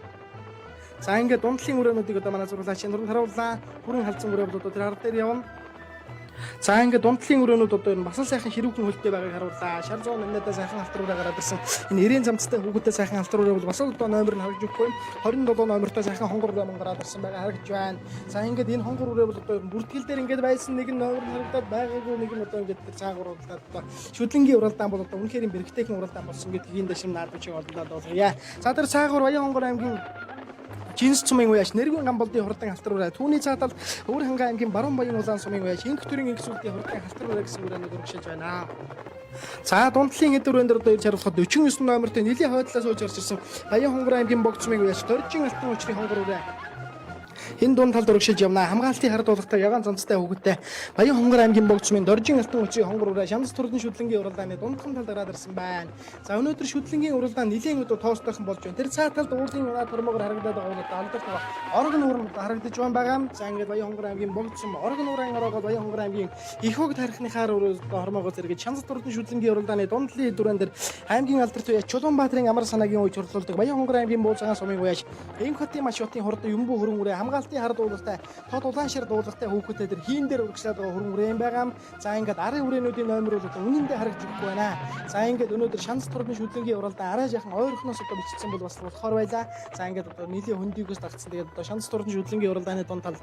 За ингээд дундлын үрээнүүдийг одоо манай зурглаач энэ харууллаа. Хүрэн халзан үрээ бол одоо тэр ард дээр явна. За ингээд дундлын үрээнүүд одоо энэ бас сайхан ширүүхэн хөлтэй байгааг харууллаа. Шар 108-аад сайхан алтруудаа гараад ирсэн. Энэ 90 замцтай хүүхэдтэй сайхан алтруудаа бол бас одоо номер нь харж өгөхгүй. 27 номертой сайхан хонгор үрээ мөн гараад ирсэн байгаа харагдж байна. За ингээд энэ хонгор үрээ бол одоо бүртгэл дээр ингээд байсан нэг нь номер нь харагдаад байгаагүй нэг нь одоо ингээд тэр цаагаар уралдаад одоо шүтлэнгийн уралдаан бол одоо үнэхээр бэрхтээхэн уралдаан болсон гэдгийг энэ дэшим наадмын чиг олдоод байна. За тэр цаагаар Баян хонгор аймгийн Жинс цумын уяаж нэргүүн гамболтын хурдан халтраараа түүний цаатал Уурханга аймгийн Баруун Баян улаан сумын уяаж инх төрийн ингэсүүлтийн хурдан халтраараа гэсэн үрээнүүд өргөшөж байна. За дундлын хэдүүрэн дээр одоо ирж харуулхад 49 номертой нэлийн хойдлоос ууж гарч ирсэн Баян хонгор аймгийн богд цумын уяаж Доржийн алтан очрын хонгор үрээ энэ дунд талд өргөшөж явна. Хамгаалтын хард уулгатай ягаан цамцтай хүүхэдтэй Баян хонгор аймгийн богд цумын Доржийн алтан очрын хонгор үрээ шандас турдан шүтлэнгийн уралдааны дундхан талд гараад ирсэн байна. За өнөөдөр шүтлэнгийн уралдаан нэлийн өдөө тоостойхон болж байна. Тэр цааталд уурлын унаа тормогоор харагдаад байгаа алдарт оргон уурн харагдаж байна. За ингээд Баян хонгор аймгийн богд цум оргон уурын ороогоо Баян хонгор аймгийн их хог тарихныхаар хормоогоос эргэж шандас турдан шүтлэнгийн уралдааны дундлын хэдүүрэн дээр аймгийн алдарт уяаж Чулуунбаатарын амар санаагийн үеж хурлуулдаг Баян хонгор аймгийн Бууцагаан сумын уяаж Инх хотын маш хотын хурдан юмбуу хөрөн үрээ хамгаалтын хард уулгатай тод улаан шир дуулгатай хүүхэдтэй тэр хийн дээр урагшлаад байгаа хөрөн үрээ юм байгаа. За ингээд арын үрээнүүдийн номер бол үнэндээ харагдж өгөхгүй байна. За ингээд өнөөдөр шанс турны шүтлэнгийн уралдаан арай жаахан ойрхоноос одоо бичсэн бол бас болохоор байлаа. За ингээд одоо нийлийн хөндийгөөс дагцсан. Тэгээд одоо шанс турны шүтлэнгийн уралдааны дунд тал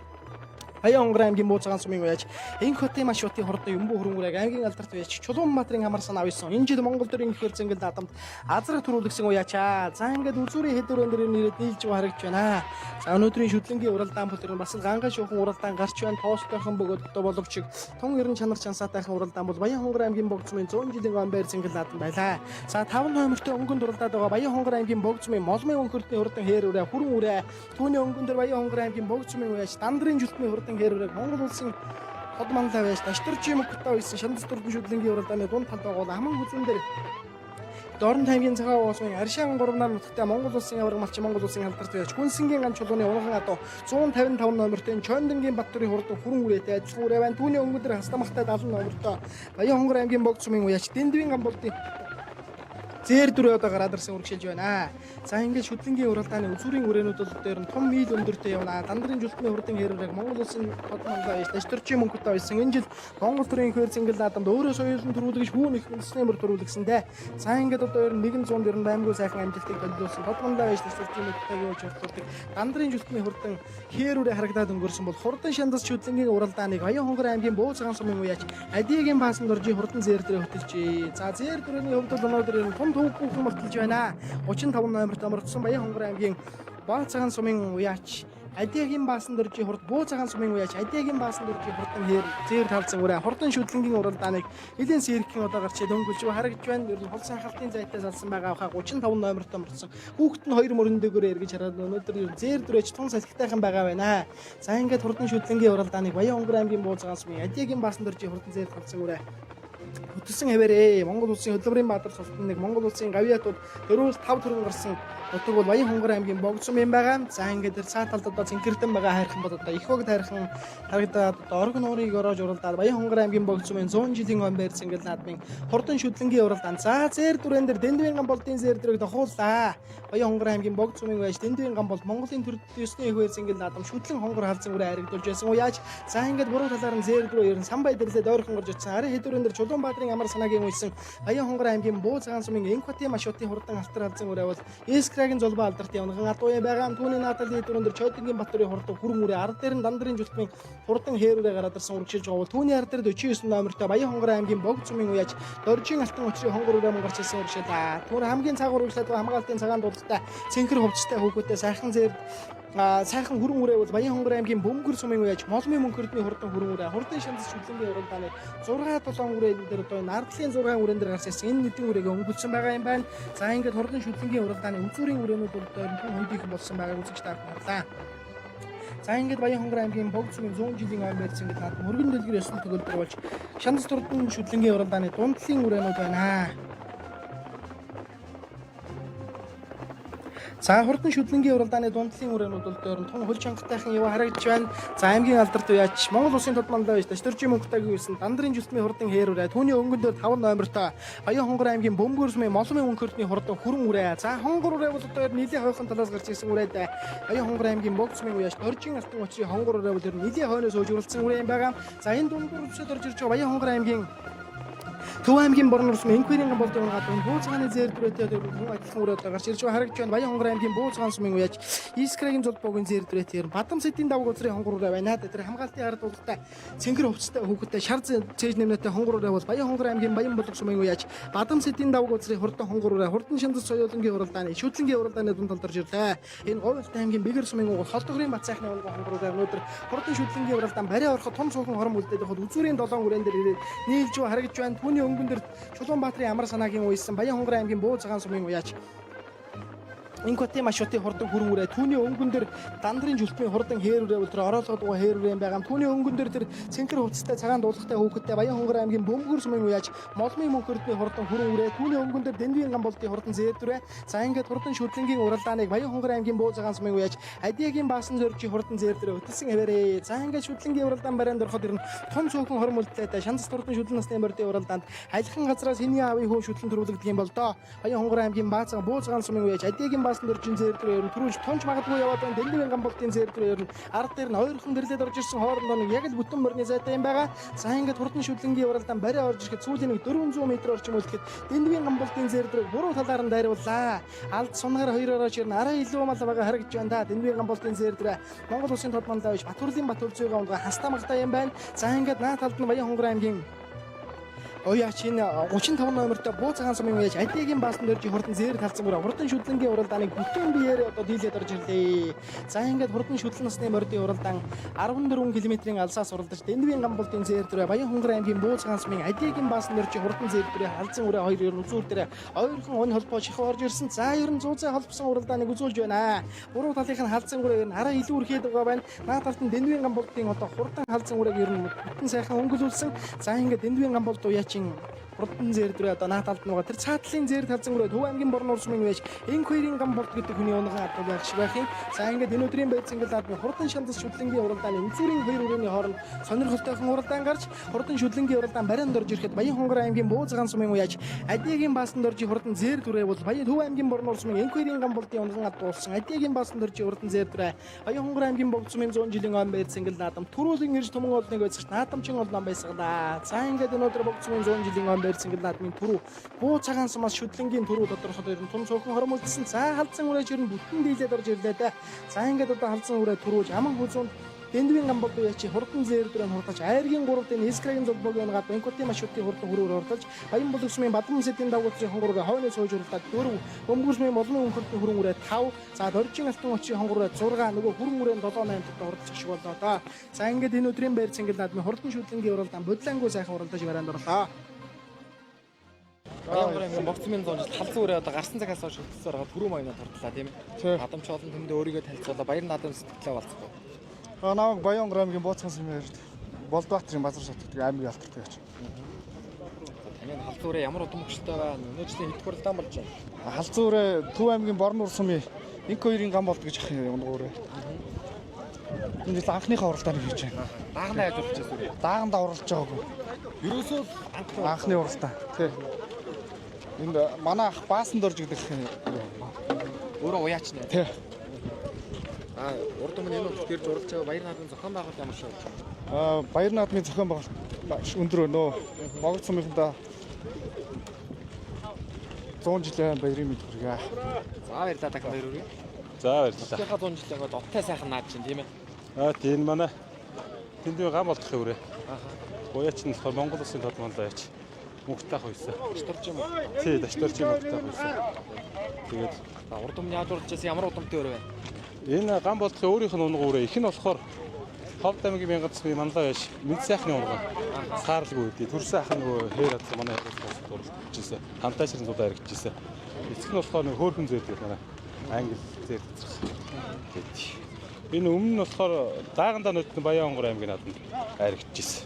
Баян хонгор аймгийн Бууцагаан сумын уяаж Инх хотын маш хотын хурдан юмбуу хөрөн үрээ аймгийн алдарт уяаж Чулуунбаатарын амар санаа авсан. Энэ жил Монгол төрийн ихээр зэнгэл наадамд азрах төрүүлгсэн уяачаа. За ингээд үзүүрийн хэдүүрэн дээр нэрэд нийлж харагдж байна. За өнөөдрийн шүтлэнгийн уралдаан бол тэр бас гангаа шуухан уралдаан гарч байна. Тоостойхон бөгөөд одоо боловч тун ерэн чанар чансаатайхан уралдаан бол Баян хонгор аймгийн богд цумын 100 жилийн амбар зэнгэл наадам байлаа. За 5 номертой өнгөнд уралдаад байгаа Баян хонгор аймгийн богд цумын молмын өнхөртний хурдан хээр үрээ хүрэн үрээ түүний өнгөн дээр Баян хонгор аймгийн богд цумын уяаж дандрын жүлтний хурдан хэрэг Монгол улсын хот манлаа байж Дашторжийн мөнгөтэй үйсэн шандас турдан шүтлэнгийн уралдааны дунд талд байгаа хамаг үзэн дээр Дорн таймгийн цагаан уусны Аршаан 3-аар нутагтай Монгол улсын аварга малчин Монгол улсын алдарт байж Хүнсэнгийн ганц чулууны унган адуу 155 номертэй Чондонгийн Баттөрийн хурдан хүрэн үрээтэй адилхан үрээ байна. Түүний өнгөн дээр хастамхтай 70 номертой Баян хонгор аймгийн богд цумын уяаж Дэндвийн гамболтын зэр дүрээ одоо гараад ирсэн үргэлжилж байна. За ингээд шүтлэнгийн уралдааны үзүүрийн үрээнүүд бол дээр нь том мил өндөртэй явна. Дандрын жүлтний хурдан хэрэг Монгол улсын хот мандаа Дашторжийн мөнгөтэй байсан. Энэ жил Монгол төрийн ихээр зэнгэл наадамд өөрөө соёлын төрүүлгэж хүүн их үндэснээр төрүүлгэсэндээ. За ингээд одоо ер нь 198 сайхан амжилтыг төлөвлөсөн. Хот мандаа байж Дашторжийн мөнгөтэйг явж хурддаг. Дандрын жүлтний хурдан хэрүүрээ харагдаад өнгөрсөн бол хурдан шандас шүтлэнгийн уралдааныг Баян хонгор аймгийн Бууцагаан сумын уяаж Адигийн баасан доржийн хурдан зэр дээрээ хөтөлжээ. За зэр дөрөний хувьд бол өнөөдөр энэ түүхэн марталж байна. 35 номерт амрагдсан Баян хонгор аймгийн Бууцагаан сумын уяач Адиагийн баасан дөржи хурд буу цагаан сумын уяач адиагийн баасан дөржи хурдан хээр зээр талцсан үрэ хурдан шүтлэнгийн уралдааныг нэлийн сэрхийн удаа гарч дөнгөлж харагдж байна. Ер нь хол санхалтын зайтай салсан байгаа хаа 35 номертой мөрсөн. Хүүхэд нь 2 мөрөндөөгөөр эргэж хараад өнөөдөр зээр дүрэж тун салхитайхан байгаа байна. За ингээд хурдан шүтлэнгийн уралдааныг Баян хонгор аймгийн буу цагаан сумын адиагийн баасан дөржи хурдан зээр талцсан үрэ хөтөлсөн хэвээрээ Монгол улсын хөдөлмөрийн баатар султан нэг Монгол улсын гавьяатууд 4-5 төрөн гарсан нутаг бол Баян хонгор аймгийн богд сум юм байгаа. За ингээд тэр цаа талд одоо цэнхэртэн байгаа хайрхан бод одоо их хог тайрхан харагдаад одоо орог нуурыг ороож уралдаад Баян хонгор аймгийн богд сумын 100 жилийн ом байрс ингээд наадмын хурдан шүтлэнгийн уралдаан. За зээр дүрэн дээр Дэндвийн гамболтын зээр дүрийг дохууллаа. Баян хонгор аймгийн богд сумын байж Дэндвийн гамболт Монголын төр төсний их байрс ингээд наадам шүтлэн хонгор халзан үрэ харагдулж байсан. Уяаж за ингээд буруу талаар нь зээр дүрөө ерэн самбай дэрлээд ойрхон гарч утсан. Ари хэдүрэн дээр Чулуун Баатрын амар санаагийн үйсэн Баян хонгор аймгийн буу цагаан сумын Энквати машуутын хурдан алтар халзан үрэ бол Эскрагийн зулбаа алдарт явнаган адуу байгаа. Түүний нааталын дүрэн дээр Чойдгийн Батөрийн хурдан хүрэн үрэ ард дээр нь Дандрын жүлтмийн хурдан хээрүүрээ гараад ирсэн урагшилж байгаа бол түүний ард дээр 49 номертой Баян хонгор аймгийн богд сумын уяаж Доржийн алтан өчрийн хонгор үрэ мөн гарч ирсэн урагшилаа. Түүний хамгийн цагаар урагшлаад хамгаалтын цагаан дуудалтай цэнхэр хувцастай хүүхэдтэй сайхан зэр сайхан хүрэн үрээ бол Баян хонгор аймгийн Бөмбөр сумын уяаж Молмын мөнхөрдний хурдан хүрэн үрээ хурдан шандас шүтлэнгийн уралдааны 6-7 үрээ дээр одоо нардлын 6 үрээн дээр гарч ирсэн энэ нэгэн үрээгээ өнгөлсөн байгаа юм байна. За ингээд хурдан шүтлэнгийн уралдааны үзүүрийн үрээнүүд бол хөндийхэн болсон байгааг үзэж таарлаа. За ингээд Баян хонгор аймгийн богд сумын 100 жилийн ом байрс ингээд наад мөргөн дэлгэр ёсны төгөлдөр болж шандас хурдан шүтлэнгийн уралдааны дундлын үрээнүүд байна. За хурдан шүтлэнгийн уралдааны дундлын үрээнүүд бол дөрөнд тун хөл чангатайхан яваа харагдж байна. За аймгийн алдарт уяач Монгол улсын тодмондоо байж Дөржийн мөнхтэйг үйсэн Дандрын жүлтмийн хурдан хээрүүрээ түүний өнгөн дээр 5 номертой Баян хонгор аймгийн Бөмбөр сумын Молмын мөнхөрдний хурдан хүрэн үрээ. За хонгор үрээ бол одоо нийлээ хойхон талаас гарч ирсэн үрээд Баян хонгор аймгийн богд сумын уяач Дөржийн алтан өчрийн хонгор үрээ бол нийлээ хойноос өжүүлсэн үрээ юм байгаа. За энэ дундуур өсөд орж ирж байгаа Баян хонгор аймгийн Төв аймгийн Борнор сумын Энквирийн гамболтын гадуун буу цагааны зээр дүрээтэй хүн адилхан өрөөд гарч ирж байгаа харагдж байна. Баян хонгор аймгийн буу цагаан сумын уяаж Искрагийн зулбогийн зээр дүрээтэй Бадам сэдийн давг үзрийн хонгор үрээ байна. Тэр хамгаалтын ард улстай цэнхэр хувцастай хүүхэдтэй шар цээж нэмнэтэй хонгор үрээ бол Баян хонгор аймгийн Баян болог сумын уяаж Бадам сэдийн давг үзрийн хурдан хонгор үрээ хурдан шандас соёолонгийн уралдааны шүтлэнгийн уралдааны дунд талдарж ирлээ. Энэ говьлт аймгийн Бэгэр сумын холдогрын бат сайхны уулгын хонгор үрээ өнөөдөр хурдан шүтлэнгийн уралдаан бариа ороход том цуухан хором үлдээд хад үзүүрийн 7 үрээн дээр ирээд нийлж харагдж байна. Түүний өнгөн дээр Чулуун Баатрын амар санаагийн үйсэн Баян хонгор аймгийн буу цагаан сумын уяач Энквати машуутын хурдан хүрэн үрээ түүний өнгөн дээр Дандрын жүлтмийн хурдан хээрүүрээ тэр ороолгодгоо хээрүүрээ юм байгаа. Түүний өнгөн дээр тэр цэнхэр хувцастай цагаан дуулахтай хүүхэдтэй Баян хонгор аймгийн Бөмбөр сумын уяаж Молмын мөнхөрдний хурдан хүрэн үрээ түүний өнгөн дээр Дэндвийн гамболтын хурдан зээрдүрээ. За ингээд хурдан шүтлэнгийн уралдааныг Баян хонгор аймгийн буу цагаан сумын уяаж Адиагийн баасан зөржийн хурдан зээрдүрээ хөтөлсөн хэвээрээ. За ингээд шүтлэнгийн уралдаан барайнд ороход ирнэ том цуухан хором үлдээтэй шандас хурдан шүтлэн насны мордын уралдаанд айлхан газраас хэний аавын хүн шүтлэн төрүүлэгдэх юм бол доо Баян хонгор аймгийн баасан буу цагаан сумын уяаж Адиагийн баасан дөржин зээрдүрээр түрүүлж тонч магадгүй яваад байна. Дэндвийн гамболтын зээрдүрээр ард дээр нь ойрхон дэрлээд орж ирсэн хоорондоо нэг яг л бүтэн мөрний зайтай юм байгаа. За ингээд хурдан шүтлэнгийн уралдаан бариа орж ирэхэд сүүлийн нэг 400 м орчим үлдэхэд Дэндвийн гамболтын зээрдүрийг буруу талаар нь дайрууллаа. Алд сунгаар хоёроор орж ирнэ. Араа илүү мал байгаа харагдж байна да. Дэндвийн гамболтын зээрдүрээ Монгол улсын тодмондоо биш Батүрлийн Батүрзойгоо унгаа хастаа магтаа юм байна. За ингээд наа талд нь Баян хонгор аймгийн Ояач энэ 35 номертой буу цагаан сумын уяаж Адиагийн баасан дөржийн хурдан зээр талцсан бүр хурдан шүтлэнгийн уралдааныг бүтэн биеэр одоо дийлээд орж ирлээ. За ингээд хурдан шүтлэн насны мордын уралдаан 14 км-ийн алсаас уралдаж Дэндвийн гамболтын зээр дүрээ Баян хонгор аймгийн буу цагаан сумын Адиагийн баасан дөржийн хурдан зээр дүрээ халзан үрээ хоёр ер нь үзүүр дээр ойрхон он холбоо шихав орж ирсэн. За ер нь 100 цай холбосон уралдааныг үзүүлж байна. Буруу талынх нь халзан үрээ ер нь араа илүү өрхөөд байгаа байна. Наа талд нь Дэндвийн гамболтын одоо хурдан халзан үрээг ер нь бүтэн сайхан өнгөлүүлсэн. За ингээд Дэндвийн гамболт уяач хурдан зээр дүрээ одоо наа талд нугаа тэр цаатлын зээр талзан өрөө Төв аймгийн Борнор сумын байж Энквирийн гамболт гэдэг хүний унган адуу байх шиг байх юм. За ингээд энэ өдрийн байц ингээд наадмын хурдан шандас шүтлэнгийн уралдааны үзүүрийн хоёр үрээний хооронд сонирхолтойхон уралдаан гарч хурдан шүтлэнгийн уралдаан барианд орж ирэхэд Баян хонгор аймгийн буу цагаан сумын уяаж Адиагийн баасан дөржийн хурдан зээр дүрээ бол Баян Төв аймгийн Борнор сумын Энквирийн гамболтын унган адуулсан Адиагийн баасан дөржийн хурдан зээр дүрээ Баян хонгор аймгийн богд сумын 100 жилийн ом байц ингээд наадам төрүүлэн ирж томон олныг байцагч наадамчин олноо байсгалаа. За ингээд өнөөдөр богд сумын 100 жилийн ом ингээд наадмын түрүү буу цагаан сумаас шүтлэнгийн түрүү тодорхойлоод ер нь тун цуухан хором үлдсэн. За халдсан үрээж ер нь бүтэн дийлээд орж ирлээ дээ. За ингээд одоо халдсан үрээ түрүүж аман хүзүүнд Дэндвийн гамболдоо ячи хурдан зээр дүрэн хурдаж айргийн 3-ын Искрагийн зулбогийн гад Бенкоти машуудын хурдан хүрээр хурдаж Баян Булгасмын Бадам сэдийн дагуулсан хонгороо хойно сууж уралдаад 4 Бөмбөрсмын молмын өнхөртний хүрэн үрээ 5 за доржин алтан очийн хонгороо 6 нөгөө хүрэн үрээ 7-8 тутаа хурдчих шиг боллоо да. За ингээд энэ өдрийн байр цэнгэл наадмын хурдан шүтлэнгийн уралдаан бодлонгоо сайхан уралдаж бараанд орлоо. Баянгарын богцмын зоонж халзан үрээ одоо гарсан цагаас хойш хөдөлсөөр байгаа түрүү маянаа турдлаа тийм ээ. Адамч олон тэндээ өөрийгөө танилцуулаа баяр наадам сэтгэлээ болцгоо. Намайг Баянгарын аймгийн Бооцхан сумын Болдбаатарын базар шатдаг аймгийн алдартай гэж. Таны халзан үрээ ямар удам хөгжилтэй байгаа өнөөдрийн хэд хурлаан болж байна? Халзан үрээ Төв аймгийн Борнуур сумын инк 2-ын гам болд гэж ах юм уурээ. Энэ жил анхныхаа уралдаанд хийж байна. Даагнаа яаж уралж байсан үү? Дааганд уралж байгаагүй. Ерөөсөө Анхны уралдаан. Тий. Энд манай ах Баасан дорж гэдэг өөрөө уяач нэ. тий. Урд өмнө энэ удаа гэрж уралж байгаа баяр наадмын зохион байгуулалт ямар шиг Баяр наадмын зохион байгуулалт маш өндөр өнөө. Монгол сумынхандаа 100 жилийн баярын мэд хүргье. За баярлалаа дахин баяр хүргэе. За баярлалаа. Дахиад 100 жил ингээд оттой сайхан наад чинь тийм ээ. Тийм манай тэндээ гам болдох юм үрээ. Уяач нь болохоор Монгол улсын толгойлоо яач. Мөнгөтэй ах байсан. Дашторч юм уу? Тий, дашторч мөнгөтэй ах байсан. Тэгээд Урд өмнө яаж уралж байсан ямар удамтай өрөө вэ? энэ гам болдохын өөрийнх нь унгуу үрээ. Их нь болохоор Ховд аймгийн Мянгацмын манлаа яаш мэд сайхны унгуу. Саарлгүй үдээ. Төрсөн ах нөгөө хээр атсан манай хэрэглээс дурлж ирсэн. Хамтаа ширэн зудаа хэрэгжиж ирсэн. Эцэг нь болохоор нөгөө хөөрхөн зээл манай англи зээл гэдэг. Энэ өмнө нь болохоор даагандаа нөтөн Баянгар аймгийн наадманд харигдж ирсэн.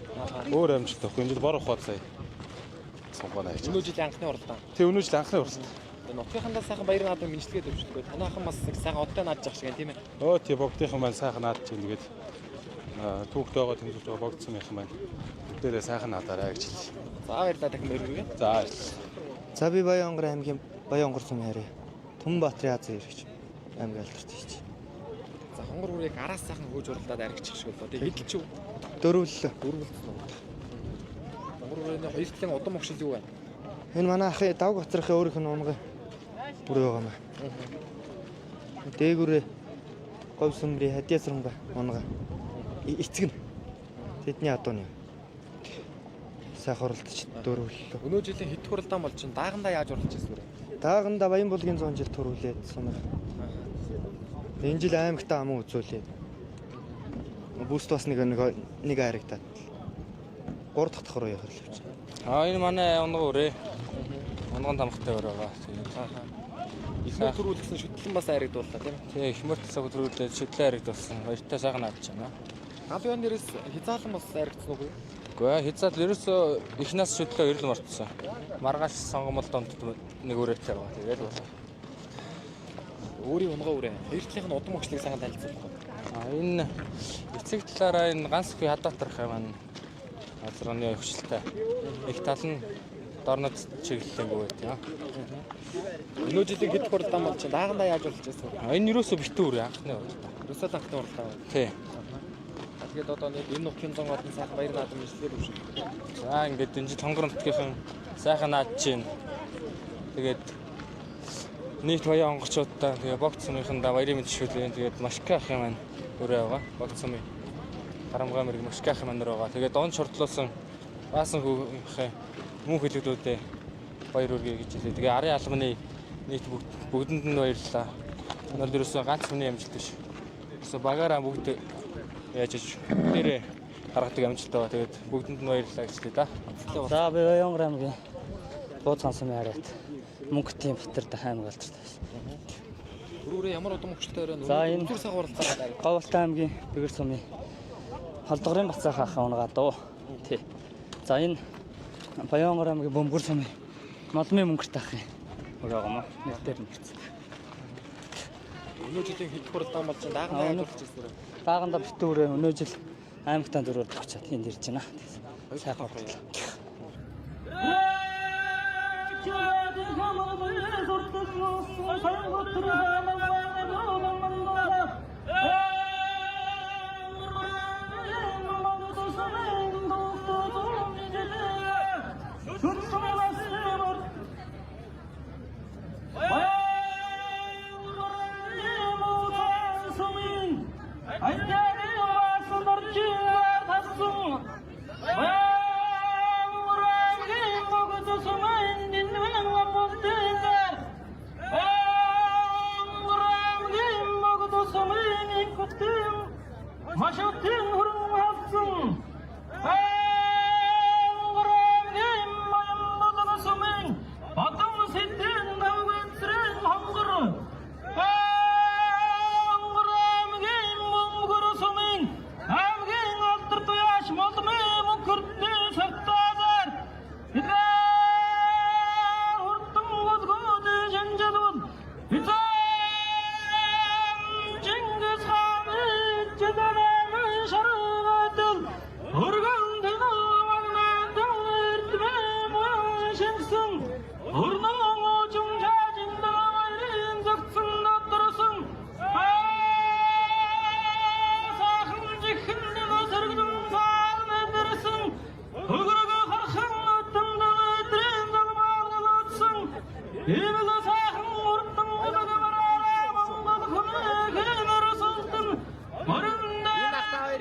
Өөр амжилт авахгүй. Энэ жил бор ухаад сая сонгоно хийж. Өнөө жилийн анхны уралдаан. Тэг өнөө жил анхны уралдаан. Нутгийнхандаа сайхан баяр наадмын мэдлэгээ төвшөлтгөө. Танайхан бас их сайхан одтой наадж ах шиг юм тийм ээ. Өө тий богдынхан маань сайхан наадж байна тэгээд түүхтэй байгаа тэмцэж байгаа богдсныхан маань бүгдээрээ сайхан наадаарай гэж хэлсэн. За баярлалаа дахин баяр хүргэе. За баярлалаа. За би Баянгар аймгийн Баянгар сумын харьяа Түмбаатарын Азийн ирж аймгийн алдартай хийж. За хонгор үрийг араас сайхан хөөж уралдаад аригчих шиг болоо. Тэгээд хэд ч Дөрвөллөө. Хонгор үрийн хоёр талын удам огшил юу вэ? Энэ манай ахын Давгоцрын өөрийнх нь унгай бүр байгаа маа. Дээгүрээ говьсмрийн хадьяасрангай унгай. Эцэг нь тэдний адууны. Сайхан уралдаж дөрвөллөө. Өнөө жилийн хэд хуралдаан болж чинь даагандаа яаж уралж байсан бэ? Дааганда Баян Булгийн 100 жил төрүүлээд сумаар. Энэ жил аймагтаа аман үзүүлээд. Бүст бас нэг харагдаад. 3 дахь давхар уу яхарлавч. Энэ манай унгуу үрээ. Унган тамхтай өрөөгөө. Ихмөр төрүүлсэн шүтлэн бас харагдууллаа тийм ээ. Тэгээ их мөртлөө төрүүлээд шүтлээ харагдуулсан. Баяртай сайхан наадж байна. Галын нэрээс хязаалан бас харагдсан уу? Гэхдээ хязаал ерөөсөө их нас шүтлээ ирэл мартсан. Маргааш сонгомол донд нэг өрөөтэй байгаа. Тэгээд болоо. Өөрийн унгуу үрээ. Хоёр талынх нь удам огшлыг сайхан танилцуулах. Энэ эцэг талаараа энэ ганц хүй хадаатрах маань азраны өвчлөлтэй. Их тал нь дорнод чиглэлэнгүй тийм. Өнөө жилийн хэд хуралдаан болж чинь даагандаа яаж уралж байсан вэ? Энэ юусоо битүү үрээ анхны уралдаан. Ерөөсөө анхны уралдаан. Тий. Тэгээд одоо нэг энэ нутгийн зон одон сайхан баяр наадам мэдлэгээр өвшөв. За ингээд энэ жил хонгор нутгийнхан сайхан наад чинь. Тэгээд нийт баян онгорчуудаа тэгээ богд сумынхандаа баярын мэд шүүлээ. Тэгээд Машка ах юм өрөө байгаа. Богд сумын харамгаа мэрэг Машка ах манар байгаа. Тэгээд он шортлуулсан Баасан хүүхэн мөн хэлэгдүүдээ баяр хүргэе гэж хэлээ. Тэгээ арын албаны нийт бүгдэнд нь баярлалаа. Өнөөдөр ерөөсөө ганц хүний амжилт биш. Ерөөсөө багаараа бүгд яаж ич бүгдээрээ гаргадаг амжилттай ба. Тэгээд бүгдэнд нь баярлалаа гэж хэлээ да. За би Баянгар аймгийн Бооцхан сумын харьяат Мөнгөтийн Батар аймаг алдартай. Өрөөрөө ямар удам хөгжилтэй өрөө За энэ зүр сага уралдаан. Говьалтай аймгийн Бэгэр сумын Халдгарын Бацаах ах унгаа дуу. Тий. За энэ Баянгар аймгийн Бөмбөр сумын Молмын мөнгөрт ах юм. Өрөөгөө нэг дээр нэгцсэн. Өнөө жилийн хэд хуралдаан болж чинь даагандаа яаж уралж байсан вэ? Дааганда битүүрээ өнөө жил аймагтаа дөрөөр очиад энд ирж байна. Сайхан уралдаа. I машатын хүрэн халдсан Батам сэтэн давгэнсрэн хонгор амграмгийн мөнгөрсөмэн амгийн алдар туяаш молмэ мөнгөртнэ сартазар идраа хурдан гол жанжалууд Чингис хааны жадалан шаргадал өргөн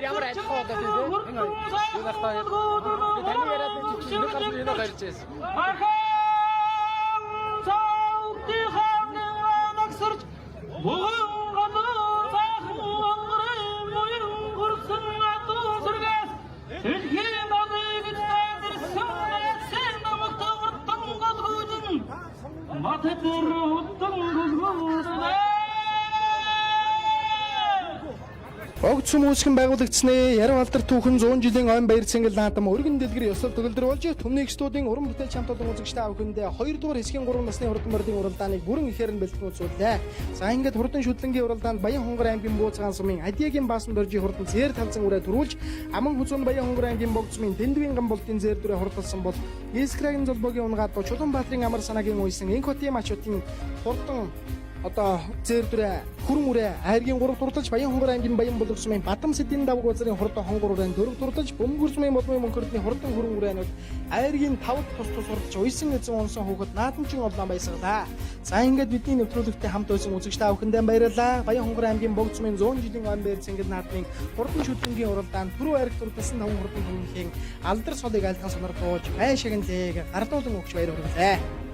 Ямар ажиллах одоо тийм энэ ахтай таны яриад нэг шинэ гарч ирэх гарч ирсэн. Огт сүм үүсгэн байгуулагдсны Ярав алдар түүхэн 100 жилийн ойн баяр цэнгэл наадам өргөн дэлгэр ёслол төгөлдөр болж Төмний студийн уран бүтээл чамт олон үзэгчтэй авахындээ 2 дугаар хэсгийн 3 насны хурдан мордын уралдааныг бүрэн ихээр нь бэлтгэн үзүүллээ. За ингээд хурдан шүтлэнгийн уралдаанд Баян Хонгор аймгийн Бууцгаан сумын Адиагийн Баасан доржи хурдан зээр талзан үрээ төрүүлж Аман Хүзүүн Баян Хонгор аймгийн Богд сумын Дэндвийн гамболтын зээр дүрээ хурдалсан бол Искрагийн золбогийн унгаадо Чулуунбаатарын амар санаагийн уйсан Энкотийн мачуудын хурдан одоо зээр дүрээ хүрэн үрээ айргийн 3 дурлаж Баян Хонгор аймгийн Баян Булгар сумын Батам сэдийн давг базарын хурдан хонгор үрээ 4 дурлаж Бөмбөр сумын Молмын мөнхөрдний хурдан хүрэн үрээнүүд айргийн 5 тус хурдж уйсан эзэн унсан хүүхэд наадамчин олоон баясгалаа. За ингээд бидний нэвтрүүлэгтээ хамт байсан үзэгчтэй авахындаа баярлалаа. Баян Хонгор аймгийн Богд сумын 100 жилийн ойн баяр цэнгэл наадмын хурдан шүтлэнгийн уралдаанд түрүү айрагт урдсан 5 хурдан хүмүүхийн алдар солыг айлтхан сонор бууж бай шагналыг гардуулан өгч баяр хүргэлээ.